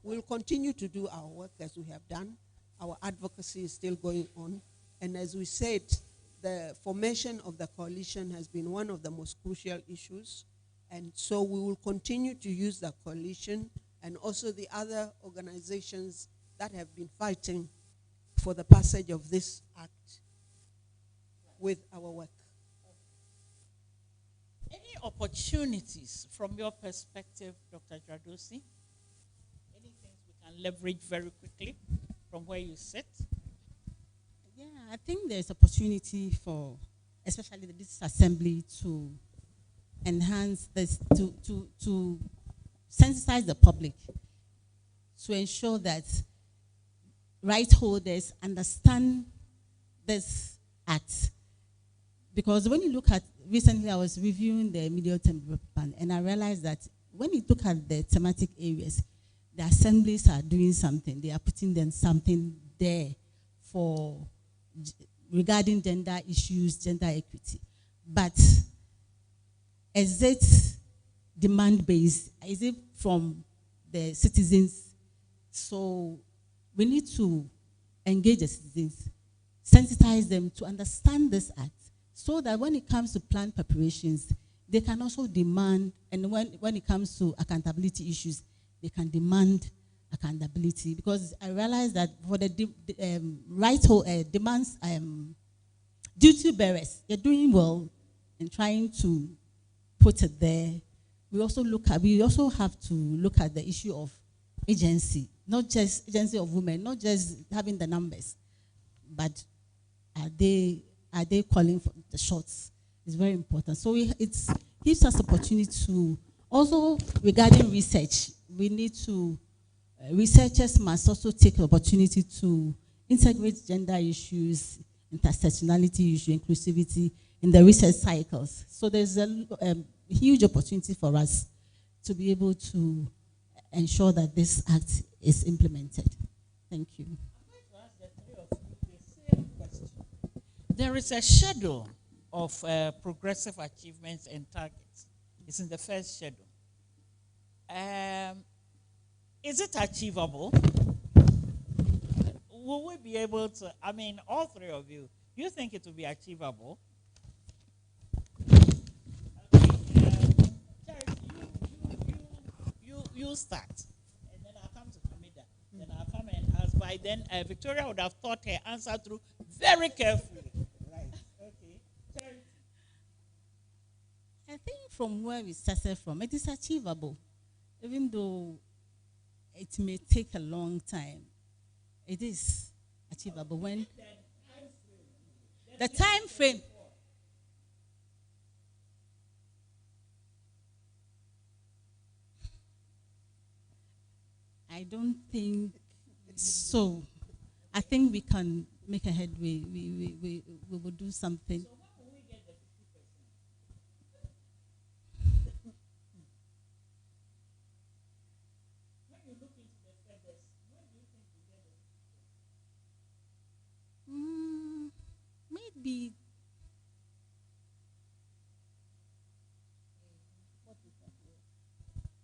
We'll continue to do our work as we have done. Our advocacy is still going on. And as we said, the formation of the coalition has been one of the most crucial issues. And so we will continue to use the coalition and also the other organizations that have been fighting for the passage of this act with our work. Any opportunities from your perspective, Dr. Dradosi? Any things we can leverage very quickly from where you sit? Yeah, I think there's opportunity for, especially this assembly, to enhance this, to sensitize the public, to ensure that right holders understand this act. Because when you look at, recently I was reviewing the medium-term plan, and I realized that when you look at the thematic areas, the assemblies are doing something. They are putting them something there for regarding gender issues, gender equity. But is it demand-based? Is it from the citizens? So we need to engage the citizens, sensitize them to understand this act, so that when it comes to plan preparations, they can also demand, and when it comes to accountability issues, they can demand accountability. Because I realize that for the demands, duty bearers, they're doing well in trying to put it there. We also have to look at the issue of agency, not just agency of women, not just having the numbers, but are they calling for the shots? It's very important. So it gives us opportunity to also, regarding research, we need to, researchers must also take the opportunity to integrate gender issues, intersectionality issue, inclusivity in the research cycles. So there's a huge opportunity for us to be able to ensure that this act is implemented. Thank you. There is a schedule of progressive achievements and targets. It's in the first schedule. Is it achievable? Will we be able to, I mean, all three of you, do you think it will be achievable? You start, and then I'll come to Kamida. Then I'll come and ask. By then, Victoria would have thought her answer through very carefully. Right. Okay. Charity. I think from where we started from, it is achievable. Even though it may take a long time, it is achievable. When the time frame, I don't think so. I think we can make a headway. We will do something. So when will we get the 50%? When you look into the figures, when do you think we get the 50%? Maybe.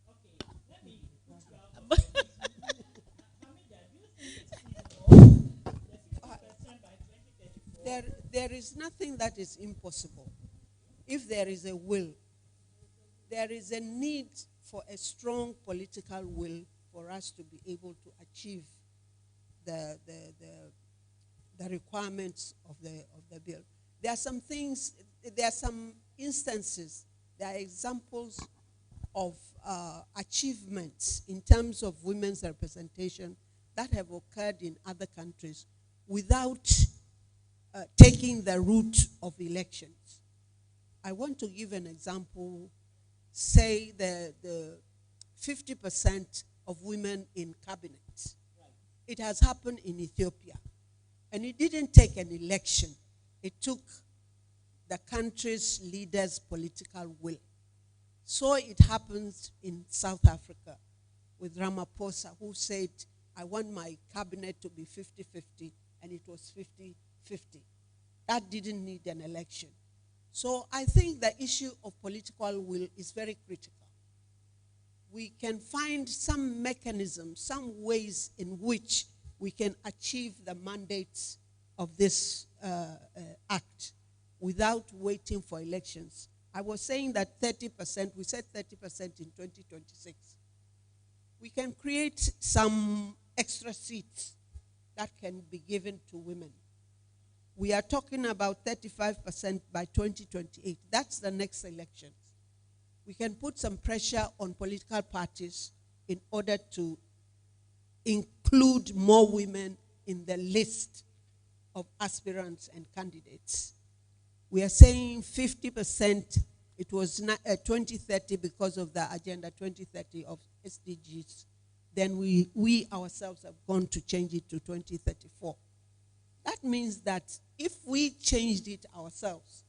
Okay, let me put you out. Hamida, do you think it's feasible? The 50% by 2034? There is nothing that is impossible if there is a will. There is a need for a strong political will for us to be able to achieve the requirements of the bill. There are some things, there are some instances, there are examples of achievements in terms of women's representation that have occurred in other countries without taking the route of elections. I want to give an example. Say the 50% of women in cabinet. Right. It has happened in Ethiopia. And it didn't take an election. It took the country's leaders' political will. So it happens in South Africa with Ramaphosa, who said, I want my cabinet to be 50-50, and it was 50-50. That didn't need an election. So I think the issue of political will is very critical. We can find some mechanisms, some ways in which we can achieve the mandates of this act without waiting for elections. I was saying that 30%, we said 30% in 2026. We can create some extra seats that can be given to women. We are talking about 35% by 2028. That's the next elections. We can put some pressure on political parties in order to include more women in the list of aspirants and candidates. We are saying 50%, it was 2030 because of the Agenda 2030 of SDGs. Then we ourselves have gone to change it to 2034. That means that if we changed it ourselves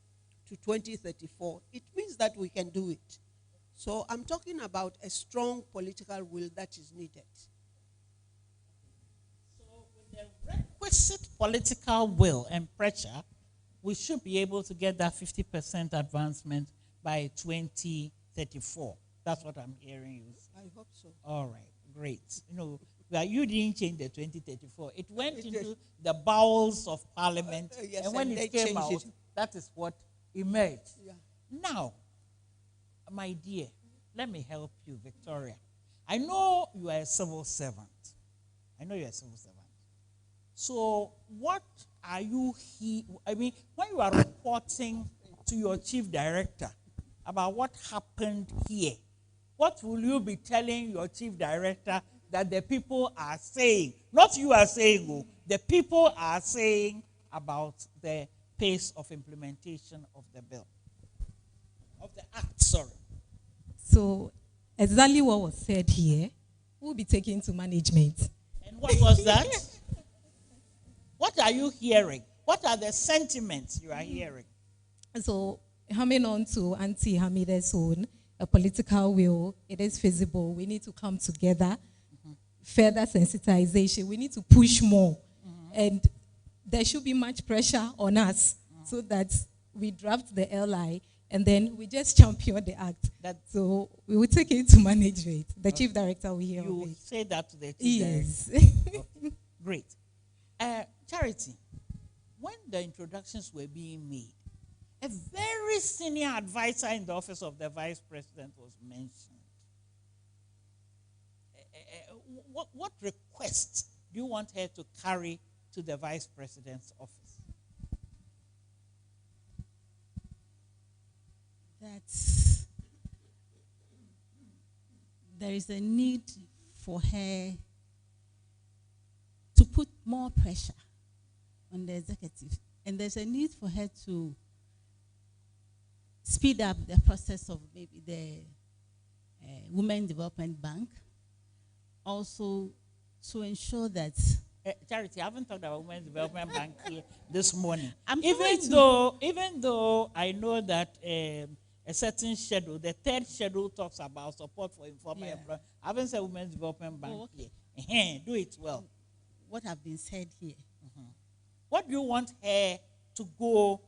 to 2034, it means that we can do it. So I'm talking about a strong political will that is needed. So with the requisite political will and pressure, we should be able to get that 50% advancement by 2034. That's what I'm hearing you say. I hope so. All right, great. You didn't change the 2034. It went into the bowels of Parliament, yes, and when it came out, that is what emerged. Yeah. Now, my dear, let me help you, Victoria. I know you are a civil servant. So what are you here? I mean, when you are reporting to your chief director about what happened here, what will you be telling your chief director that the people are saying? Not you are saying, the people are saying about the pace of implementation of the bill, of the act, sorry. So exactly what was said here will be taken to management. And what was that? What are you hearing? What are the sentiments you are hearing? So coming on to Auntie Hamida's own, a political will, it is feasible. We need to come together, further sensitization. We need to push more. And there should be much pressure on us so that we draft the LI and then we just champion the act. So we will take it to management. The chief director will hear You of it. say that to the chief Yes. director. Okay. Great. Charity, when the introductions were being made, a very senior advisor in the office of the vice president was mentioned. What request do you want her to carry to the vice president's office? That there is a need for her to put more pressure on the executive, and there's a need for her to speed up the process of maybe the Women Development Bank, also to ensure that Charity, I haven't talked about Women's Development Bank here this morning. Even though I know that a certain schedule, the third schedule, talks about support for informal employment. I haven't said Women's Development Bank here. Do it well. What have been said here. What do you want her to go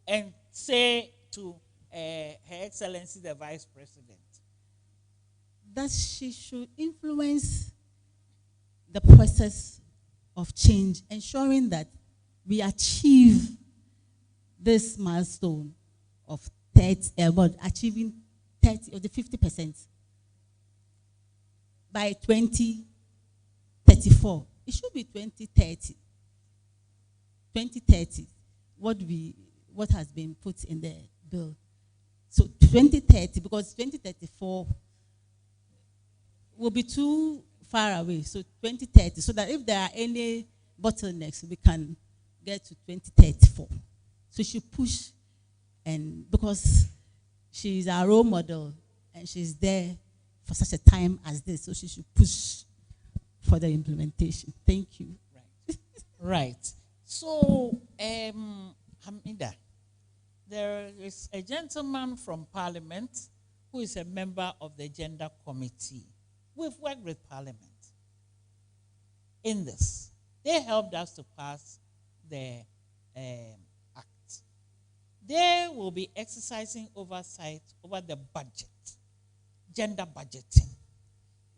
and say to Her Excellency the Vice President? That she should influence the process of change, ensuring that we achieve this milestone of 30, achieving 30 or the 50% by 2034. It should be 2030. 2030, what has been put in the bill. So 2030, because 2034 will be too far away. So 2030, so that if there are any bottlenecks, we can get to 2034. So she push, and because she's our role model and she's there for such a time as this, so she should push for the implementation. Thank you. Right. So, Hamida, there is a gentleman from Parliament who is a member of the Gender Committee. We've worked with Parliament in this. They helped us to pass the act. They will be exercising oversight over the budget, gender budgeting.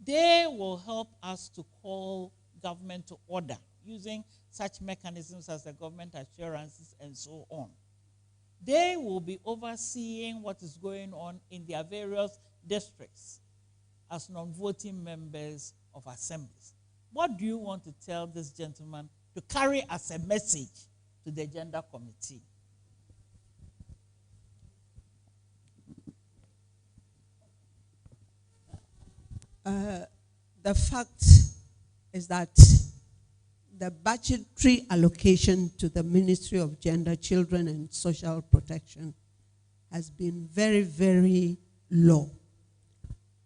They will help us to call government to order using such mechanisms as the government assurances and so on. They will be overseeing what is going on in their various districts as non-voting members of assemblies. What do you want to tell this gentleman to carry as a message to the gender committee? The fact is that the budgetary allocation to the Ministry of Gender, Children and Social Protection has been very, very low.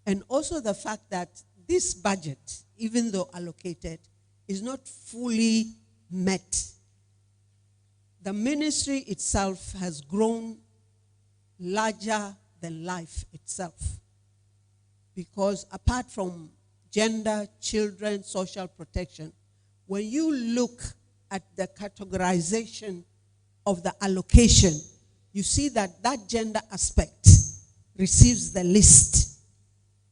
And also the fact that this budget, even though allocated, is not fully met. The ministry itself has grown larger than life itself. Because apart from gender, children, social protection, when you look at the categorization of the allocation, you see that that gender aspect receives the least.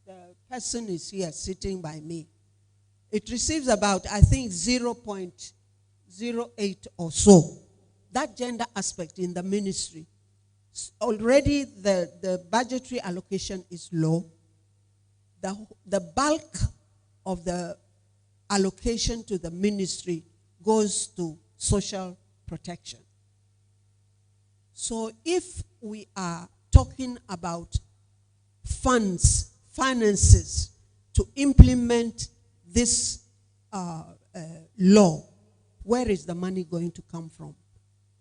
The person is here sitting by me. It receives about, I think, 0.08 or so. That gender aspect in the ministry. Already the budgetary allocation is low. The bulk of the allocation to the ministry goes to social protection. So if we are talking about finances to implement this law, where is the money going to come from?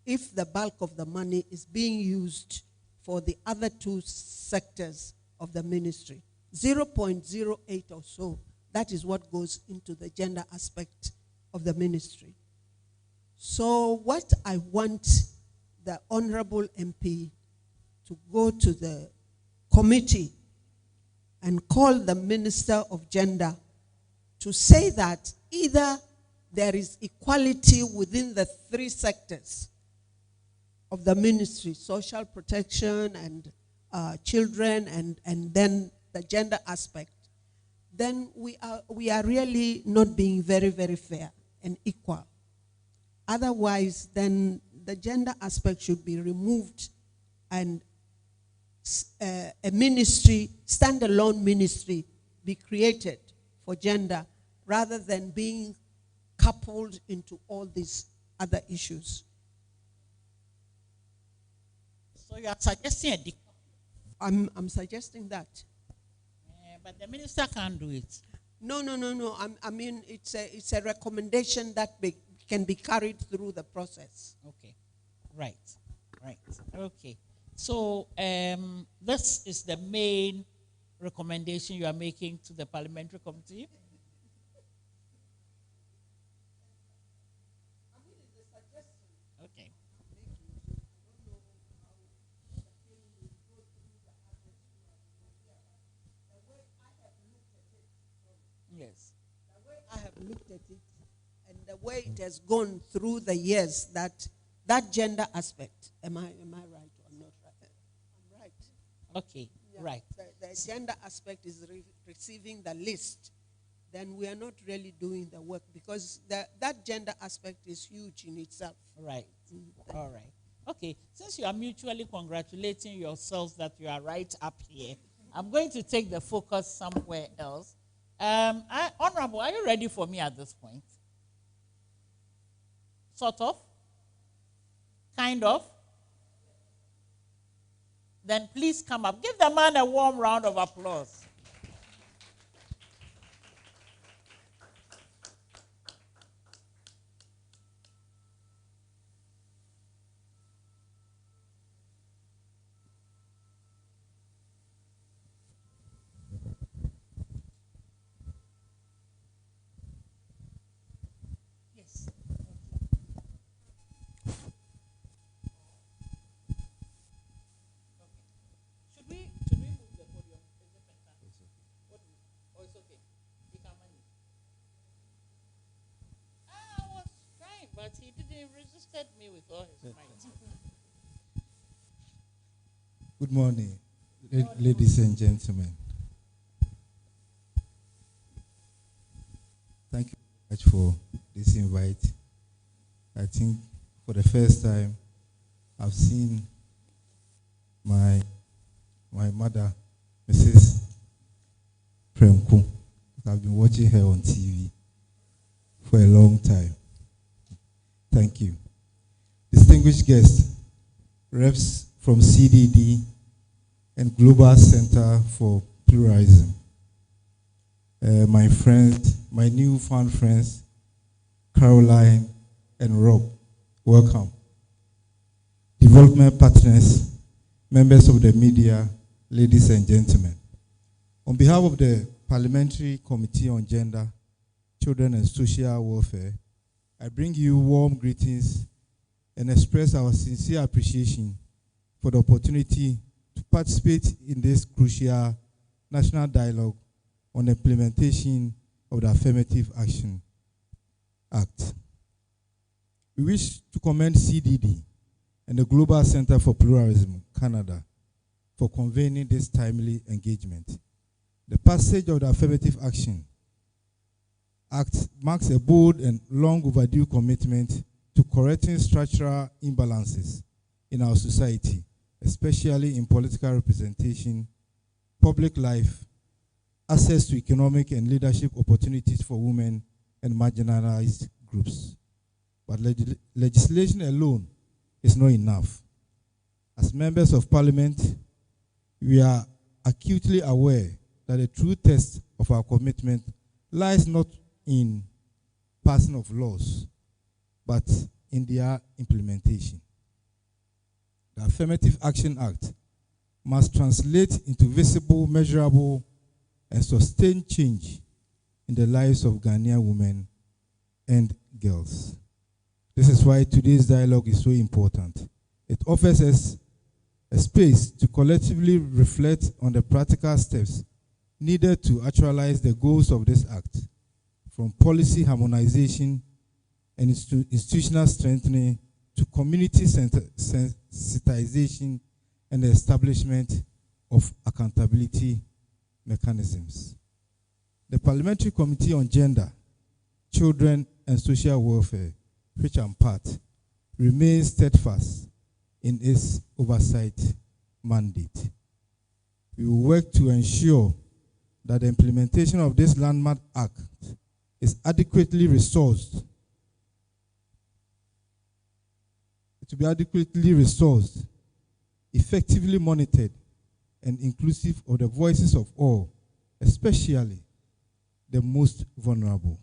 If the bulk of the money is being used for the other two sectors of the ministry, 0.08 or so, that is what goes into the gender aspect of the ministry. So what I want the Honorable MP to go to the committee and call the Minister of Gender to say that either there is equality within the three sectors of the ministry, social protection and children and then the gender aspect, then we are really not being very, very fair and equal. Otherwise, then the gender aspect should be removed and a ministry, standalone ministry, be created for gender rather than being coupled into all these other issues. So you are suggesting a I'm suggesting that. But the minister can't do it. No. I mean, it's a recommendation that can be carried through the process. Okay. Right. Okay. So this is the main recommendation you are making to the parliamentary committee? Okay. Yes. The way I have looked at it and the way it has gone through the years, that gender aspect, am I right or I'm not right? I'm right. Okay, yeah. Right. The gender aspect is receiving the list. Then we are not really doing the work because that gender aspect is huge in itself. Right. All right. Okay. Since you are mutually congratulating yourselves that you are right up here, I'm going to take the focus somewhere else. Honorable, are you ready for me at this point? Sort of? Kind of? Then please come up. Give the man a warm round of applause. But he didn't resisted me with all his might. Good morning, ladies and gentlemen. Thank you very much for this invite. I think for the first time, I've seen my mother, Mrs. Premku. I've been watching her on TV for a long time. Thank you. Distinguished guests, reps from CDD and Global Center for Pluralism. My friends, my newfound friends, Caroline and Rob, welcome. Development partners, members of the media, ladies and gentlemen. On behalf of the Parliamentary Committee on Gender, Children and Social Welfare, I bring you warm greetings and express our sincere appreciation for the opportunity to participate in this crucial national dialogue on the implementation of the Affirmative Action Act. We wish to commend CDD and the Global Center for Pluralism, Canada, for convening this timely engagement. The passage of the Affirmative Action Act marks a bold and long overdue commitment to correcting structural imbalances in our society, especially in political representation, public life, access to economic and leadership opportunities for women and marginalized groups. But legislation alone is not enough. As members of Parliament, we are acutely aware that the true test of our commitment lies not in passing of laws, but in their implementation. The Affirmative Action Act must translate into visible, measurable, and sustained change in the lives of Ghanaian women and girls. This is why today's dialogue is so important. It offers us a space to collectively reflect on the practical steps needed to actualize the goals of this act, from policy harmonization and institutional strengthening to community sensitization and the establishment of accountability mechanisms. The Parliamentary Committee on Gender, Children and Social Welfare, which I'm part, remains steadfast in its oversight mandate. We will work to ensure that the implementation of this landmark act is adequately resourced. To be adequately resourced, effectively monitored, and inclusive of the voices of all, especially the most vulnerable.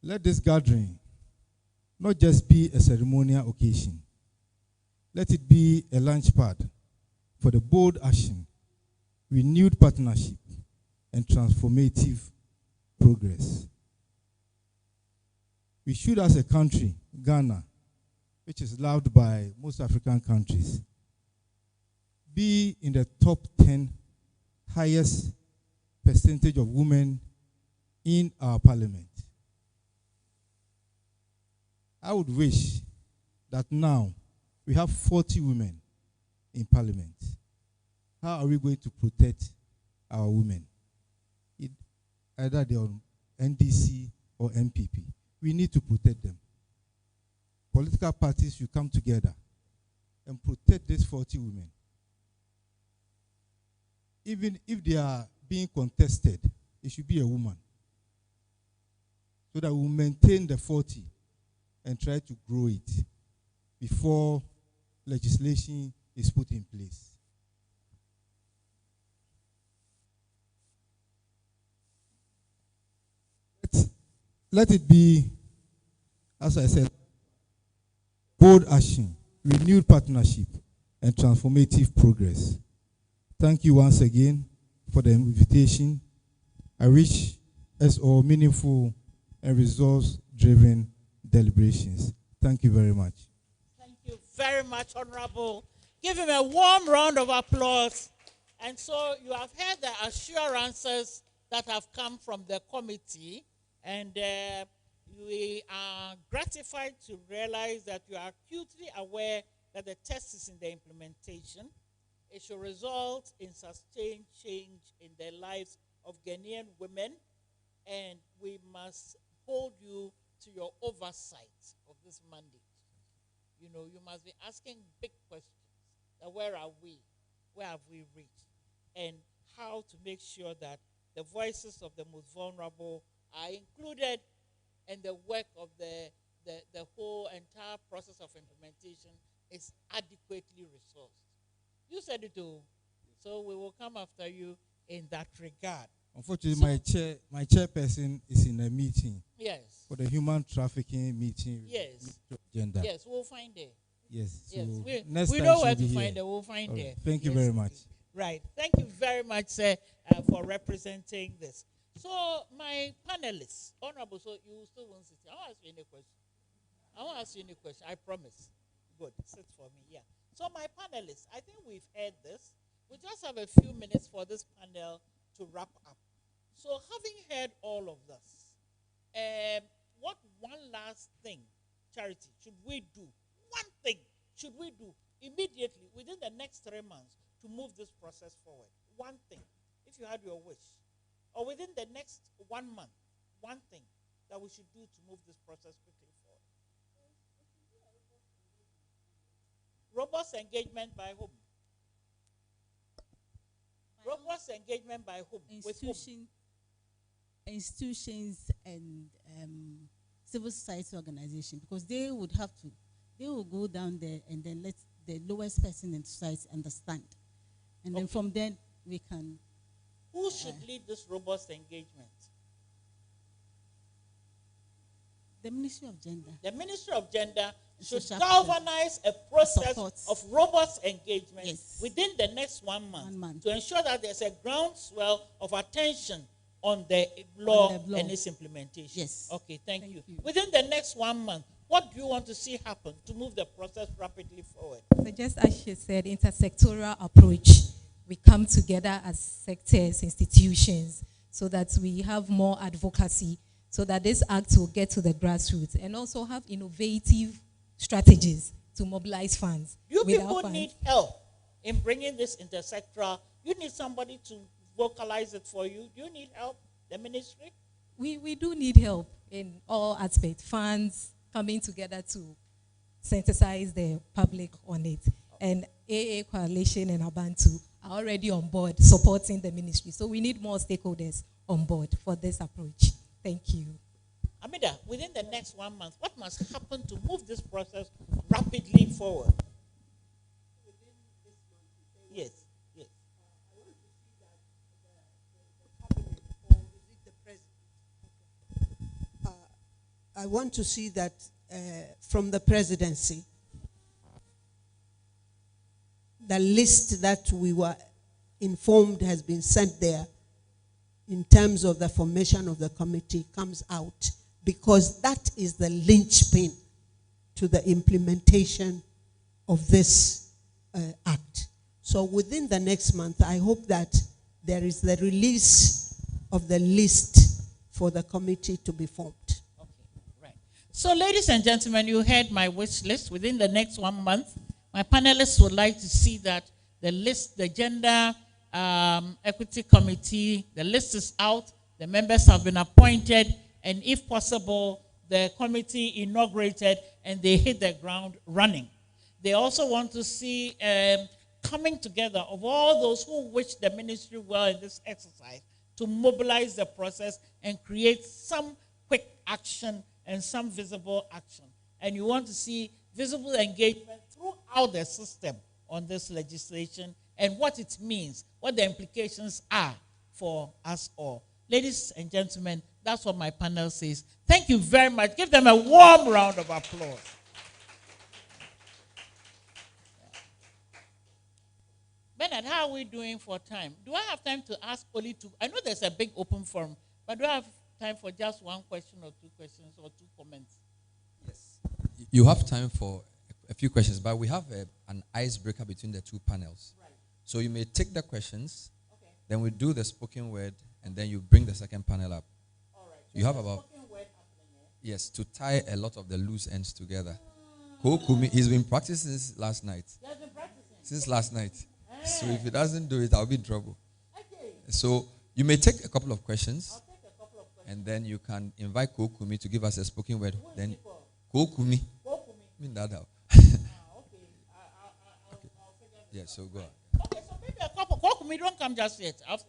Let this gathering not just be a ceremonial occasion. Let it be a launchpad for the bold action, renewed partnership, and transformative progress. We should, as a country, Ghana, which is loved by most African countries, be in the top 10 highest percentage of women in our parliament. I would wish that now we have 40 women in parliament. How are we going to protect our women? Either they're on NDC or MPP. We need to protect them. Political parties should come together and protect these 40 women. Even if they are being contested, it should be a woman. So that we will maintain the 40 and try to grow it before legislation is put in place. Let it be, as I said, bold action, renewed partnership, and transformative progress. Thank you once again for the invitation. I wish us all meaningful and results-driven deliberations. Thank you very much. Thank you very much, Honorable. Give him a warm round of applause. And so you have heard the assurances that have come from the committee, and we are gratified to realize that you are acutely aware that the test is in the implementation. It should result in sustained change in the lives of Ghanaian women, and we must hold you to your oversight of this mandate. You know, you must be asking big questions. Where are we? Where have we reached? And how to make sure that the voices of the most vulnerable are included in the work of the whole entire process of implementation is adequately resourced. You said it too. So we will come after you in that regard. Unfortunately, my chairperson is in a meeting. Yes. For the human trafficking meeting. Yes. Gender. Yes, we'll find there. Yes. So yes. Next we time know where to here. find it. We'll find there. Thank you very much. Right. Thank you very much, sir, for representing this. So, my panelists, honorable, so you still won't sit here. I won't ask you any question. I promise. Good. Sit for me. Yeah. So, my panelists, I think we've heard this. We just have a few minutes for this panel to wrap up. So, having heard all of this, what one last thing, Charity, should we do? One thing should we do immediately within the next 3 months to move this process forward? One thing, if you had your wish. Or within the next 1 month, one thing that we should do to move this process quickly forward. Robust engagement by whom? Robust engagement by whom? Institutions and civil society organizations, because they will go down there and then let the lowest person in society understand. And then from then we can... Who should lead this robust engagement? The Ministry of Gender. The Ministry of Gender should galvanize a process of robust engagement within the next 1 month, to ensure that there's a groundswell of attention on the law and its implementation. Yes. Okay, thank you. Within the next 1 month, what do you want to see happen to move the process rapidly forward? So just as she said, intersectoral approach. We come together as sectors, institutions, so that we have more advocacy, so that this act will get to the grassroots, and also have innovative strategies to mobilize funds. You people need help in bringing this intersectoral. You need somebody to vocalize it for you. Do you need help, the ministry? We do need help in all aspects. Funds coming together to synthesize the public on it. And AA Coalition and Abantu are already on board supporting the ministry. So we need more stakeholders on board for this approach. Thank you. Amida, within the next 1 month, what must happen to move this process rapidly forward? Yes, yes. I want to see that from the presidency, the list that we were informed has been sent there in terms of the formation of the committee comes out, because that is the linchpin to the implementation of this act. So within the next month, I hope that there is the release of the list for the committee to be formed. Okay, right. So ladies and gentlemen, you heard my wish list. Within the next 1 month, my panelists would like to see that the list, the Gender Equity Committee, the list is out, the members have been appointed, and if possible, the committee inaugurated and they hit the ground running. They also want to see coming together of all those who wish the ministry well in this exercise to mobilize the process and create some quick action and some visible action. And you want to see visible engagement throughout the system on this legislation and what it means, what the implications are for us all. Ladies and gentlemen, that's what my panel says. Thank you very much. Give them a warm round of applause. Bernard, how are we doing for time? Do I have time to ask only two? I know there's a big open forum, but do I have time for just one question or two questions or two comments? Yes. You have time for a few questions, but we have an icebreaker between the two panels. Right. So you may take the questions, then we do the spoken word, and then you bring the second panel up. All right. You have about, yes, to tie a lot of the loose ends together. Kokumi, he's been practicing since last night. He has been practicing. Since last night. So if he doesn't do it, I'll be in trouble. Okay. So you may take a couple of questions. I'll take a couple of questions. And then you can invite Kokumi to give us a spoken word. Who is Then he for? Kokumi. Kokumi. Mean that out. Okay. I'll figure it Yeah, out. so go on. Okay, so maybe a couple. Kokumi, don't come just yet. I've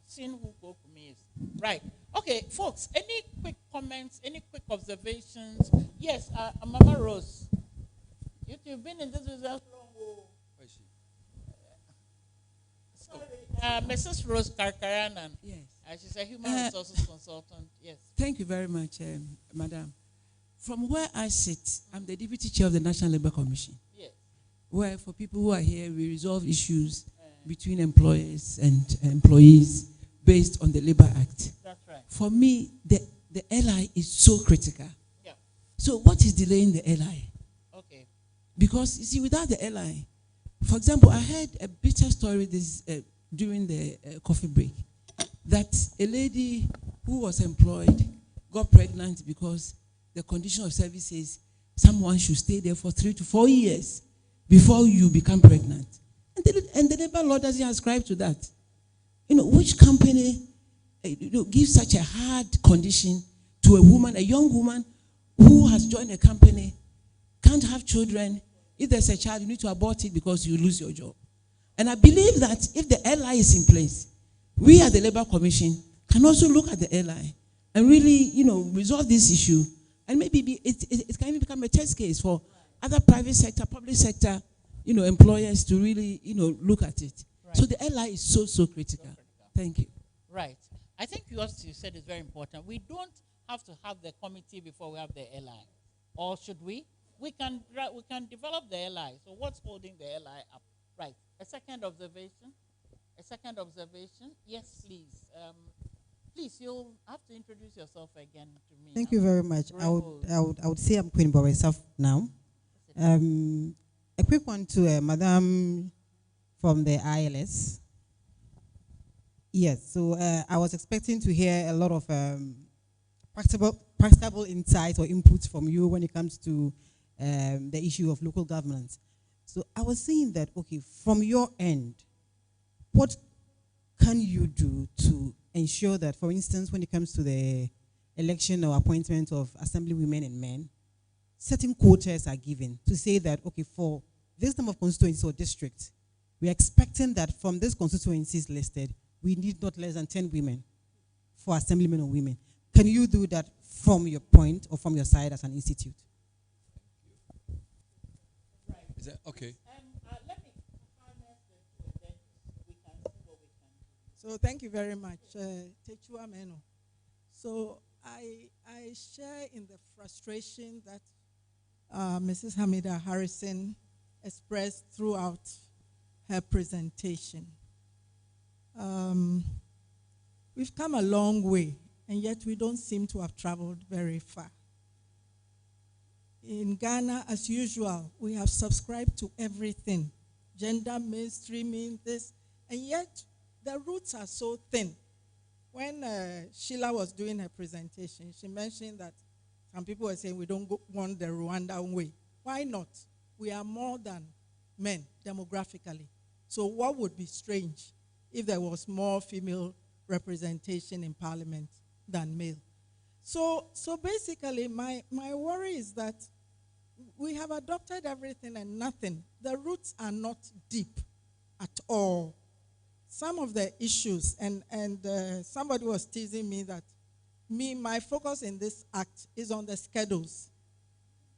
seen who Kokumi is. Right. Okay, folks. Any quick comments? Any quick observations? Yes, Mama Rose. You've been in this business long. Where is she? Sorry, Mrs. Rose Karkaranan. Yes. She's a human resources consultant. Yes. Thank you very much, Madam. From where I sit, I'm the Deputy Chair of the National Labour Commission. Yes. Where, for people who are here, we resolve issues between employers and employees based on the Labour Act. That's right. For me, the LI is so critical. Yeah. So what is delaying the LI? Okay. Because, you see, without the LI, for example, I heard a bitter story during the coffee break, that a lady who was employed got pregnant because the condition of service says someone should stay there for 3 to 4 years before you become pregnant. And the labor law doesn't ascribe to that. Which company gives such a hard condition to a woman, a young woman who has joined a company, can't have children. If there's a child, you need to abort it because you lose your job. And I believe that if the LI is in place, we at the Labour Commission can also look at the LI and really, resolve this issue. And maybe it can even become a test case for other private sector, public sector, employers to really, look at it. Right. So the LI is so critical. Thank you. Right. I think what you said is very important. We don't have to have the committee before we have the LI. Or should we? We can develop the LI. So what's holding the LI up? Right. A second observation. Yes, please. Please, you'll have to introduce yourself again to me. Thank you very much. I would say I'm Queen Borisov now. A quick one to Madam from the ILS. Yes, so I was expecting to hear a lot of practical insights or inputs from you when it comes to the issue of local governance. So I was saying that, okay, from your end, what can you do to ensure that, for instance, when it comes to the election or appointment of assembly women and men, certain quotas are given to say that, okay, for this number of constituencies or districts, we are expecting that from these constituencies listed, we need not less than 10 women for assemblymen or women. Can you do that from your point or from your side as an institute? Right. Is that okay? Let me harness the two, then we can see what we can do. So thank you very much. Techua Meno. So I share in the frustration that Mrs. Hamida Harrison expressed throughout her presentation. We've come a long way, and yet we don't seem to have traveled very far. In Ghana, as usual, we have subscribed to everything, gender mainstreaming, this, and yet the roots are so thin. When Sheila was doing her presentation, she mentioned that some people were saying we don't want the Rwandan way. Why not? We are more than men demographically. So what would be strange if there was more female representation in parliament than male? So basically, my worry is that we have adopted everything and nothing. The roots are not deep at all. Some of the issues, and somebody was teasing me that my focus in this act is on the schedules,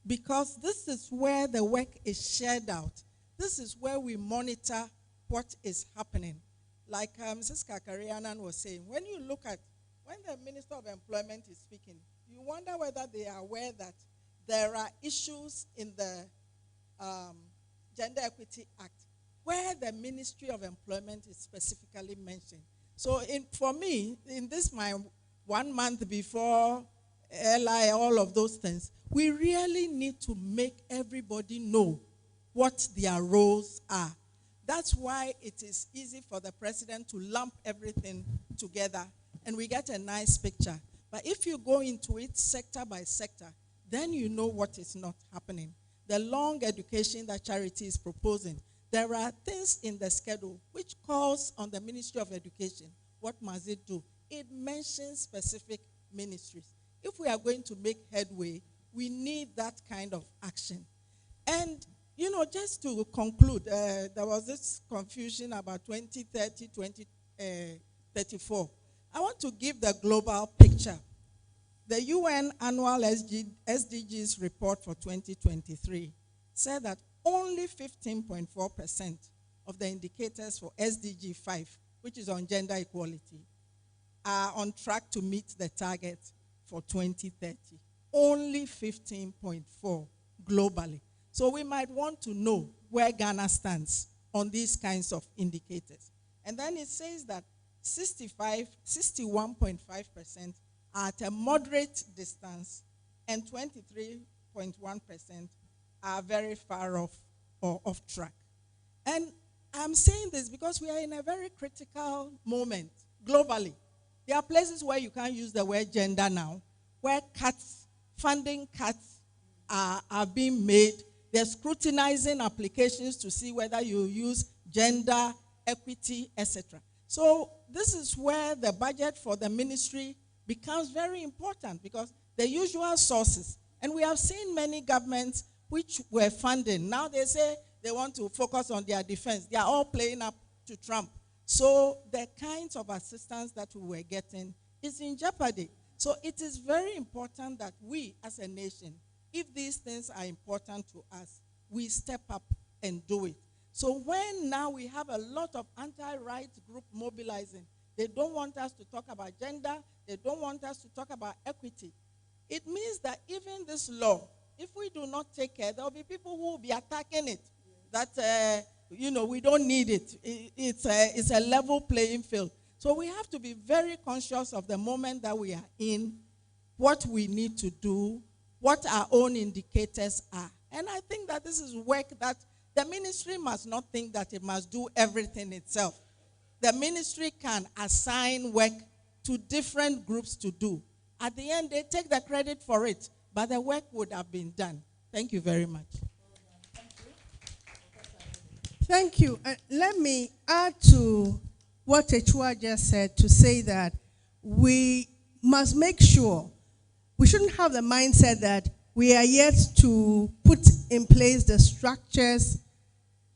because this is where the work is shared out. This is where we monitor what is happening. Like Mrs. Kakarianan was saying, when you look at, when the Minister of Employment is speaking, you wonder whether they are aware that there are issues in the Gender Equity Act where the Ministry of Employment is specifically mentioned. So for me, in this my 1 month before LI, all of those things, we really need to make everybody know what their roles are. That's why it is easy for the president to lump everything together and we get a nice picture. But if you go into it sector by sector, then you know what is not happening. The long education that Charity is proposing, there are things in the schedule which calls on the Ministry of Education. What must it do? It mentions specific ministries. If we are going to make headway, we need that kind of action. And, just to conclude, there was this confusion about 2030, 2034. I want to give the global picture. The UN annual SDGs report for 2023 said that only 15.4% of the indicators for SDG 5, which is on gender equality, are on track to meet the target for 2030. Only 15.4 globally. So we might want to know where Ghana stands on these kinds of indicators. And then it says that 61.5% are at a moderate distance, and 23.1% are very far off or off track. And I'm saying this because we are in a very critical moment globally. There are places where you can't use the word gender now, where funding cuts are being made. They're scrutinizing applications to see whether you use gender, equity, etc. So this is where the budget for the ministry becomes very important, because the usual sources, and we have seen many governments which were funding, now they say they want to focus on their defense. They are all playing up to Trump. So the kinds of assistance that we were getting is in jeopardy. So it is very important that we as a nation, if these things are important to us, we step up and do it. So when now we have a lot of anti-rights group mobilizing, they don't want us to talk about gender, they don't want us to talk about equity. It means that even this law, if we do not take care, there will be people who will be attacking it. That, we don't need it. It's a level playing field. So we have to be very conscious of the moment that we are in, what we need to do, what our own indicators are. And I think that this is work that the ministry must not think that it must do everything itself. The ministry can assign work to different groups to do. At the end, they take the credit for it, but the work would have been done. Thank you very much. Thank you. Let me add to what Techua just said, to say that we must make sure, we shouldn't have the mindset that we are yet to put in place the structures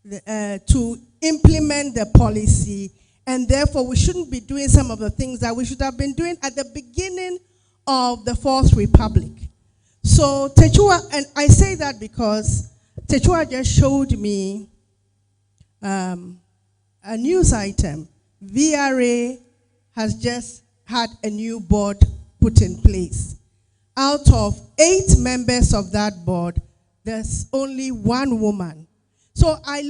to implement the policy, and therefore we shouldn't be doing some of the things that we should have been doing at the beginning of the Fourth Republic. So Techua, and I say that because Techua just showed me a news item. VRA has just had a new board put in place. Out of 8 members of that board, there's only 1 woman. So I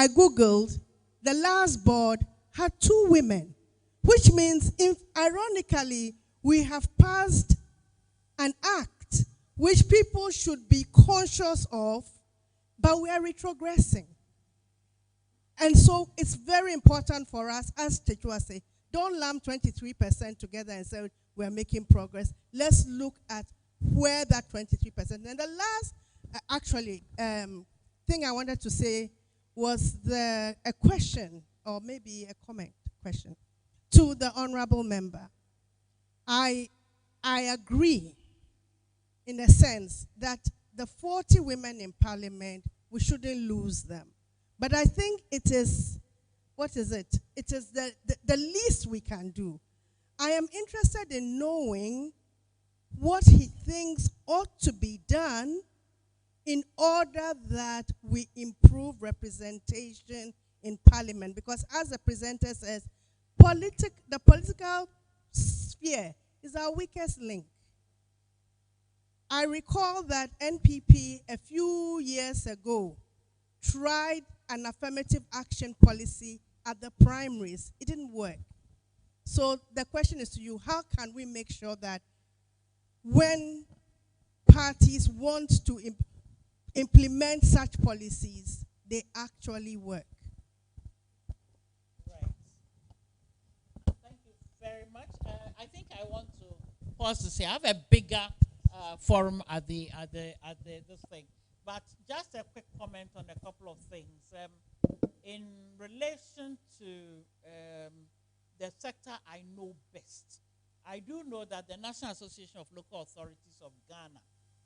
Googled, the last board had 2 women, which means, ironically, we have passed an act which people should be conscious of, but we are retrogressing. And so it's very important for us, as Techua said, don't lump 23% together and say we're making progress. Let's look at where that 23%. And the last, thing I wanted to say was a question, or maybe a comment question, to the honorable member. I agree in a sense that the 40 women in parliament, we shouldn't lose them. But I think it is, what is it? It is the least we can do. I am interested in knowing what he thinks ought to be done in order that we improve representation in parliament. Because as the presenter says, the political sphere is our weakest link. I recall that NPP a few years ago tried an affirmative action policy at the primaries. It didn't work. So the question is to you, how can we make sure that when parties want to implement such policies, they actually work? Right. Thank you very much. I think I want to pause to say I have a bigger forum at the this thing. But just a quick comment on a couple of things. In relation to the sector I know best, I do know that the National Association of Local Authorities of Ghana,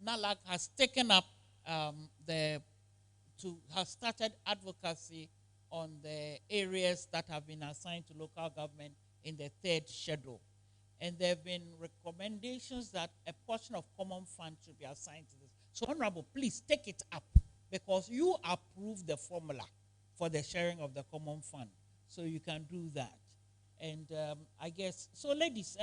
NALAC, has taken up has started advocacy on the areas that have been assigned to local government in the third schedule. And there have been recommendations that a portion of common fund should be assigned to this. So, Honorable, please take it up, because you approved the formula for the sharing of the common fund. So you can do that. And I guess, so ladies,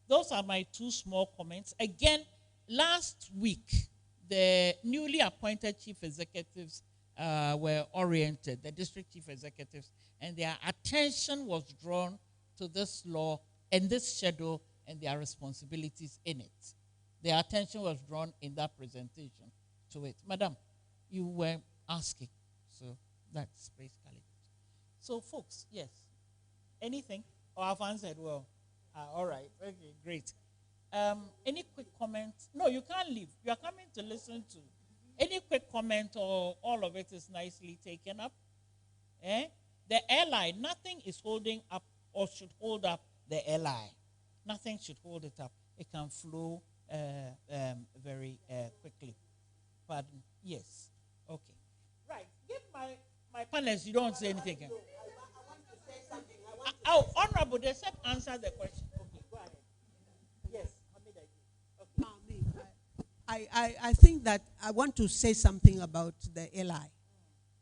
those are my two small comments. Again, last week, the newly appointed chief executives were oriented, the district chief executives, and their attention was drawn to this law and this schedule and their responsibilities in it. Their attention was drawn in that presentation to it. Madam, you were asking, so that's basically it. So, folks, yes. Anything? Or I've answered well. All right. Okay, great. Any quick comments? No, you can't leave. You are coming to listen to. Any quick comment, or all of it is nicely taken up? The airline, nothing is holding up or should hold up the airline. Nothing should hold it up. It can flow very quickly. Pardon? Yes. Okay. Right. Give my panelists, you don't say anything. Oh, Honorable, they said answer the question. Okay, go ahead. Yes, okay. I think that I want to say something about the LI,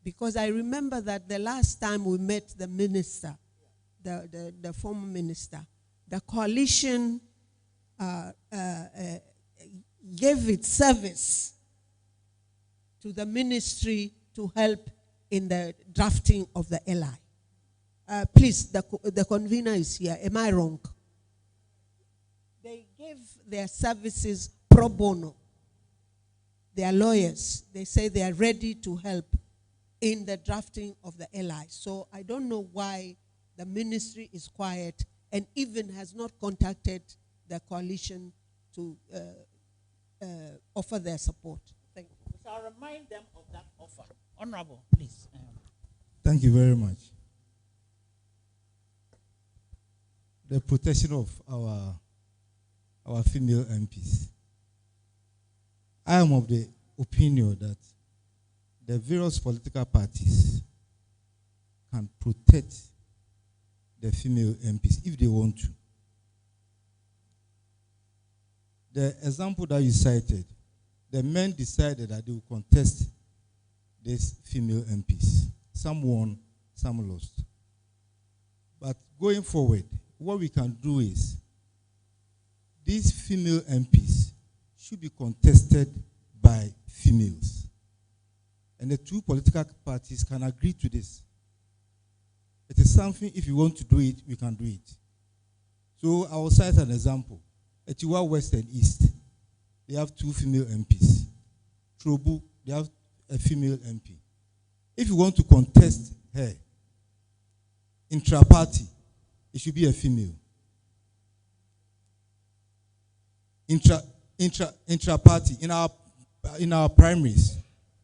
because I remember that the last time we met the minister, the former minister, the coalition gave its service to the ministry to help in the drafting of the LI. Please, the convener is here. Am I wrong? They gave their services pro bono. They are lawyers. They say they are ready to help in the drafting of the LI. So I don't know why the ministry is quiet and even has not contacted the coalition to offer their support. Thank you. So I'll remind them of that offer. Honorable, please. Thank you very much. The protection of our female MPs. I am of the opinion that the various political parties can protect the female MPs if they want to. The example that you cited, the men decided that they would contest these female MPs. Some won, some lost. But going forward, what we can do is these female MPs should be contested by females. And the two political parties can agree to this. It is something, if you want to do it, we can do it. So I will cite an example. Etiwa West and East, they have two female MPs. Trobu, they have a female MP. If you want to contest her, intra-party, it should be a female. Intra-party, in our primaries,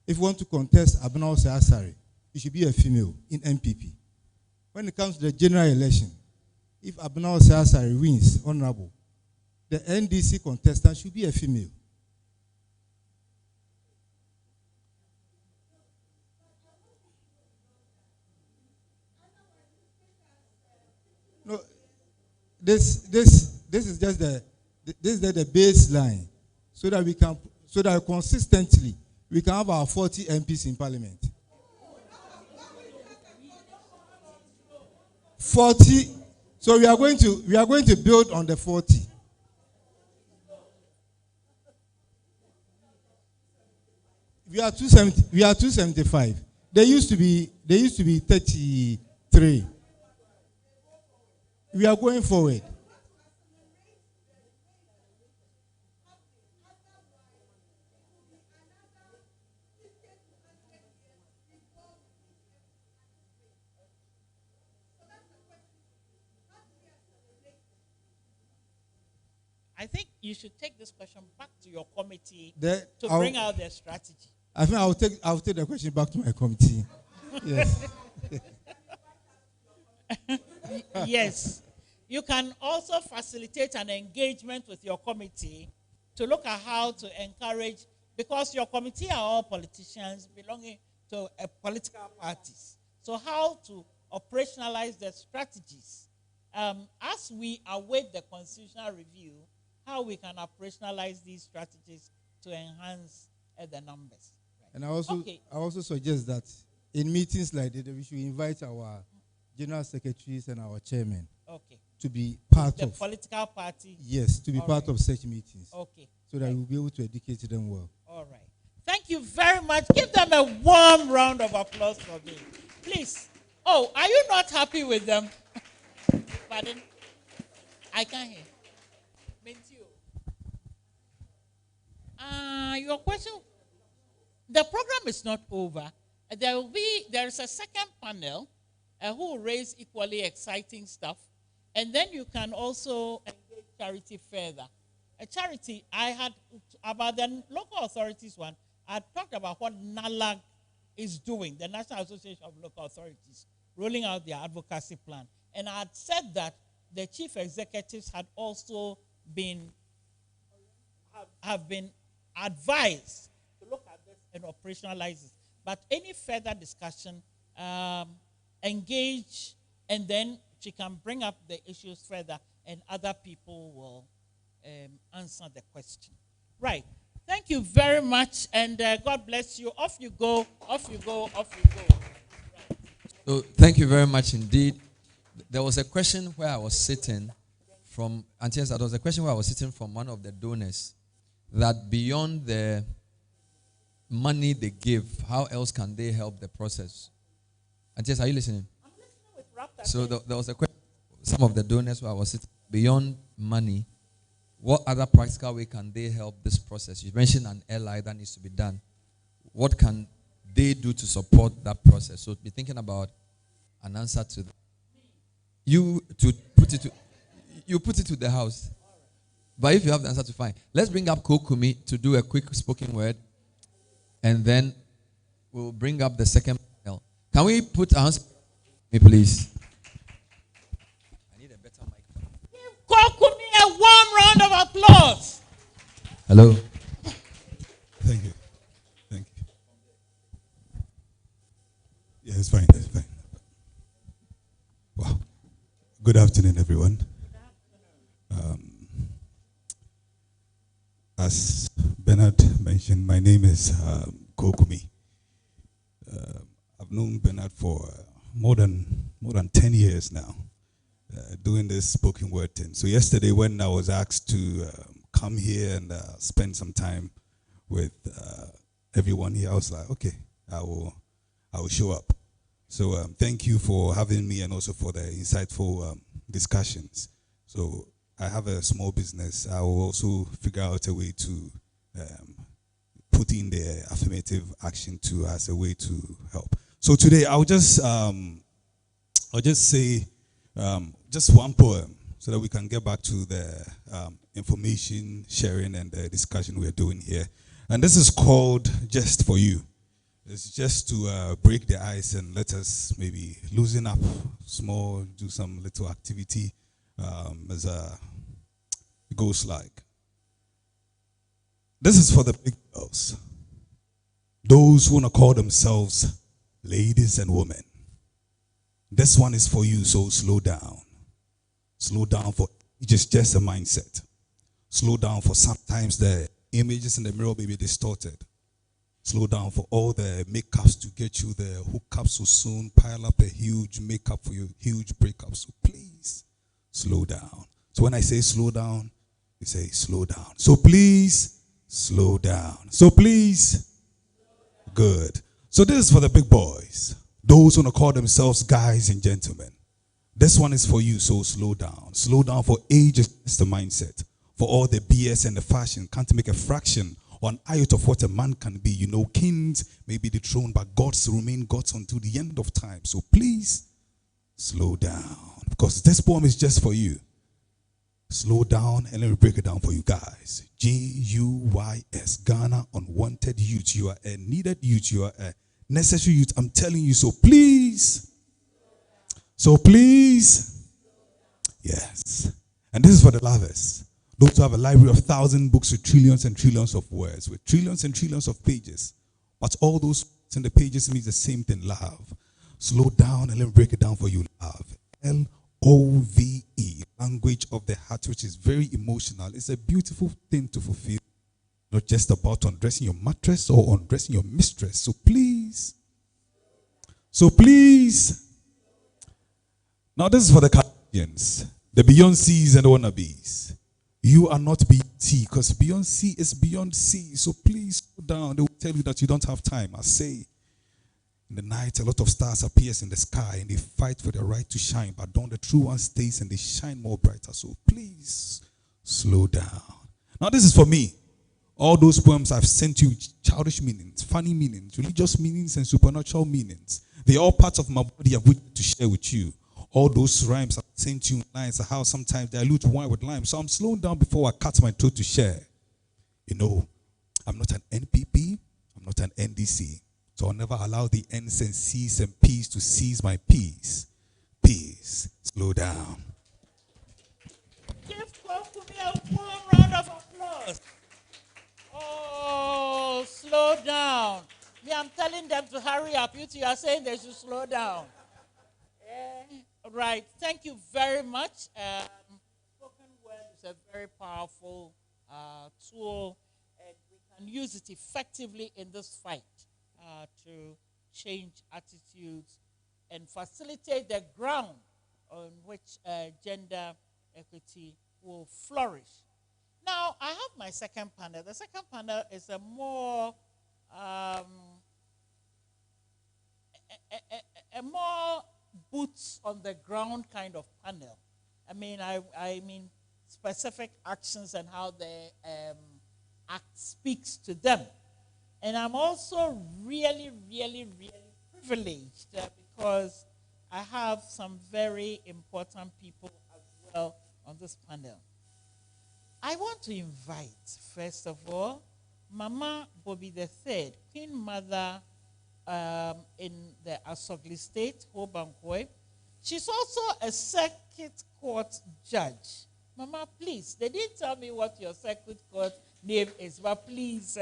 if you want to contest Abnal Sayasari, it should be a female in MPP. When it comes to the general election, if Abnal Sayasari wins, honorable, the NDC contestant should be a female. No, this is just the baseline, so that consistently we can have our 40 MPs in parliament. 40. So we are going to build on the 40. We are 275. They used to be 33. We are going forward. I think you should take this question back to your committee That to I'll- bring out their strategy. I think I'll take the question back to my committee. Yes. Yes. You can also facilitate an engagement with your committee to look at how to encourage, because your committee are all politicians belonging to political parties. So how to operationalize the strategies. As we await the constitutional review, how we can operationalize these strategies to enhance the numbers. And I also suggest that in meetings like that, we should invite our general secretaries and our chairman to be part the of political party. Yes, to be part of such meetings. Okay. So that we'll be able to educate them well. All right. Thank you very much. Give them a warm round of applause for me. Please. Oh, are you not happy with them? Pardon? I can't hear. Your question. The program is not over. There is a second panel who will raise equally exciting stuff. And then you can also engage charity further. A charity, I had, about the local authorities one, I talked about what NALAG is doing, the National Association of Local Authorities, rolling out their advocacy plan. And I had said that the chief executives had also have been advised to look at this and operationalize it. But any further discussion, engage, and then she can bring up the issues further, and other people will answer the question. Right. Thank you very much, and God bless you. Off you go, off you go, off you go. Right. So thank you very much indeed. There was a question where I was sitting from, Auntie, there was a question where I was sitting from one of the donors that beyond the money they give, how else can they help the process? Auntie, are you listening? I'm listening with rapt So attention. there was a question, some of the donors where I was sitting, beyond money, what other practical way can they help this process? You mentioned an LI that needs to be done. What can they do to support that process? So be thinking about an answer to that. You put it to the house. But if you have the answer to fine. Let's bring up Kokumi to do a quick spoken word. And then we'll bring up the second panel. Can we put our hands, please? I need a better mic. Give Kokumi a warm round of applause. Hello. Thank you. Thank you. Yeah, it's fine. It's fine. Wow. Good afternoon, everyone. As Bernard mentioned, my name is Kokumi. I've known Bernard for more than 10 years now, doing this spoken word thing. So yesterday, when I was asked to come here and spend some time with everyone here, I was like, okay, I will show up. So thank you for having me and also for the insightful discussions. So I have a small business. I will also figure out a way to put in the affirmative action too as a way to help. So today I'll just say just one poem so that we can get back to the information sharing and the discussion we're doing here. And this is called Just For You. It's just to break the ice and let us maybe loosen up small, do some little activity as it goes like. This is for the big girls, those who want to call themselves ladies and women. This one is for you, so slow down. Slow down for it's just a mindset. Slow down for sometimes the images in the mirror may be distorted. Slow down for all the makeups to get you the hookups so soon. Pile up a huge makeup for your huge breakup. So please, slow down. So when I say slow down, you say slow down. So please, slow down. So please, good. So this is for the big boys. Those who want to call themselves guys and gentlemen. This one is for you, so slow down. Slow down for age is the mindset. For all the BS and the fashion, can't make a fraction or an iota of what a man can be. You know, kings may be dethroned, but gods remain gods until the end of time. So please, slow down. Because this poem is just for you. Slow down and let me break it down for you guys. GUYS, Ghana Unwanted Youth. You are a needed youth. You are a necessary youth. I'm telling you, so please. So please. Yes. And this is for the lovers. Those who have a library of 1,000 books with trillions and trillions of words, with trillions and trillions of pages. But all those in the pages means the same thing, love. Slow down and let me break it down for you, love. LOVE, language of the heart, which is very emotional. It's a beautiful thing to fulfill. Not just about undressing your mattress or undressing your mistress. So please. Now this is for the Canadians, the Beyoncés and the wannabes. You are not Beyonce, because Beyonce is beyond C. So please slow down. They will tell you that you don't have time. I say, in the night, a lot of stars appear in the sky and they fight for their right to shine, but don't the true ones stays and they shine more brighter. So please slow down. Now this is for me. All those poems I've sent you, childish meanings, funny meanings, religious meanings, and supernatural meanings. They're all parts of my body I've wished to share with you. All those rhymes I've sent you in lines are how sometimes they dilute wine with lime. So I'm slowing down before I cut my throat to share. You know, I'm not an NPP, I'm not an NDC. So I'll never allow the N's and C's and P's to seize my peace. Peace. Slow down. Give Kofi a warm round of applause. Oh, slow down. Me, I'm telling them to hurry up. You are saying they should slow down. Right. Thank you very much. Spoken word is a very powerful tool, and we can use it effectively in this fight to change attitudes and facilitate the ground on which gender equity will flourish. Now, I have my second panel. The second panel is a more a more boots on the ground kind of panel. I mean specific actions and how the act speaks to them. And I'm also really, really, really privileged because I have some very important people as well on this panel. I want to invite, first of all, Mama Bobby III, Queen Mother in the Asogli State, Hobankoi. She's also a circuit court judge. Mama, please, they didn't tell me what your circuit court name is, but please,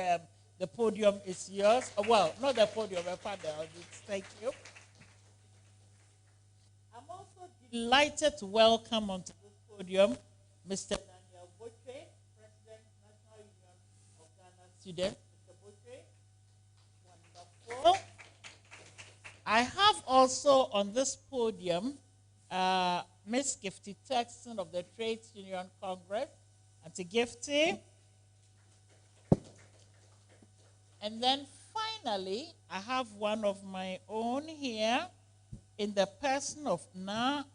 the podium is yours. Well, not the podium, a panel. Thank you. I'm also delighted to welcome onto this podium Mr. Daniel Botre, President, National Union of Ghana Students. Mr. Botre, wonderful. I have also on this podium Miss Gifty Texton of the Trades Union Congress. Auntie Gifty. And then finally, I have one of my own here in the person of Na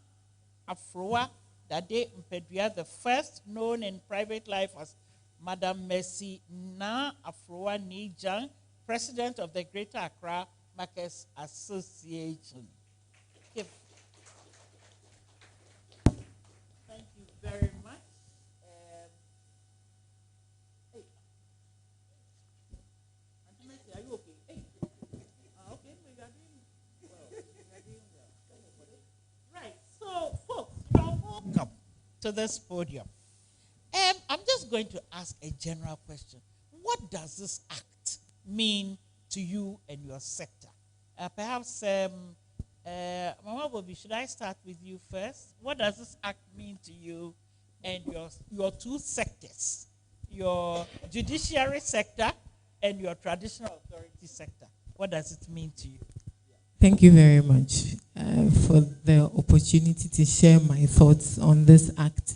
Afroa Dade Mpedua, the first, known in private life as Madam Mercy Na Afroa Nijang, President of the Greater Accra Markets Association. Thank you very much. Are you okay? Hey. Okay, we are doing well. We are doing well. Right, so folks, you are welcome to this podium. I'm just going to ask a general question. What does this act mean to you and your sector? Perhaps, Mama Bobby, should I start with you first? What does this act mean to you and your two sectors, your judiciary sector and your traditional authority sector? What does it mean to you? Thank you very much for the opportunity to share my thoughts on this act.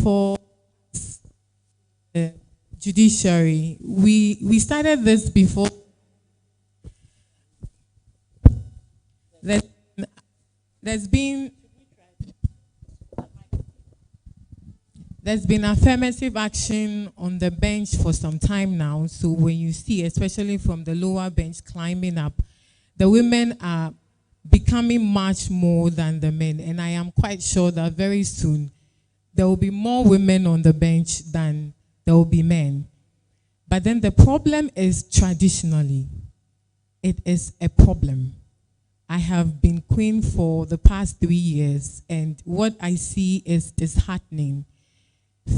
For the judiciary, we started this before. There's been affirmative action on the bench for some time now. So when you see, especially from the lower bench climbing up, the women are becoming much more than the men. And I am quite sure that very soon there will be more women on the bench than there will be men. But then the problem is traditionally, it is a problem. I have been queen for the past 3 years, and what I see is disheartening.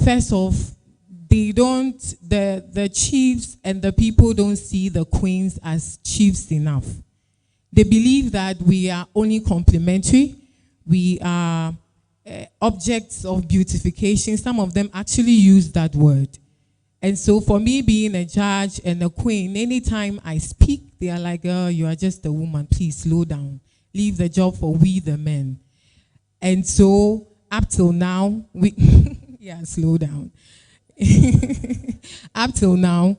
First off, the chiefs and the people don't see the queens as chiefs enough. They believe that we are only complementary. We are objects of beautification. Some of them actually use that word. And so for me being a judge and a queen, anytime I speak, they are like, oh, you are just a woman. Please slow down. Leave the job for we the men. And so up till now, yeah, slow down. Up till now,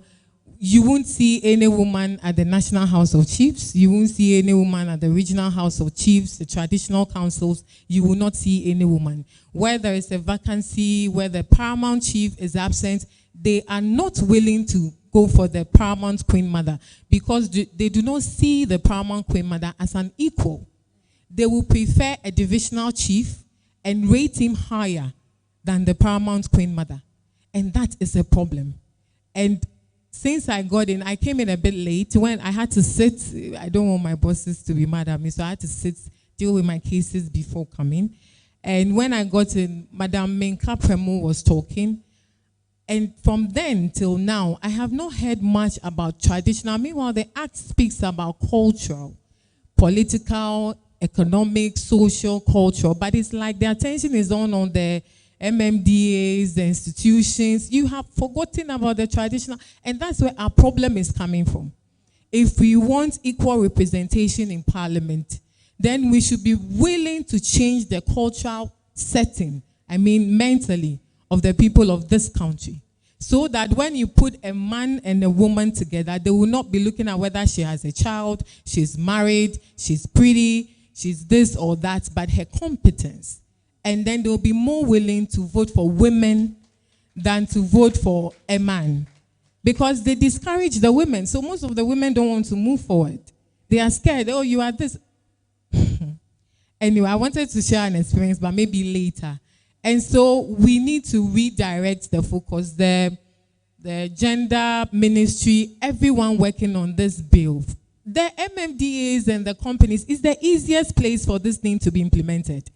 you won't see any woman at the National House of Chiefs. You won't see any woman at the Regional House of Chiefs, the traditional councils. You will not see any woman. Where there is a vacancy, where the paramount chief is absent, they are not willing to go for the paramount queen mother because they do not see the paramount queen mother as an equal. They will prefer a divisional chief and rate him higher than the paramount queen mother. And that is a problem. And since I got in, I came in a bit late when I had to sit. I don't want my bosses to be mad at me, so I had to sit, deal with my cases before coming. And when I got in, Madam Menka Premo was talking. And from then till now, I have not heard much about traditional. Meanwhile, the act speaks about cultural, political, economic, social, cultural. But it's like the attention is on the MMDAs, the institutions. You have forgotten about the traditional. And that's where our problem is coming from. If we want equal representation in parliament, then we should be willing to change the cultural setting, mentally, of the people of this country. So that when you put a man and a woman together, they will not be looking at whether she has a child, she's married, she's pretty, she's this or that, but her competence. And then they'll be more willing to vote for women than to vote for a man. Because they discourage the women. So most of the women don't want to move forward. They are scared. Oh, you are this. Anyway, I wanted to share an experience, but maybe later. And so we need to redirect the focus. The gender ministry, everyone working on this bill. The MMDAs and the companies is the easiest place for this thing to be implemented.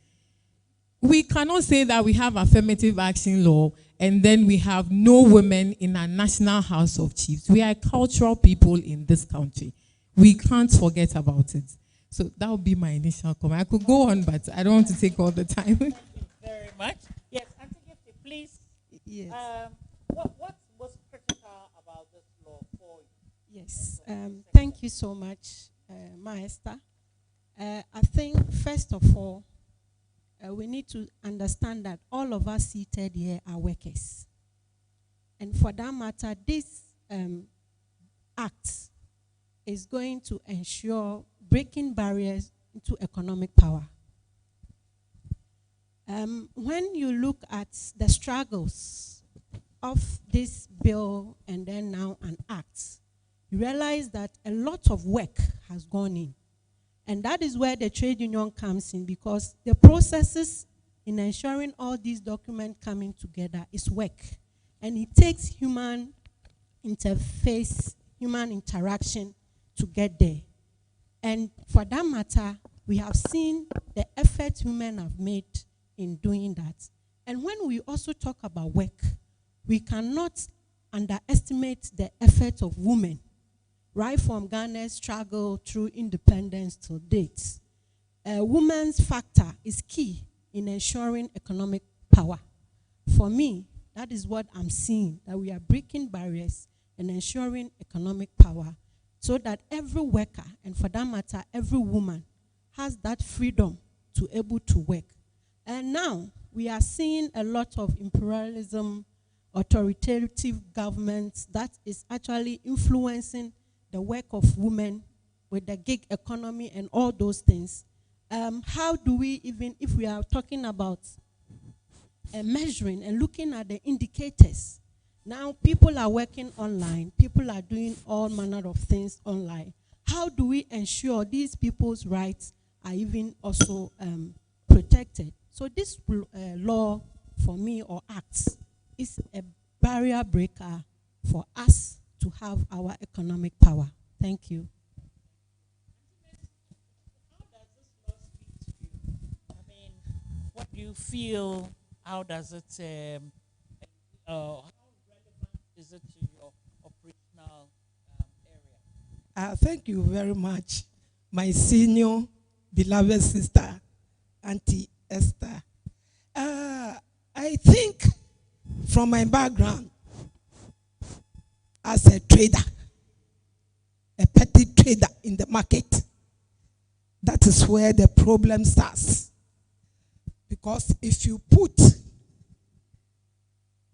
We cannot say that we have affirmative action law and then we have no women in our National House of Chiefs. We are cultural people in this country. We can't forget about it. So that would be my initial comment. I could go on, but I don't want to take all the time. Very much. Yes, Auntie Gifty, please. Yes. What was critical about this law for you? Yes. Thank you so much, Maester. I think, first of all, we need to understand that all of us seated here are workers. And for that matter, this act is going to ensure breaking barriers into economic power. When you look at the struggles of this bill and then now an act, you realize that a lot of work has gone in. And that is where the trade union comes in, because the processes in ensuring all these documents coming together is work. And it takes human interface, human interaction to get there. And for that matter, we have seen the effort women have made in doing that. And when we also talk about work, we cannot underestimate the effort of women, right from Ghana's struggle through independence to date. Women's factor is key in ensuring economic power. For me, that is what I'm seeing, that we are breaking barriers and ensuring economic power so that every worker, and for that matter, every woman, has that freedom to able to work. And now, we are seeing a lot of imperialism, authoritative governments that is actually influencing the work of women with the gig economy and all those things. How do we even, if we are talking about measuring and looking at the indicators, now people are working online, people are doing all manner of things online. How do we ensure these people's rights are even also protected? So this law for me, or acts, is a barrier breaker for us to have our economic power. Thank you. I mean, what do you feel? How does it, how relevant is it to your operational area? Thank you very much, my senior beloved sister, Auntie Esther. I think from my background as a trader, a petty trader in the market, that is where the problem starts. Because if you put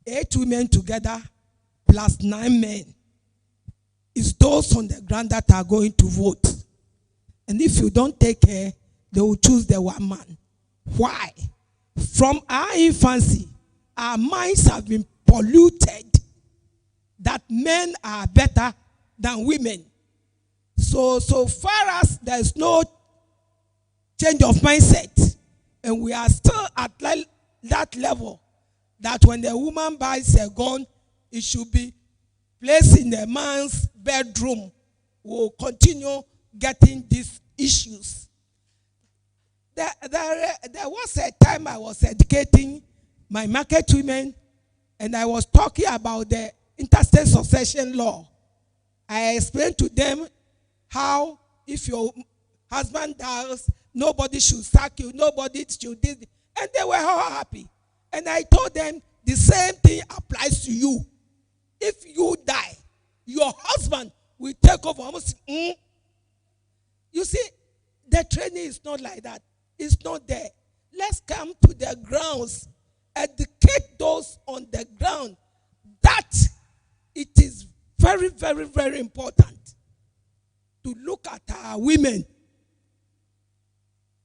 8 women together plus 9 men, it's those on the ground that are going to vote. And if you don't take care, they will choose the one man. Why? From our infancy, our minds have been polluted that men are better than women. So far as there is no change of mindset, and we are still at that level, that when the woman buys a gun, it should be placed in the man's bedroom, will continue getting these issues. There was a time I was educating my market women, and I was talking about the interstate succession law. I explained to them how if your husband dies, nobody should sack you, nobody should do this. And they were all happy. And I told them the same thing applies to you. If you die, your husband will take over. You see, the training is not like that. It's not there. Let's come to the grounds. Educate those on the ground that it is very, very, very important to look at our women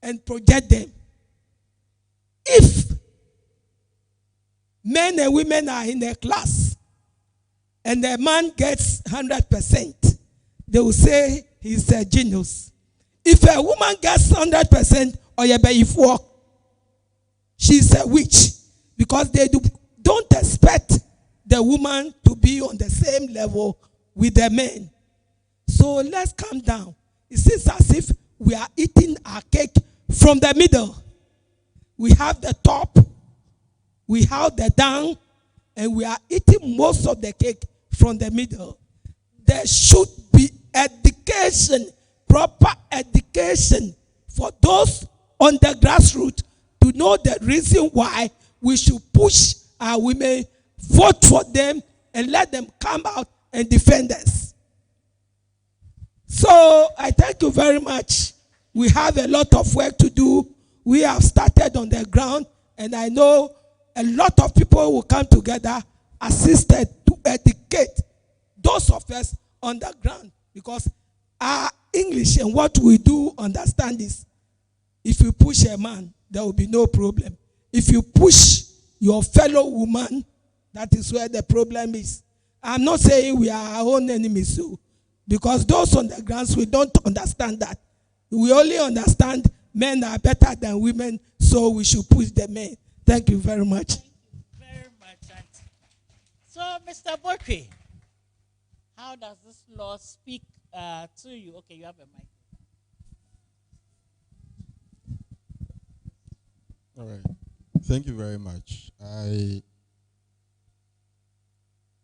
and project them. If men and women are in a class and a man gets 100%, they will say he's a genius. If a woman gets 100%, she's a witch, because they don't expect the woman to be on the same level with the men. So let's calm down. It seems as if we are eating our cake from the middle. We have the top, we have the down, and we are eating most of the cake from the middle. There should be education, proper education for those on the grassroots to know the reason why we should push our women, vote for them, and let them come out and defend us. So I thank you very much. We have a lot of work to do. We have started on the ground, and I know a lot of people will come together, assisted to educate those of us on the ground, because our English and what we do understand is, if you push a man, there will be no problem. If you push your fellow woman, that is where the problem is. I'm not saying we are our own enemies, so, because those on the grounds, we don't understand that. We only understand men are better than women, so we should push the men. Thank you very much. Thank you very much, Auntie. So, Mr. Botwe, how does this law speak to you? Okay, you have a mic. All right. Thank you very much. I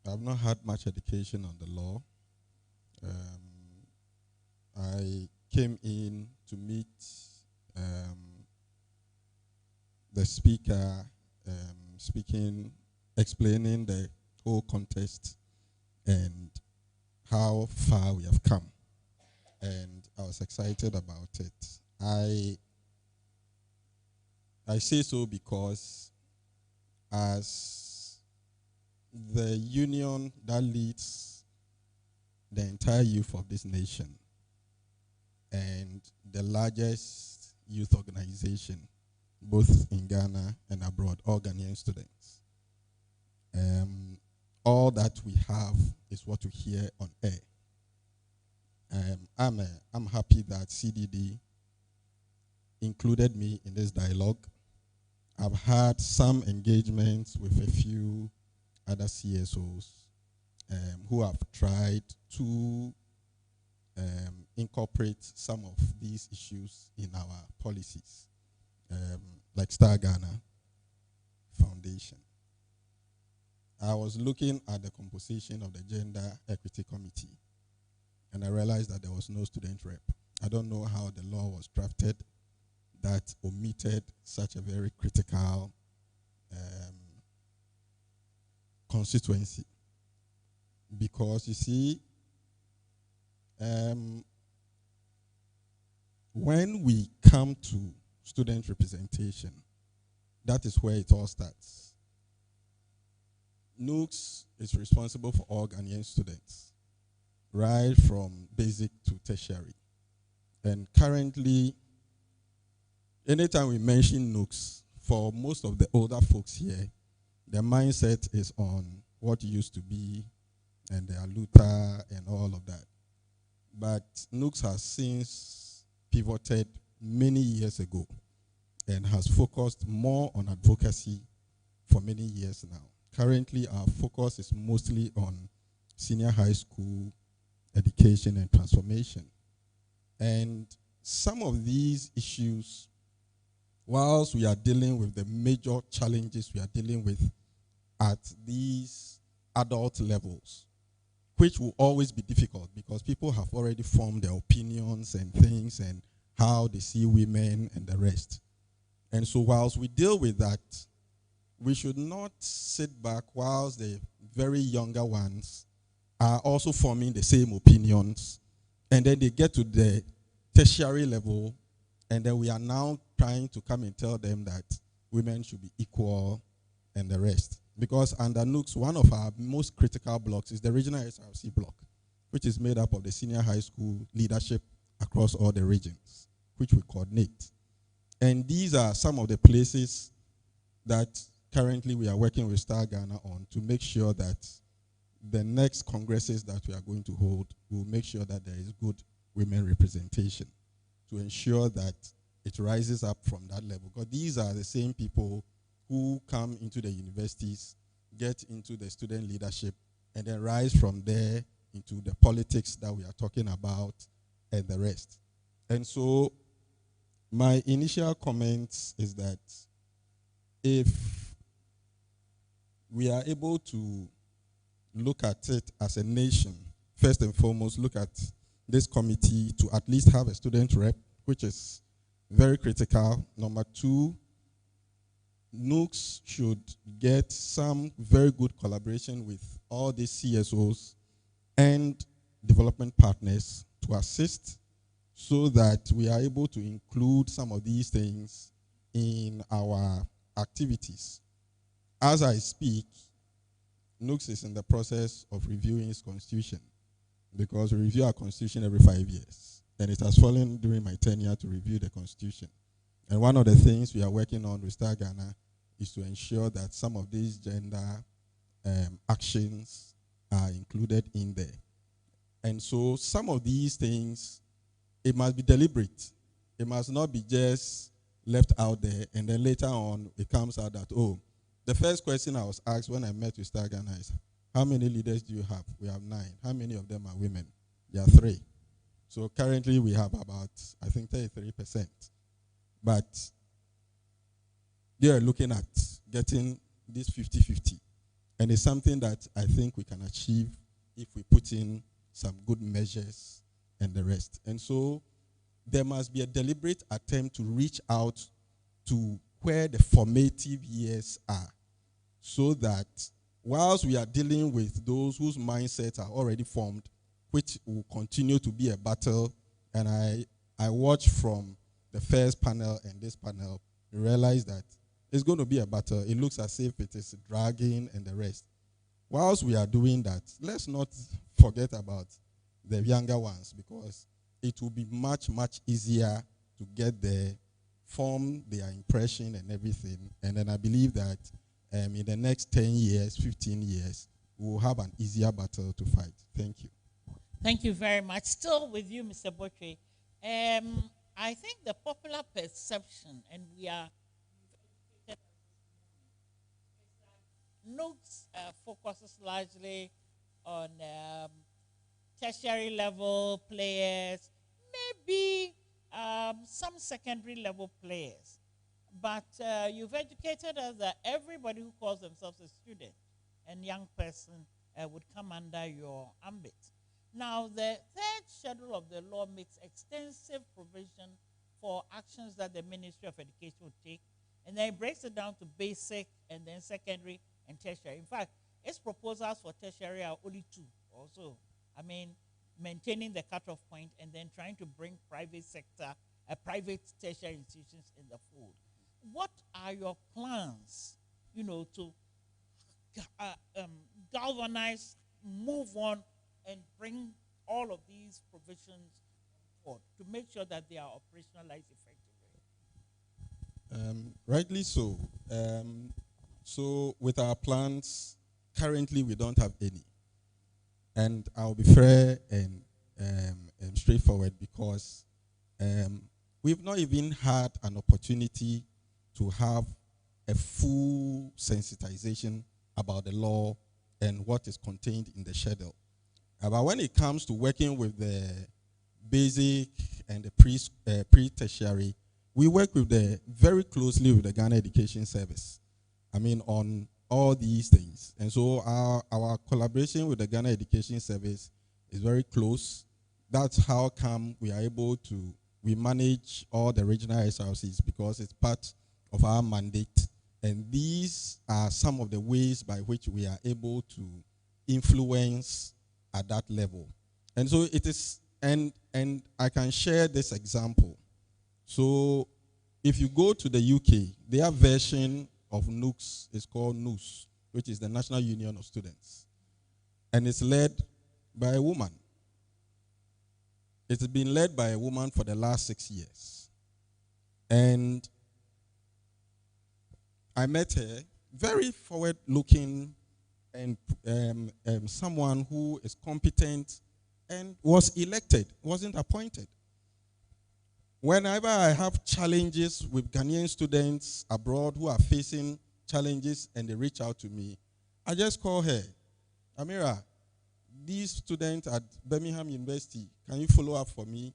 have not had much education on the law. I came in to meet the speaker explaining the whole context and how far we have come. And I was excited about it. I say so because as the union that leads the entire youth of this nation and the largest youth organization, both in Ghana and abroad, all Ghanaian students, all that we have is what we hear on air. I'm happy that CDD included me in this dialogue. I've had some engagements with a few other CSOs who have tried to incorporate some of these issues in our policies, like Star Ghana Foundation. I was looking at the composition of the Gender Equity Committee, and I realized that there was no student rep. I don't know how the law was drafted that omitted such a very critical constituency. Because you see, when we come to student representation, that is where it all starts. NUCS is responsible for all Ghanaian students, right from basic to tertiary. And currently, anytime we mention NUCS, for most of the older folks here, their mindset is on what used to be and the Aluta and all of that. But NUCS has since pivoted many years ago and has focused more on advocacy for many years now. Currently, our focus is mostly on senior high school education and transformation. And some of these issues, whilst we are dealing with the major challenges we are dealing with at these adult levels, which will always be difficult because people have already formed their opinions and things and how they see women and the rest. And so whilst we deal with that, we should not sit back whilst the very younger ones are also forming the same opinions, and then they get to the tertiary level, and then we are now trying to come and tell them that women should be equal and the rest. Because under NUCS, one of our most critical blocks is the regional SRC block, which is made up of the senior high school leadership across all the regions, which we coordinate. And these are some of the places that currently we are working with Star Ghana on to make sure that the next congresses that we are going to hold will make sure that there is good women representation to ensure that it rises up from that level. Because these are the same people who come into the universities, get into the student leadership, and then rise from there into the politics that we are talking about and the rest. And so my initial comments is that if we are able to look at it as a nation, first and foremost, look at this committee to at least have a student rep, which is very critical. Number two, NUCS should get some very good collaboration with all these CSOs and development partners to assist so that we are able to include some of these things in our activities. As I speak, NUCS is in the process of reviewing its constitution because we review our constitution every 5 years. And it has fallen during my tenure to review the constitution. And one of the things we are working on with Star Ghana is to ensure that some of these gender actions are included in there. And so some of these things, it must be deliberate. It must not be just left out there and then later on it comes out that, oh, the first question I was asked when I met with Star Ghana is, how many leaders do you have? We have 9. How many of them are women? There are 3. So currently we have about, I think, 33%. But they are looking at getting this 50-50. And it's something that I think we can achieve if we put in some good measures and the rest. And so there must be a deliberate attempt to reach out to where the formative years are, so that whilst we are dealing with those whose mindsets are already formed, which will continue to be a battle, and I watch from the first panel and this panel, realize that it's going to be a battle. It looks as if it is dragging and the rest. Whilst we are doing that, let's not forget about the younger ones, because it will be much, much easier to get there, form their impression and everything. And then I believe that in the next 10 years, 15 years, we will have an easier battle to fight. Thank you. Thank you very much. Still with you, Mr. Botwe. I think the popular perception, and we are NOOCS focuses largely on tertiary level players, maybe some secondary level players. But you've educated us that everybody who calls themselves a student and young person would come under your ambit. Now, the third schedule of the law makes extensive provision for actions that the Ministry of Education will take, and then it breaks it down to basic and then secondary and tertiary. In fact, its proposals for tertiary are only two also. I mean, maintaining the cutoff point and then trying to bring private sector, private tertiary institutions in the fold. What are your plans, to galvanize, move on, and bring all of these provisions forward to make sure that they are operationalized effectively? Rightly so. So with our plans, currently we don't have any. And I'll be fair and straightforward because we've not even had an opportunity to have a full sensitization about the law and what is contained in the schedule. But when it comes to working with the basic and the pre-tertiary, we work with very closely with the Ghana Education Service. I mean, on all these things. And so our collaboration with the Ghana Education Service is very close. That's how come we are able to, we manage all the regional SRCs because it's part of our mandate. And these are some of the ways by which we are able to influence at that level. And so it is, and I can share this example. So if you go to the UK, their version of NOOCS is called NUS, which is the National Union of Students. And it's led by a woman. It's been led by a woman for the last 6 years. And I met her, very forward-looking and someone who is competent and was elected, wasn't appointed. Whenever I have challenges with Ghanaian students abroad who are facing challenges and they reach out to me, I just call her, Amira, these students at Birmingham University, can you follow up for me?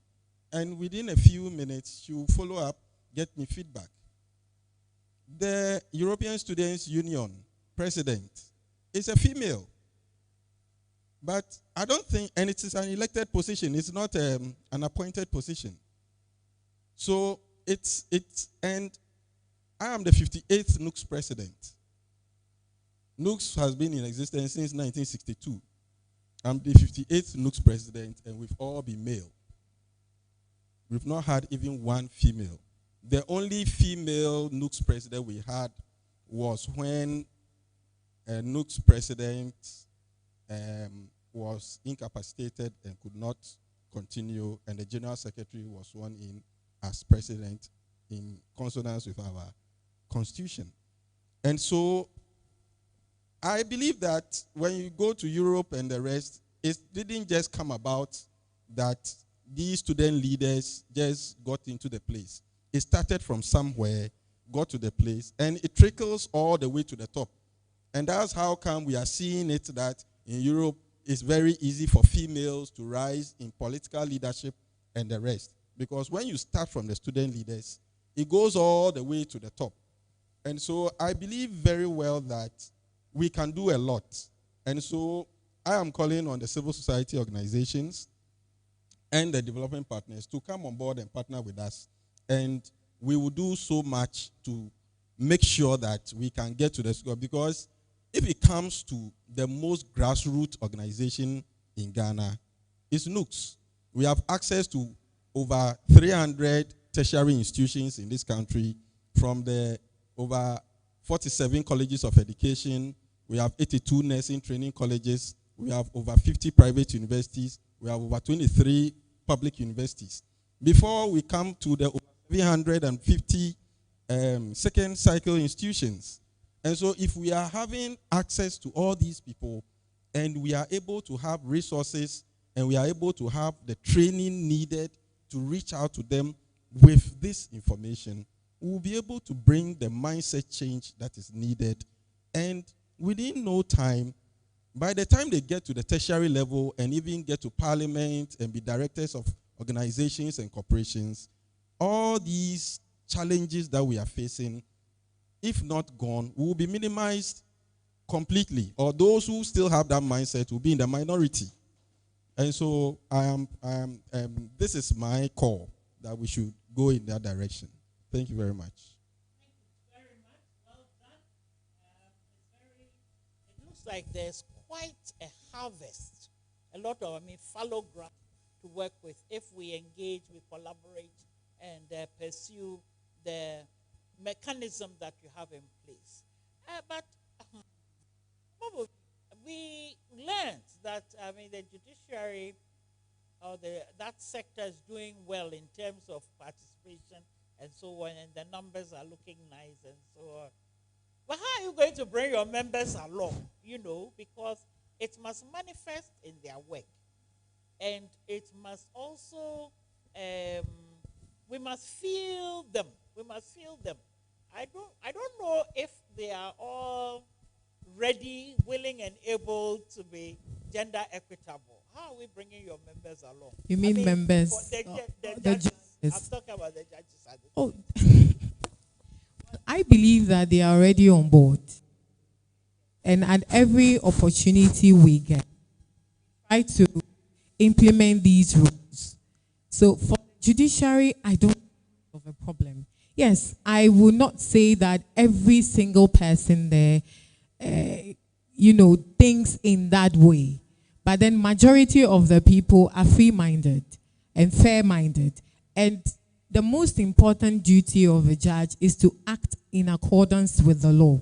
And within a few minutes, she will follow up, get me feedback. The European Students' Union president is a female. But I don't think, and it is an elected position, it's not an appointed position. So and I am the 58th NOOCS president. NOOCS has been in existence since 1962. I'm the 58th NOOCS president, and we've all been male. We've not had even one female. The only female NOOCS president we had was when a NOOCS president was incapacitated and could not continue, and the general secretary was sworn in as president in consonance with our constitution. And so I believe that when you go to Europe and the rest, it didn't just come about that these student leaders just got into the place. It started from somewhere, got to the place, and it trickles all the way to the top. And that's how come we are seeing it that in Europe it's very easy for females to rise in political leadership and the rest. Because when you start from the student leaders, it goes all the way to the top. And so I believe very well that we can do a lot. And so I am calling on the civil society organizations and the development partners to come on board and partner with us. And we will do so much to make sure that we can get to the score. Because if it comes to the most grassroots organization in Ghana, it's NOOCS. We have access to over 300 tertiary institutions in this country, from the over 47 colleges of education. We have 82 nursing training colleges. We have over 50 private universities. We have over 23 public universities. Before we come to the over 350 second cycle institutions. And so if we are having access to all these people and we are able to have resources and we are able to have the training needed to reach out to them with this information, we will be able to bring the mindset change that is needed. And within no time, by the time they get to the tertiary level and even get to parliament and be directors of organizations and corporations, all these challenges that we are facing, if not gone, will be minimized completely. Or those who still have that mindset will be in the minority. And so this is my call that we should go in that direction. Thank you very much. It looks like there's quite a harvest, a lot of, fallow ground to work with if we engage, we collaborate, and pursue the mechanism that you have in place. But we learned that, the judiciary or that sector is doing well in terms of participation and so on, and the numbers are looking nice and so on. But how are you going to bring your members along? Because it must manifest in their work. And it must also, we must feel them. We must feel them. I don't know if they are all ready, willing, and able to be gender equitable. How are we bringing your members along? You mean members? The judges. I'm talking about the judges. Oh, I believe that they are already on board. And at every opportunity we get, try to implement these rules. So for the judiciary, I don't have a problem. Yes, I will not say that every single person there, thinks in that way. But then majority of the people are free-minded and fair-minded. And the most important duty of a judge is to act in accordance with the law.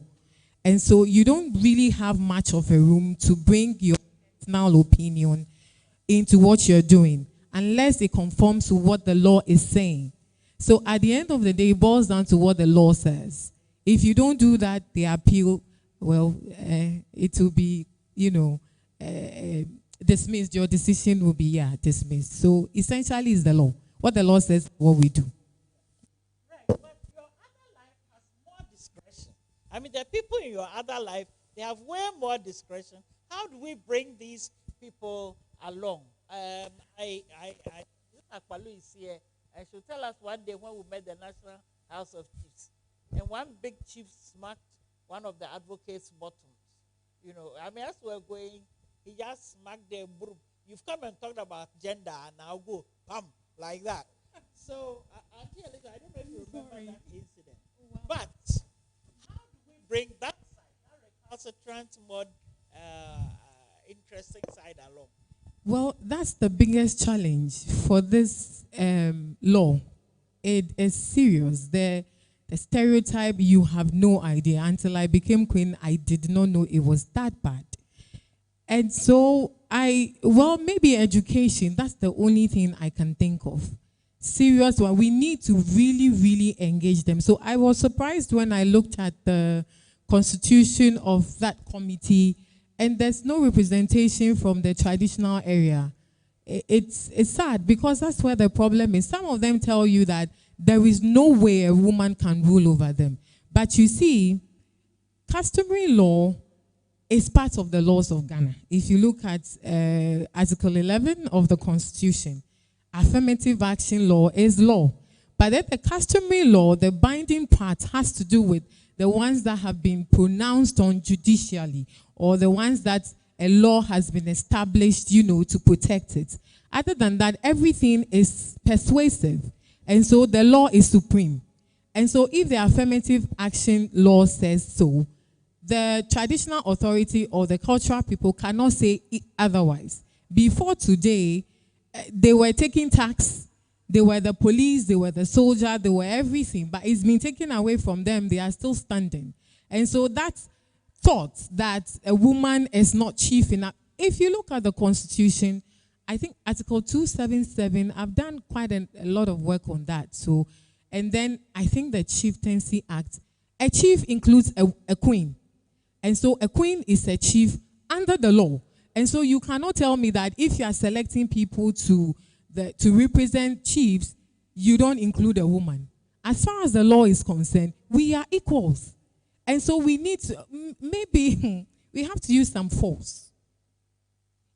And so you don't really have much of a room to bring your personal opinion into what you're doing, unless it conforms to what the law is saying. So at the end of the day, it boils down to what the law says. If you don't do that, the appeal, it will be, dismissed. Your decision will be, dismissed. So essentially, it's the law. What the law says, what we do. Right, but your other life has more discretion. The people in your other life, they have way more discretion. How do we bring these people along? Akwalu is here. I should tell us one day when we met the National House of Chiefs. And one big chief smacked one of the advocates' bottoms. As we're going, he just smacked the broom. You've come and talked about gender, and I'll go, pam, like that. So, I don't know if you remember that incident. Oh, wow. But, how do we bring that side, that recalcitrant, more interesting side along? Well, that's the biggest challenge for this law. It is serious. The stereotype, you have no idea. Until I became queen, I did not know it was that bad. And so maybe education, that's the only thing I can think of. Serious one. We need to really, really engage them. So I was surprised when I looked at the constitution of that committee, and there's no representation from the traditional area. It's sad, because that's where the problem is. Some of them tell you that there is no way a woman can rule over them. But you see, customary law is part of the laws of Ghana. If you look at Article 11 of the Constitution, affirmative action law is law. But then the customary law, the binding part, has to do with the ones that have been pronounced on judicially, or the ones that a law has been established, to protect it. Other than that, everything is persuasive. And so the law is supreme. And so if the affirmative action law says so, the traditional authority or the cultural people cannot say otherwise. Before today, they were taking tax, they were the police, they were the soldier, they were everything, but it's been taken away from them. They are still standing. And so that thought that a woman is not chief enough, if you look at the Constitution, I think Article 277, I've done quite a lot of work on that. So, and then I think the Chieftaincy Act, a chief includes a queen. And so a queen is a chief under the law. And so you cannot tell me that if you are selecting people to represent chiefs, you don't include a woman. As far as the law is concerned, we are equals. And so we need to, maybe we have to use some force.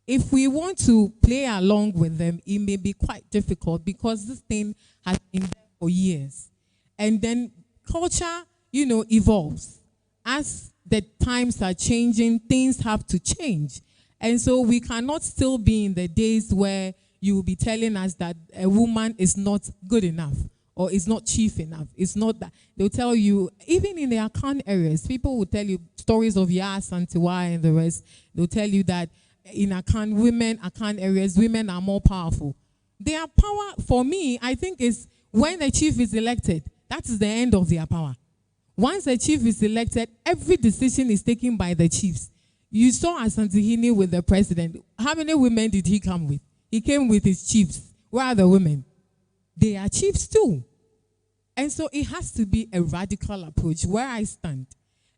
If we want to play along with them, it may be quite difficult because this thing has been there for years. And then culture, evolves. As the times are changing, things have to change. And so we cannot still be in the days where you will be telling us that a woman is not good enough or is not chief enough. It's not that. They'll tell you, even in the Akan areas, people will tell you stories of Yas, Antiwa, and the rest. They'll tell you that in Akan areas, women are more powerful. Their power, for me, I think, is when the chief is elected. That is the end of their power. Once the chief is elected, every decision is taken by the chiefs. You saw Asantehene with the president. How many women did he come with? He came with his chiefs. Where are the women? They are chiefs too. And so it has to be a radical approach where I stand.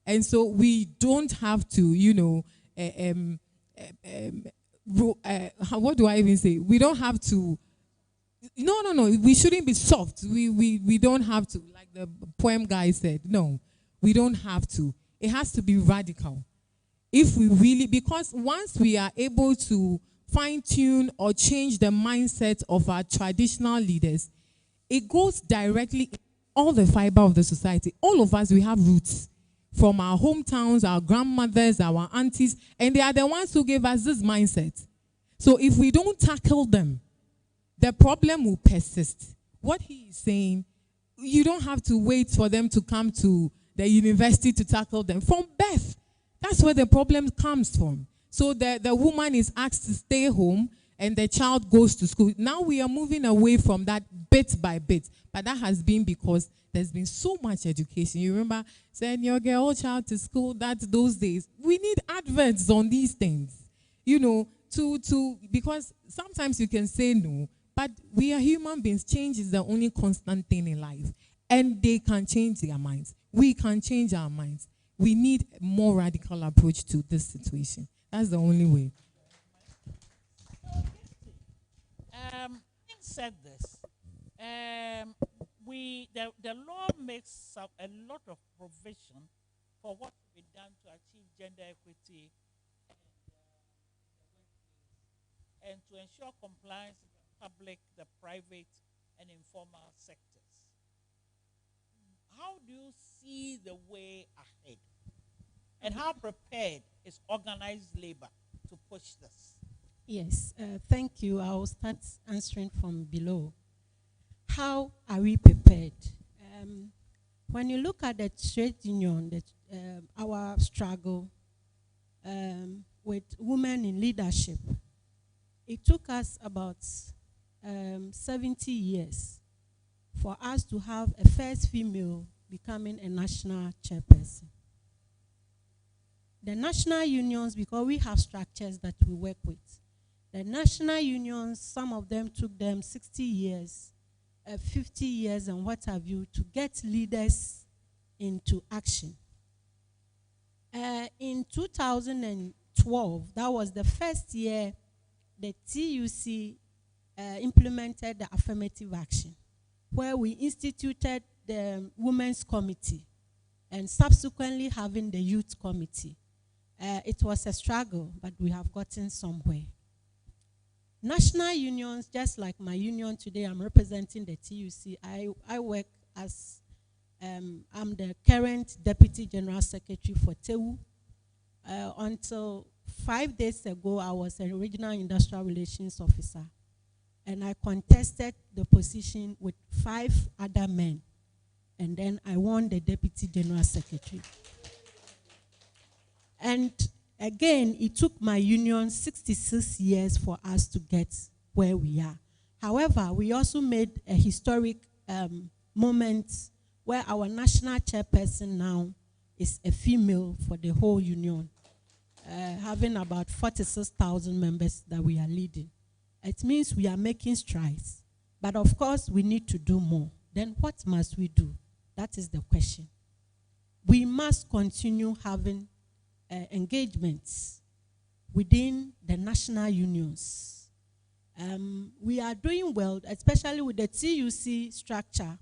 And so we don't have to, what do I even say? We don't have to, no. We shouldn't be soft. We don't have to, like the poem guy said. No, we don't have to. It has to be radical. If we really, because once we are able to fine-tune or change the mindset of our traditional leaders, it goes directly in all the fiber of the society. All of us, we have roots from our hometowns, our grandmothers, our aunties, and they are the ones who gave us this mindset. So if we don't tackle them, the problem will persist. What he is saying, you don't have to wait for them to come to the university to tackle them. From birth, that's where the problem comes from. So the woman is asked to stay home and the child goes to school. Now we are moving away from that bit by bit. But that has been because there's been so much education. You remember send your girl child to school, that's those days. We need adverts on these things, because sometimes you can say no, but we are human beings. Change is the only constant thing in life. And they can change their minds. We can change our minds. We need a more radical approach to this situation. That's the only way. Having said this, the law makes a lot of provision for what to be done to achieve gender equity and to ensure compliance with the public, the private, and informal sectors. How do you see the way ahead? And how prepared is organized labor to push this? Yes, thank you. I will start answering from below. How are we prepared? When you look at the trade union, our struggle with women in leadership, it took us about 70 years for us to have a first female becoming a national chairperson. The national unions, because we have structures that we work with, the national unions, some of them took them 60 years, 50 years, and what have you, to get leaders into action. In 2012, that was the first year the TUC implemented the affirmative action, where we instituted the Women's Committee and subsequently having the Youth Committee. It was a struggle, but we have gotten somewhere. National unions, just like my union today, I'm representing the TUC. I work as, I'm the current Deputy General Secretary for TEU. Until 5 days ago, I was a Regional Industrial Relations Officer. And I contested the position with 5 other men. And then I won the Deputy General Secretary. And again, it took my union 66 years for us to get where we are. However, we also made a historic moment where our national chairperson now is a female for the whole union, having about 46,000 members that we are leading. It means we are making strides. But of course, we need to do more. Then what must we do? That is the question. We must continue having engagements within the national unions. We are doing well, especially with the TUC structure.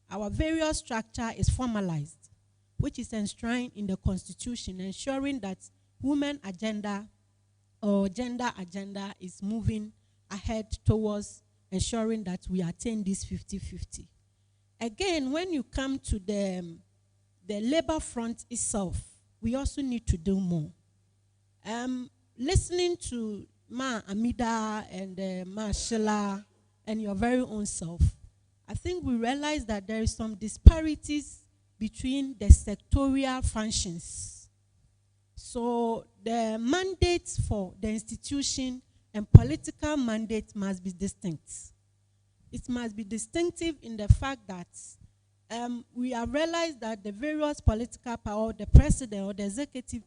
Our various structure is formalized, which is enshrined in the Constitution, ensuring that women agenda or gender agenda is moving ahead towards ensuring that we attain this 50-50. Again, when you come to the labor front itself, we also need to do more. Listening to Ma Amida and Ma Sheila and your very own self, I think we realize that there is some disparities between the sectorial functions. So the mandates for the institution and political mandate must be distinct. It must be distinctive in the fact that we have realized that the various political power, the president or the executive,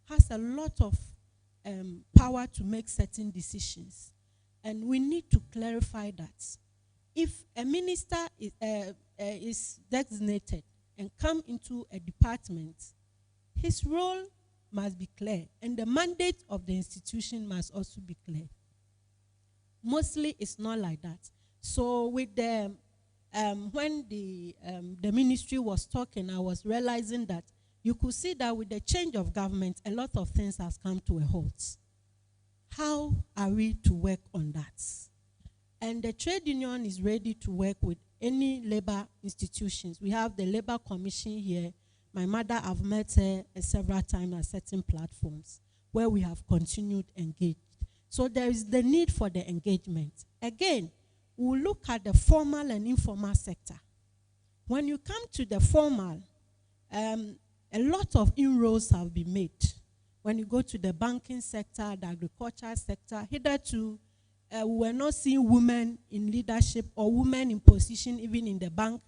has a lot of power to make certain decisions. And we need to clarify that. If a minister is designated and come into a department, his role must be clear, and the mandate of the institution must also be clear. Mostly, it's not like that. So, with the when the ministry was talking, I was realizing that you could see that with the change of government, a lot of things has come to a halt. How are we to work on that? And the trade union is ready to work with any labor institutions. We have the Labor Commission here. My mother, I've met her several times at certain platforms where we have continued engaged. So there is the need for the engagement. Again, we'll look at the formal and informal sector. When you come to the formal, a lot of inroads have been made. When you go to the banking sector, the agriculture sector, hitherto, we were not seeing women in leadership or women in position even in the bank,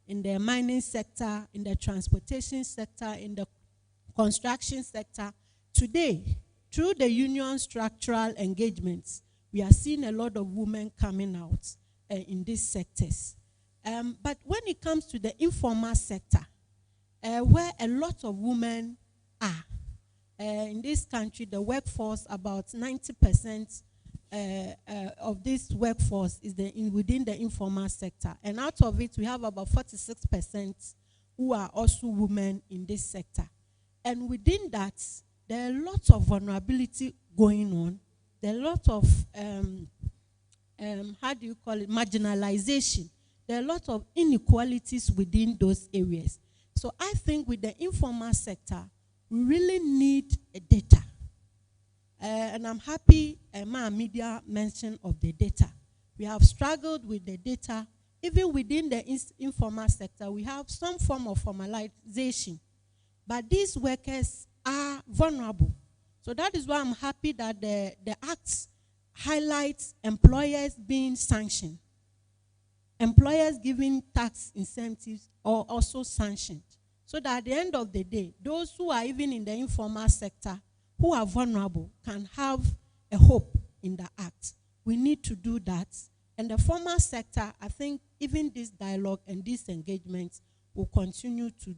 in the mining sector, in the transportation sector, in the construction sector. Today, through the union structural engagements, we are seeing a lot of women coming out in these sectors. But when it comes to the informal sector, where a lot of women are, in this country, the workforce, about 90% of this workforce is within the informal sector. And out of it, we have about 46% who are also women in this sector. And within that, there are lots of vulnerability going on. There are a lot of, how do you call it, marginalization. There are a lot of inequalities within those areas. So I think with the informal sector, we really need a data. And I'm happy my media mentioned of the data. We have struggled with the data. Even within the informal sector, we have some form of formalization. But these workers are vulnerable. So that is why I'm happy that the Act highlights employers being sanctioned. Employers giving tax incentives are also sanctioned. So that at the end of the day, those who are even in the informal sector, who are vulnerable, can have a hope in the Act. We need to do that. And the formal sector, I think even this dialogue and this engagement will continue to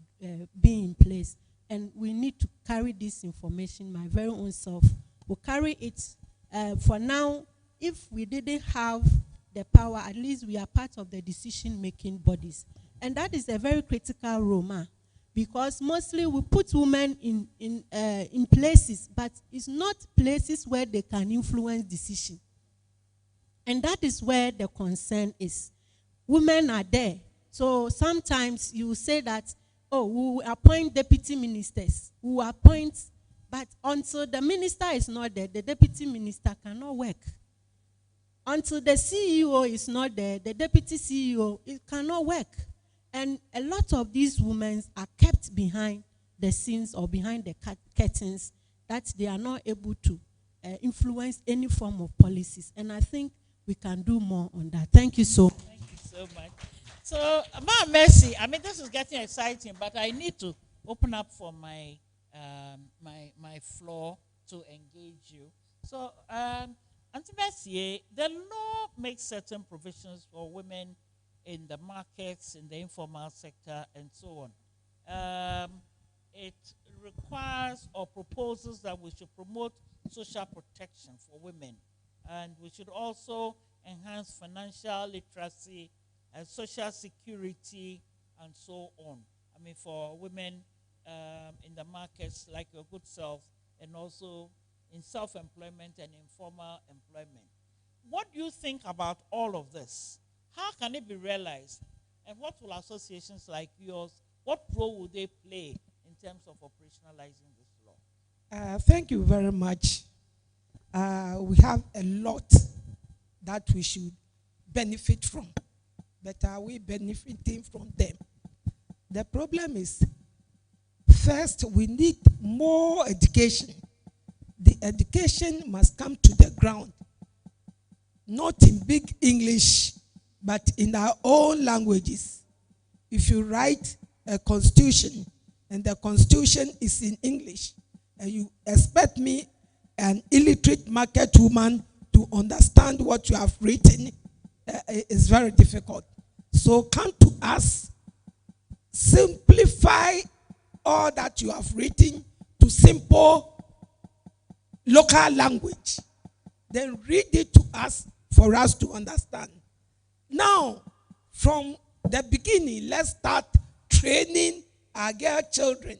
be in place. And we need to carry this information, my very own self will carry it. For now, if we didn't have the power, at least we are part of the decision-making bodies. And that is a very critical role, because mostly we put women in places, but it's not places where they can influence decision. And that is where the concern is. Women are there. So sometimes you say that, oh, we will appoint deputy ministers. We will appoint, but until the minister is not there, the deputy minister cannot work. Until the CEO is not there, the deputy CEO, it cannot work. And a lot of these women are kept behind the scenes or behind the curtains, that they are not able to influence any form of policies. And I think we can do more on that. Thank you so much. Thank you so much. So, Ma Mercy, I mean, this is getting exciting, but I need to open up for my floor to engage you. So, Auntie Mercy, the law makes certain provisions for women in the markets, in the informal sector, and so on. It requires or proposes that we should promote social protection for women, and we should also enhance financial literacy and social security and so on. I mean, for women in the markets, like your good self, and also in self-employment and informal employment. What do you think about all of this? How can it be realized? And what will associations like yours, what role will they play in terms of operationalizing this law? Thank you very much. We have a lot that we should benefit from, but are we benefiting from them? The problem is, first, we need more education. The education must come to the ground, not in big English, but in our own languages. If you write a constitution and the constitution is in English, and you expect me, an illiterate market woman, to understand what you have written, it's very difficult. So come to us, simplify all that you have written to simple local language. Then read it to us for us to understand. Now, from the beginning, let's start training our girl children.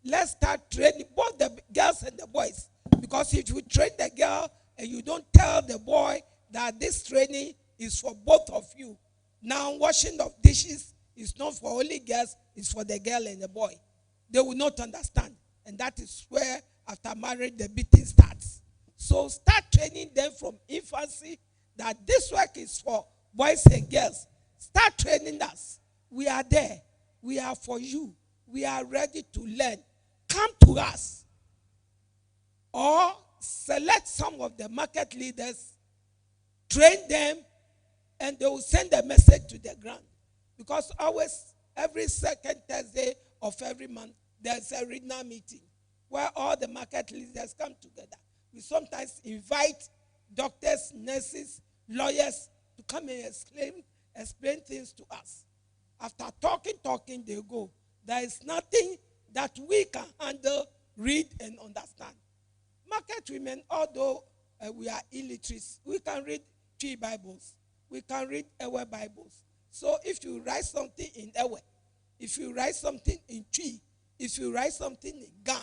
Let's start training both the girls and the boys. Because if you train the girl and you don't tell the boy that this training is for both of you, now washing of dishes is not for only girls, it's for the girl and the boy. They will not understand. And that is where, after marriage, the beating starts. So start training them from infancy that this work is for boys and girls. Start training us. We are there. We are for you. We are ready to learn. Come to us. Or select some of the market leaders, train them, and they will send a message to the ground. Because always, every second Thursday of every month, there's a regional meeting where all the market leaders come together. We sometimes invite doctors, nurses, lawyers to come and explain things to us. After talking, they go. There is nothing that we can handle, read, and understand. Market women, although we are illiterate, we can read 3 Bibles. We can read Ewe Bibles. So if you write something in Ewe, if you write something in Twi, if you write something in Ga,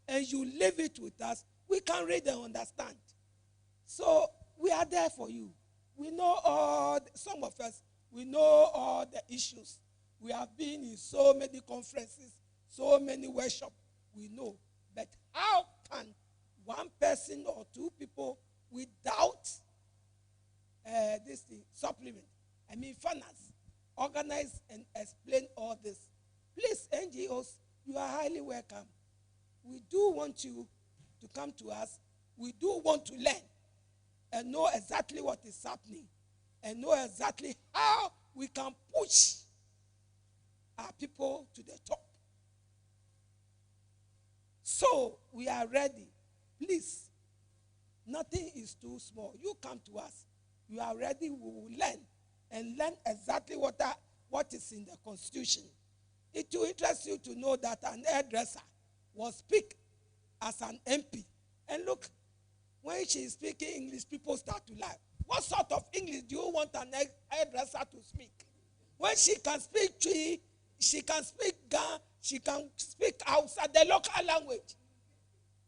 and you leave it with us, we can read and understand. So we are there for you. We know some of us, we know all the issues. We have been in so many conferences, so many workshops. We know. But how can one person or 2 people without this thing, supplement, finance, organize and explain all this? Please, NGOs, you are highly welcome. We do want you to come to us. We do want to learn and know exactly what is happening and know exactly how we can push our people to the top. So we are ready. Please, nothing is too small. You come to us. You are ready. We will learn and learn exactly what is in the Constitution. It will interest you to know that an hairdresser was picked as an MP. And look, when she is speaking English, people start to laugh. What sort of English do you want an hairdresser to speak? When she can speak Twi, she can speak Ga, she can speak Hausa, the local language.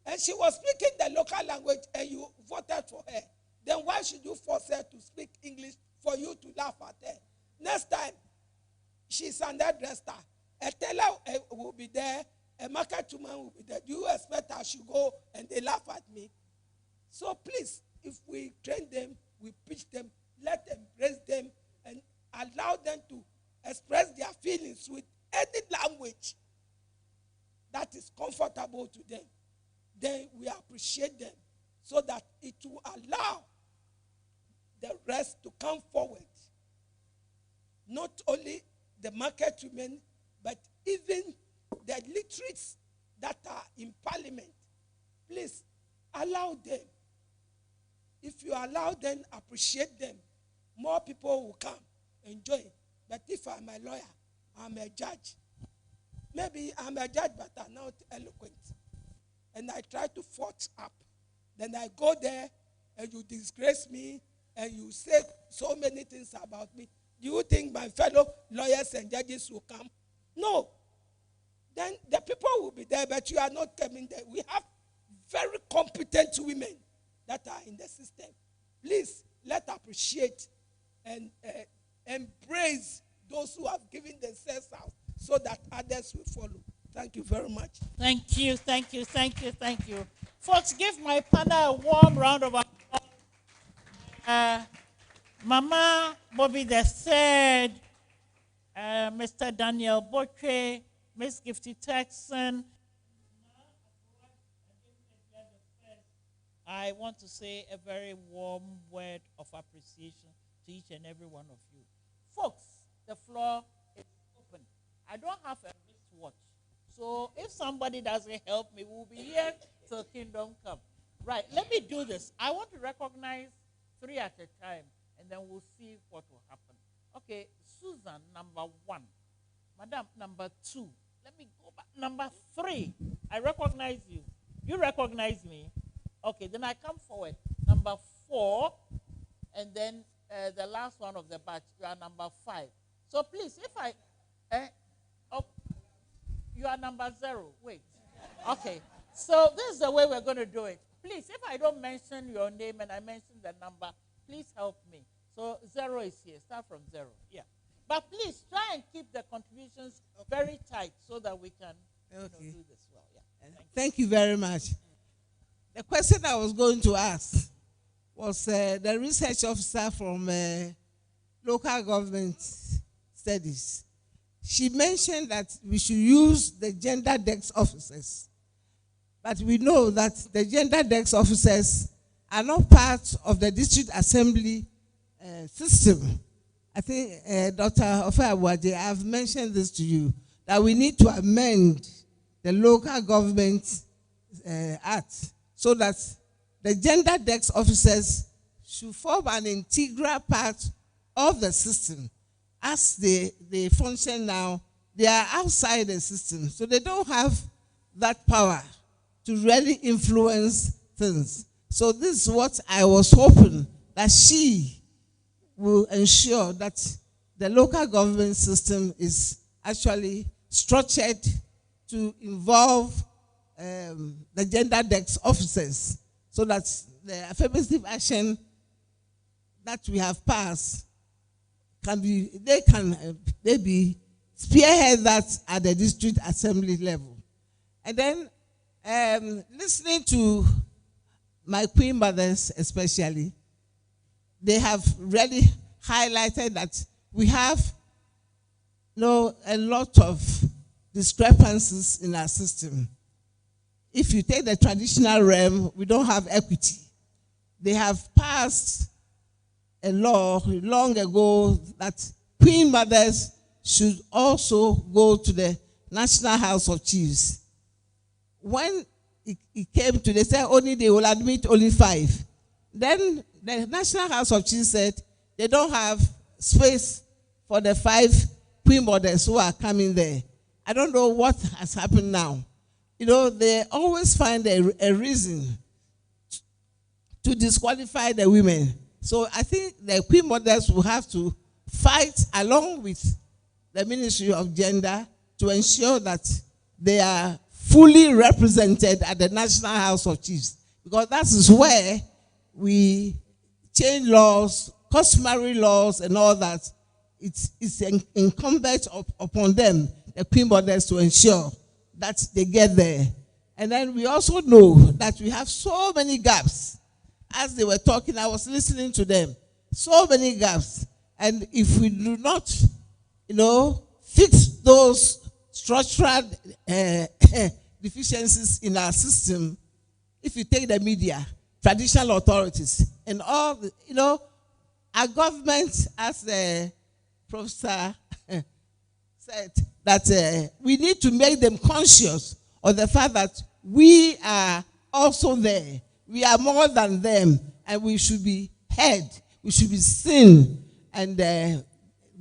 And she was speaking the local language and you voted for her. Then why should you force her to speak English for you to laugh at her? Next time, she's an hairdresser. A teller will be there. A market woman will be there. Do you expect I should go and they laugh at me? So please, if we train them, we teach them, let them raise them and allow them to express their feelings with any language that is comfortable to them. Then we appreciate them so that it will allow the rest to come forward. Not only the market women, but even the literates that are in parliament. Please allow them. If you allow them, appreciate them, more people will come, enjoy. But if I'm a lawyer, I'm a judge. Maybe I'm a judge, but I'm not eloquent. And I try to forge up. Then I go there, and you disgrace me, and you say so many things about me. Do you think my fellow lawyers and judges will come? No. Then the people will be there, but you are not coming there. We have very competent women that are in the system. Please, let's appreciate and embrace those who have given themselves out so that others will follow. Thank you very much. Thank you, thank you, thank you, thank you. Folks, give my panel a warm round of applause. Mama Bobby the Third, Mr. Daniel Botre, Miss Gifty Texan. I want to say a very warm word of appreciation to each and every one of you. Folks, the floor is open. I don't have a wristwatch. So if somebody doesn't help me, we'll be here till kingdom come. Right, let me do this. I want to recognize 3 at a time, and then we'll see what will happen. Okay, Susan, number 1. Madam, number 2. Let me go back. Number 3. I recognize you. You recognize me? Okay, then I come forward. Number 4, and then the last one of the batch, you are number 5. So please, if I... you are number 0. Wait. Okay. So this is the way we're going to do it. Please, if I don't mention your name and I mention the number, please help me. So 0 is here. Start from 0. Yeah. But please try and keep the contributions very tight so that we can do this well. Yeah. Thank you very much. The question I was going to ask was the research officer from local government studies. She mentioned that we should use the gender desk officers. But we know that the gender desk officers are not part of the district assembly system. I think, Dr. Ofe-Abuaje, I've mentioned this to you, that we need to amend the local government act so that the gender desk officers should form an integral part of the system. As they function now, they are outside the system, so they don't have that power to really influence things. So this is what I was hoping, that she will ensure that the local government system is actually structured to involve the gender desk officers, so that the affirmative action that we have passed can be, they be spearhead that at the district assembly level. And then listening to my queen mothers especially, they have really highlighted that we have a lot of discrepancies in our system. If you take the traditional realm, we don't have equity. They have passed a law long ago that queen mothers should also go to the National House of Chiefs. When it came to, they said only they will admit only 5. Then the National House of Chiefs said they don't have space for the 5 queen mothers who are coming there. I don't know what has happened now. You know, they always find a reason to disqualify the women. So I think the queen mothers will have to fight along with the Ministry of Gender to ensure that they are fully represented at the National House of Chiefs. Because that is where we change laws, customary laws and all that. It's incumbent upon them, the queen mothers, to ensure that they get there. And then we also know that we have so many gaps. As they were talking, I was listening to them. So many gaps. And if we do not, fix those structural deficiencies in our system, if you take the media, traditional authorities, and all, our government, as the professor said, that we need to make them conscious of the fact that we are also there. We are more than them, and we should be heard. We should be seen. And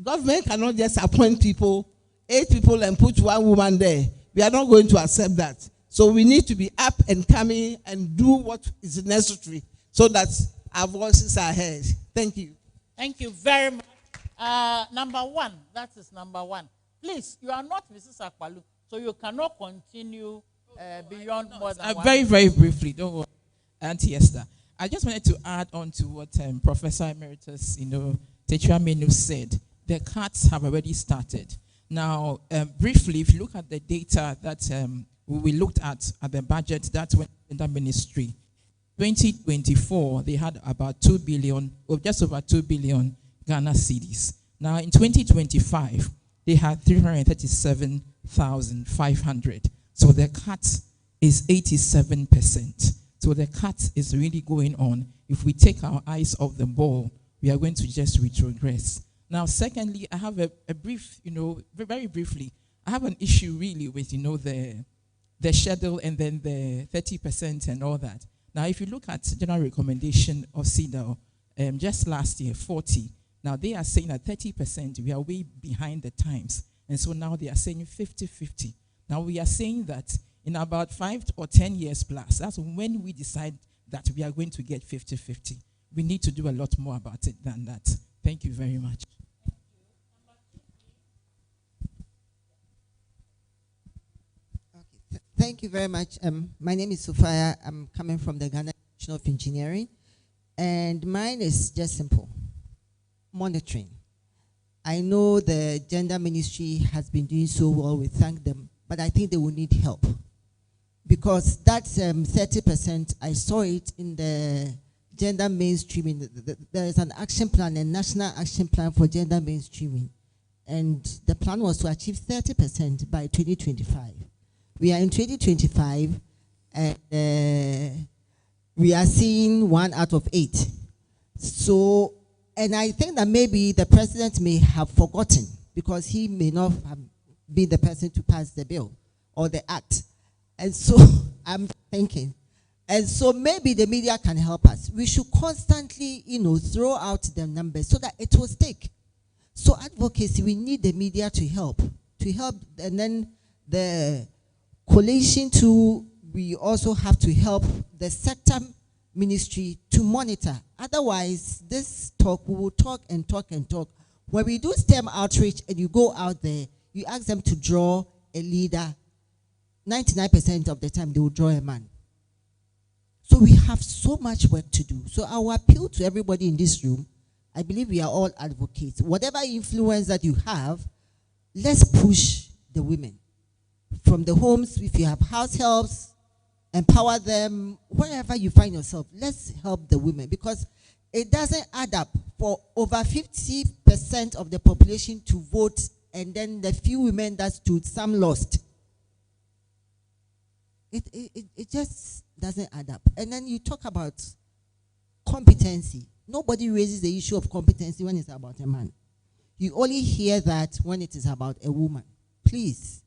government cannot just appoint people, 8 people, and put 1 woman there. We are not going to accept that. So we need to be up and coming and do what is necessary so that our voices are heard. Thank you. Thank you very much. Number 1, that is number 1. Please, you are not Mrs. Akwalu, so you cannot continue beyond more than very, very briefly, don't worry, Auntie Esther. I just wanted to add on to what Professor Emeritus, Tetra Menu said. The cuts have already started. Now, briefly, if you look at the data that we looked at the budget that went in the ministry, 2024, they had about 2 billion, or just over 2 billion Ghana cedis. Now, in 2025, they had 337,500. So the cut is 87%. So the cut is really going on. If we take our eyes off the ball, we are going to just retrogress. Now, secondly, I have a brief, very briefly, I have an issue really with, the schedule and then the 30% and all that. Now, if you look at general recommendation of CEDAW, just last year, 40. Now, they are saying that 30%, we are way behind the times. And so now they are saying 50-50. Now, we are saying that in about 5 or 10 years plus, that's when we decide that we are going to get 50-50. We need to do a lot more about it than that. Thank you very much. Thank you very much. My name is Sophia. I'm coming from the Ghana Institute of Engineering. And mine is just simple. Monitoring. I know the gender ministry has been doing so well. We thank them. But I think they will need help. Because that's 30%. I saw it in the gender mainstreaming. There is an action plan, a national action plan for gender mainstreaming. And the plan was to achieve 30% by 2025. We are in 2025, and we are seeing 1 out of 8. So, and I think that maybe the president may have forgotten because he may not have been the person to pass the bill or the act. And so I'm thinking, and so maybe the media can help us. We should constantly, throw out the numbers so that it will stick. So advocacy, we need the media to help, and then the coalition too, we also have to help the sector ministry to monitor. Otherwise, this talk, we will talk and talk and talk. When we do STEM outreach and you go out there, you ask them to draw a leader, 99% of the time they will draw a man. So we have so much work to do. So our appeal to everybody in this room, I believe we are all advocates. Whatever influence that you have, let's push the women. From the homes, if you have house helps, empower them, wherever you find yourself, let's help the women, because it doesn't add up for over 50% of the population to vote, and then the few women that stood, some lost. It just doesn't add up. And then you talk about competency. Nobody raises the issue of competency when it's about a man. You only hear that when it is about a woman. Please.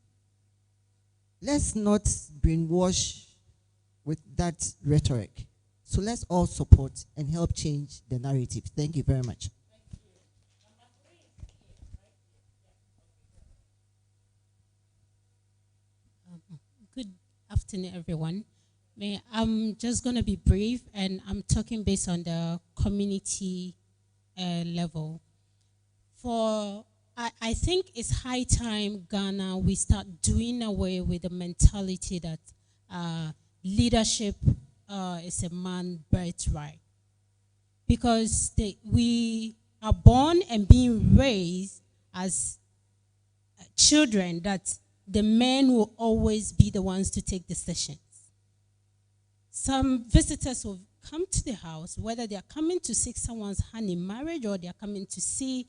Let's not brainwash with that rhetoric. So let's all support and help change the narrative. Thank you very much. Good afternoon, everyone. I'm just going to be brief, and I'm talking based on the community level. I think it's high time, Ghana, we start doing away with the mentality that leadership is a man's birthright. Because we are born and being raised as children that the men will always be the ones to take decisions. Some visitors will come to the house, whether they are coming to seek someone's hand in marriage or they are coming to see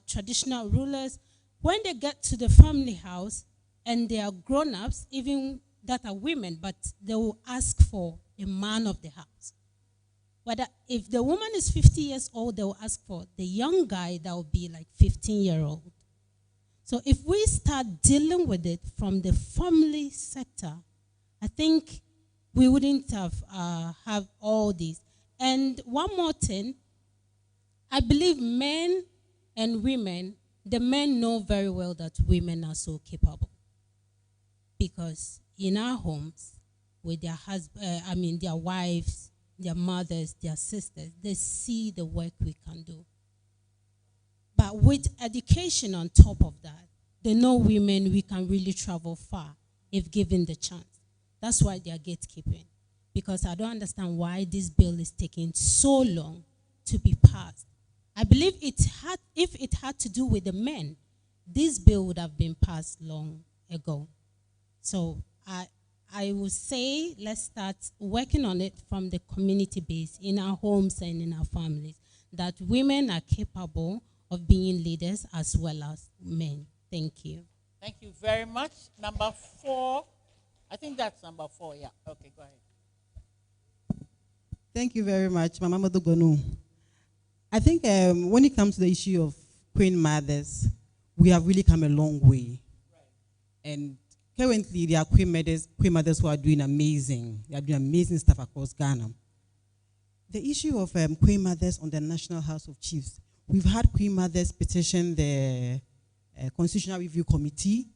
traditional rulers. When they get to the family house and they are grown-ups, even that are women, but they will ask for a man of the house. Whether if the woman is 50 years old, they will ask for the young guy that will be like 15-year-old. So if we start dealing with it from the family sector, I think we wouldn't have all these. And one more thing, I believe men and women, the men know very well that women are so capable. Because in our homes, with their their wives, their mothers, their sisters, they see the work we can do. But with education on top of that, they know women, we can really travel far if given the chance. That's why they are gatekeeping. Because I don't understand why this bill is taking so long to be passed. I believe if it had to do with the men, this bill would have been passed long ago. So I would say let's start working on it from the community base, in our homes and in our families, that women are capable of being leaders as well as men. Thank you. Thank you very much. Number 4. I think that's number 4, yeah. Okay, go ahead. Thank you very much, Mama Madugonu. I think when it comes to the issue of queen mothers, we have really come a long way. And currently, there are queen mothers who are doing amazing. They are doing amazing stuff across Ghana. The issue of queen mothers on the National House of Chiefs, we've had queen mothers petition the Constitutional Review Committee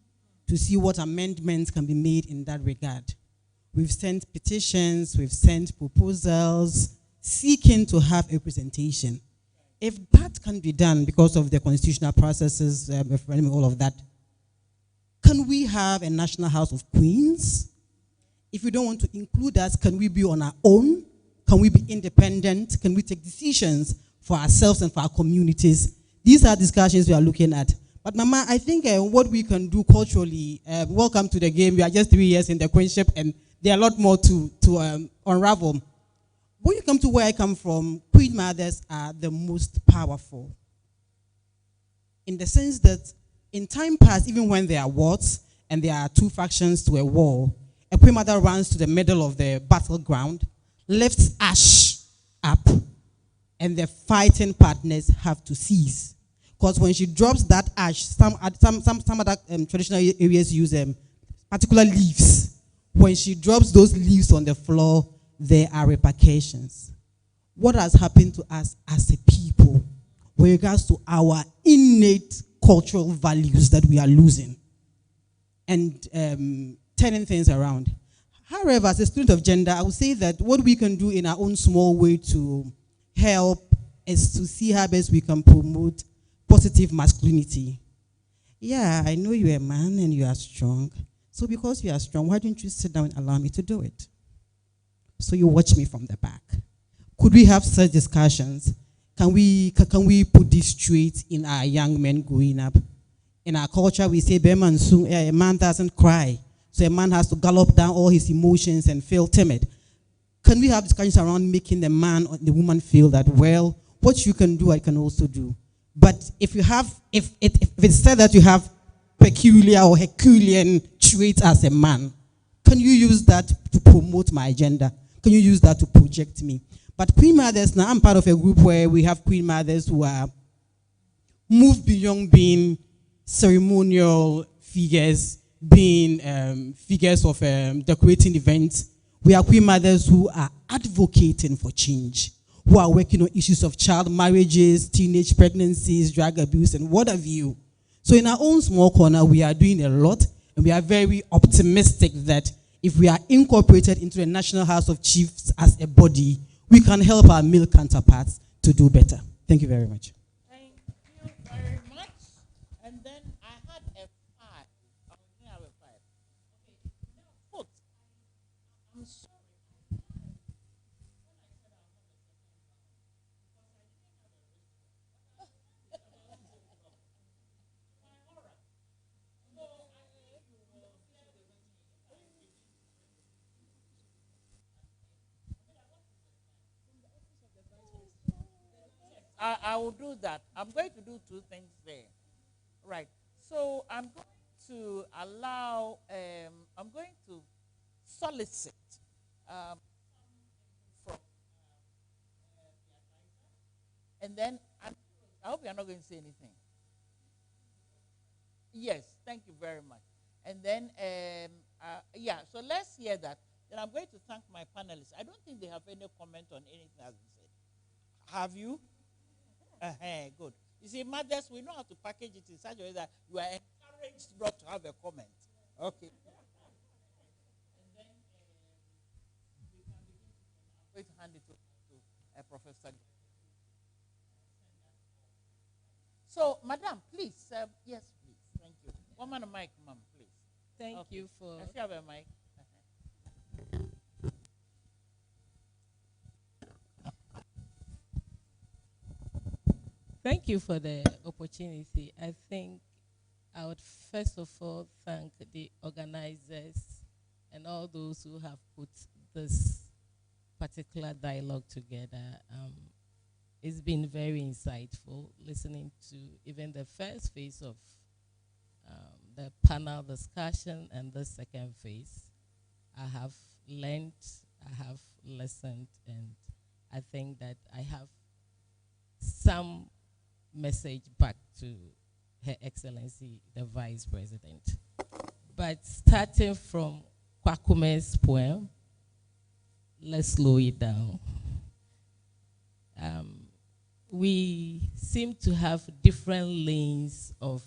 to see what amendments can be made in that regard. We've sent petitions, we've sent proposals, seeking to have representation. If that can be done because of the constitutional processes, all of that, can we have a National House of Queens? If you don't want to include us, can we be on our own? Can we be independent? Can we take decisions for ourselves and for our communities? These are discussions we are looking at. But Mama, I think what we can do culturally, welcome to the game. We are just 3 years in the queenship and there are a lot more to unravel. When you come to where I come from, queen mothers are the most powerful. In the sense that in time past, even when there are wars and there are 2 factions to a war, a queen mother runs to the middle of the battleground, lifts ash up, and the fighting partners have to cease. Because when she drops that ash, some other traditional areas use particular leaves. When she drops those leaves on the floor, there are repercussions. What has happened to us as a people with regards to our innate cultural values that we are losing and turning things around? However, as a student of gender, I would say that what we can do in our own small way to help is to see how best we can promote positive masculinity. Yeah, I know you're a man and you are strong. So because you are strong, why don't you sit down and allow me to do it? So you watch me from the back. Could we have such discussions? Can we put this straight in our young men growing up? In our culture, we say, a man doesn't cry. So a man has to gallop down all his emotions and feel timid. Can we have discussions around making the man or the woman feel that, well, what you can do, I can also do? But if it's said that you have peculiar or Herculean traits as a man, can you use that to promote my agenda? Can you use that to project me? But queen mothers, now I'm part of a group where we have queen mothers who are moved beyond being ceremonial figures, being figures of decorating events. We are queen mothers who are advocating for change, who are working on issues of child marriages, teenage pregnancies, drug abuse, and what have you. So in our own small corner, we are doing a lot, and we are very optimistic that if we are incorporated into the National House of Chiefs as a body, we can help our male counterparts to do better. Thank you very much. Thank you very much. And then I had a 5. I didn't have a 5. Okay. Now, foot. I'm sorry. I will do that. I'm going to do 2 things there. Right. So I'm going to allow, I'm going to solicit from and then I hope you're not going to say anything. Yes, thank you very much. And then, yeah, so let's hear that. Then I'm going to thank my panelists. I don't think they have any comment on anything I've said. Have you? Good. You see, mothers, we know how to package it in such a way that you are encouraged not to have a comment. Okay. And then I'm going to hand it to Professor. So, Madam, please. Yes, please. Thank you. One man a mic, ma'am, please. Thank you for. Does she have a mic? Thank you for the opportunity. I think I would first of all thank the organizers and all those who have put this particular dialogue together. It's been very insightful listening to even the first phase of the panel discussion and the second phase. I have learned, I have listened, and I think that I have some message back to Her Excellency, the Vice President. But starting from Kwakume's poem, let's slow it down. We seem to have different lanes of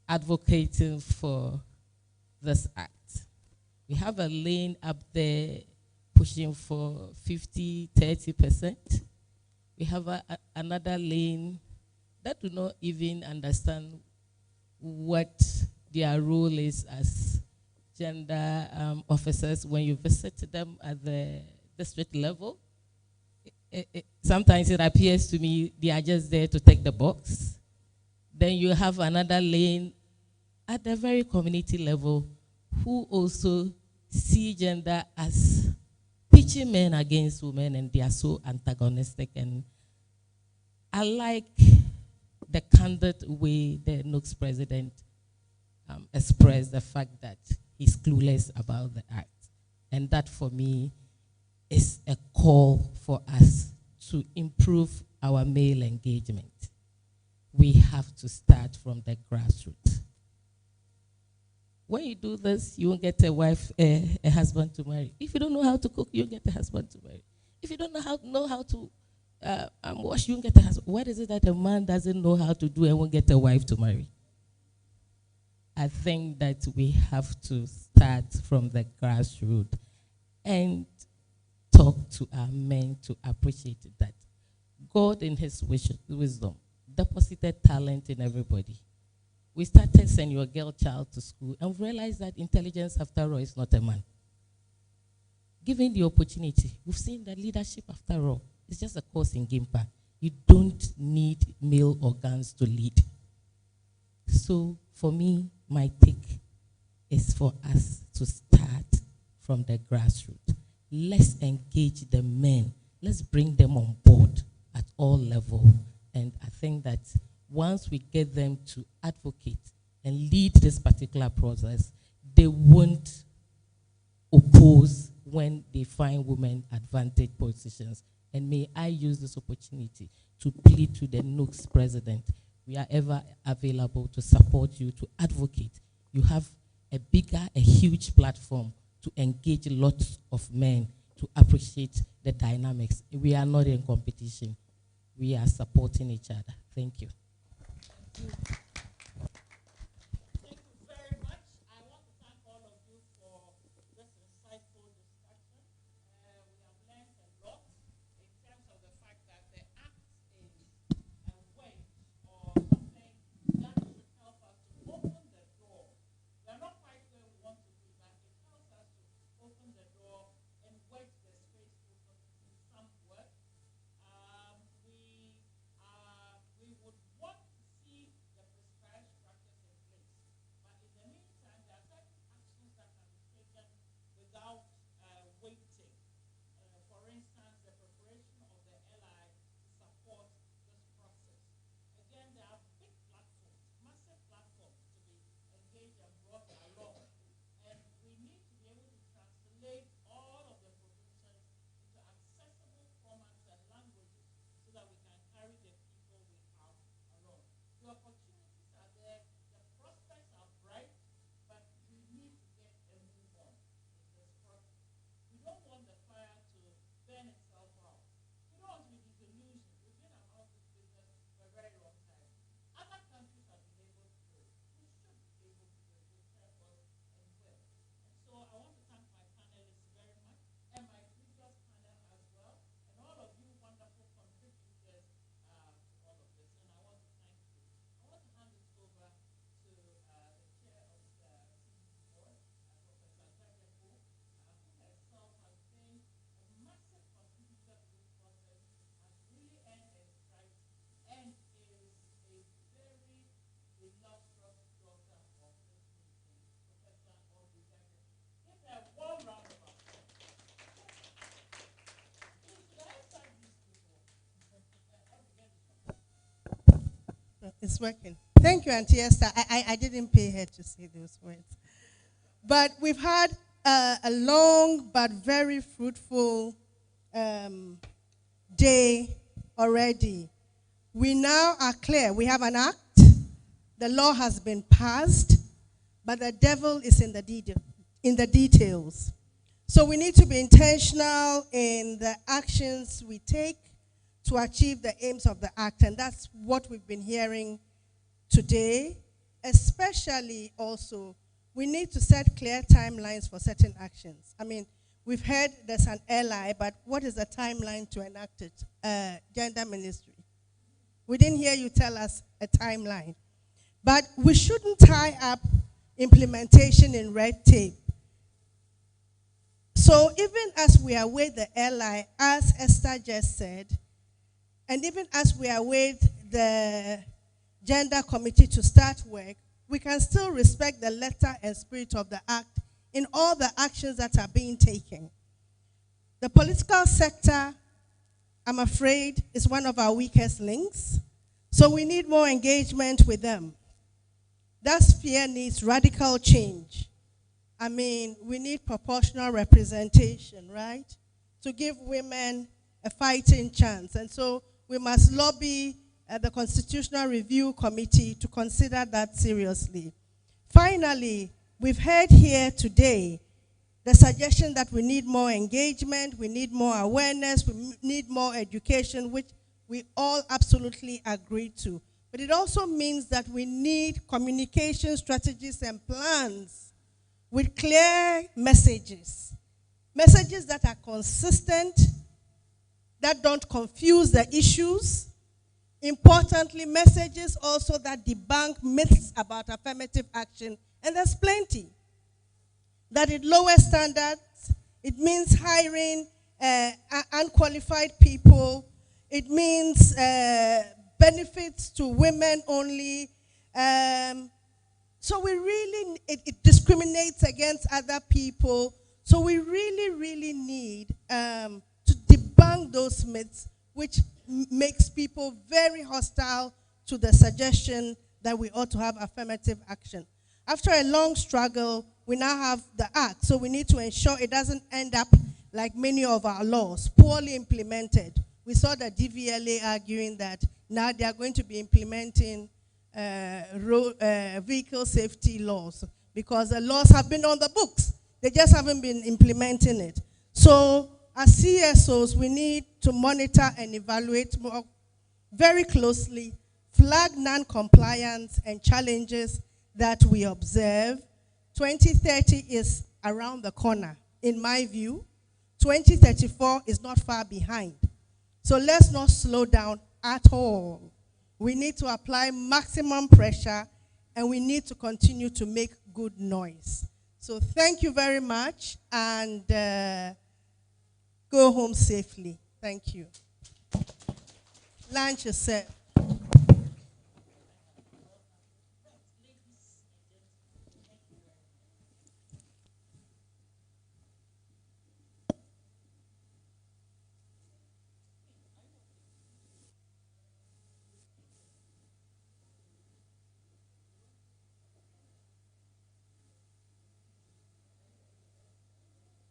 advocating for this act. We have a lane up there pushing for 50, 30%. We have another lane that do not even understand what their role is as gender officers when you visit them at the district level. Sometimes it appears to me they are just there to take the box. Then you have another lane at the very community level who also see gender as pitching men against women, and they are so antagonistic. And I like the candid way the NUC's president expressed the fact that he's clueless about the act. And that for me is a call for us to improve our male engagement. We have to start from the grassroots. When you do this, you won't get a wife, a husband to marry. If you don't know how to cook, you won't get a husband to marry. If you don't know how to wash, you won't get a husband. What is it that a man doesn't know how to do and won't get a wife to marry? I think that we have to start from the grassroots and talk to our men to appreciate that God in his wisdom deposited talent in everybody. We started sending your girl child to school and realized that intelligence after all is not a man. Given the opportunity, we've seen that leadership after all is just a course in Gimpa. You don't need male organs to lead. So for me, my take is for us to start from the grassroots. Let's engage the men. Let's bring them on board at all levels. And I think that once we get them to advocate and lead this particular process, they won't oppose when they find women advantage positions. And may I use this opportunity to plead to the NUC's president. We are ever available to support you, to advocate. You have a huge platform to engage lots of men to appreciate the dynamics. We are not in competition. We are supporting each other. Thank you. Thank you very much. I want to thank all of you for this insightful discussion. We have learned a lot in terms of the fact that the act is a way or something that should help us to open the door. We are not quite where we want to be, but it helps us to open the door and wedge the space open in some work. We would want to see the it's working. Thank you, Auntie Esther. I didn't pay her to say those words. But we've had a long but very fruitful day already. We now are clear. We have an act. The law has been passed, but the devil is in the details. So we need to be intentional in the actions we take to achieve the aims of the act. And that's what we've been hearing today. Especially also, we need to set clear timelines for certain actions. I mean, we've heard there's an LI, but what is the timeline to enact it? Gender ministry. We didn't hear you tell us a timeline. But we shouldn't tie up implementation in red tape. So even as we await the LI, as Esther just said, and even as we await the gender committee to start work, we can still respect the letter and spirit of the act in all the actions that are being taken. The political sector, I'm afraid, is one of our weakest links, so we need more engagement with them. That sphere needs radical change. I mean, we need proportional representation, right? To give women a fighting chance. And so we must lobby the Constitutional Review Committee to consider that seriously. Finally, we've heard here today the suggestion that we need more engagement, we need more awareness, we need more education, which we all absolutely agree to. But it also means that we need communication strategies and plans with clear messages. Messages that are consistent, that don't confuse the issues. Importantly, messages also that debunk myths about affirmative action, and there's plenty. That it lowers standards, it means hiring unqualified people, it means benefits to women only. So we really, it discriminates against other people. So we really, really need to debunk those myths, which makes people very hostile to the suggestion that we ought to have affirmative action. After a long struggle, we now have the act. So we need to ensure it doesn't end up like many of our laws, poorly implemented. We saw the DVLA arguing that now they are going to be implementing vehicle safety laws because the laws have been on the books. They just haven't been implementing it. So as CSOs, we need to monitor and evaluate more very closely, flag non-compliance and challenges that we observe. 2030 is around the corner, in my view. 2034 is not far behind. So let's not slow down at all. We need to apply maximum pressure, and we need to continue to make good noise. So thank you very much, and go home safely. Thank you. Lunch is served.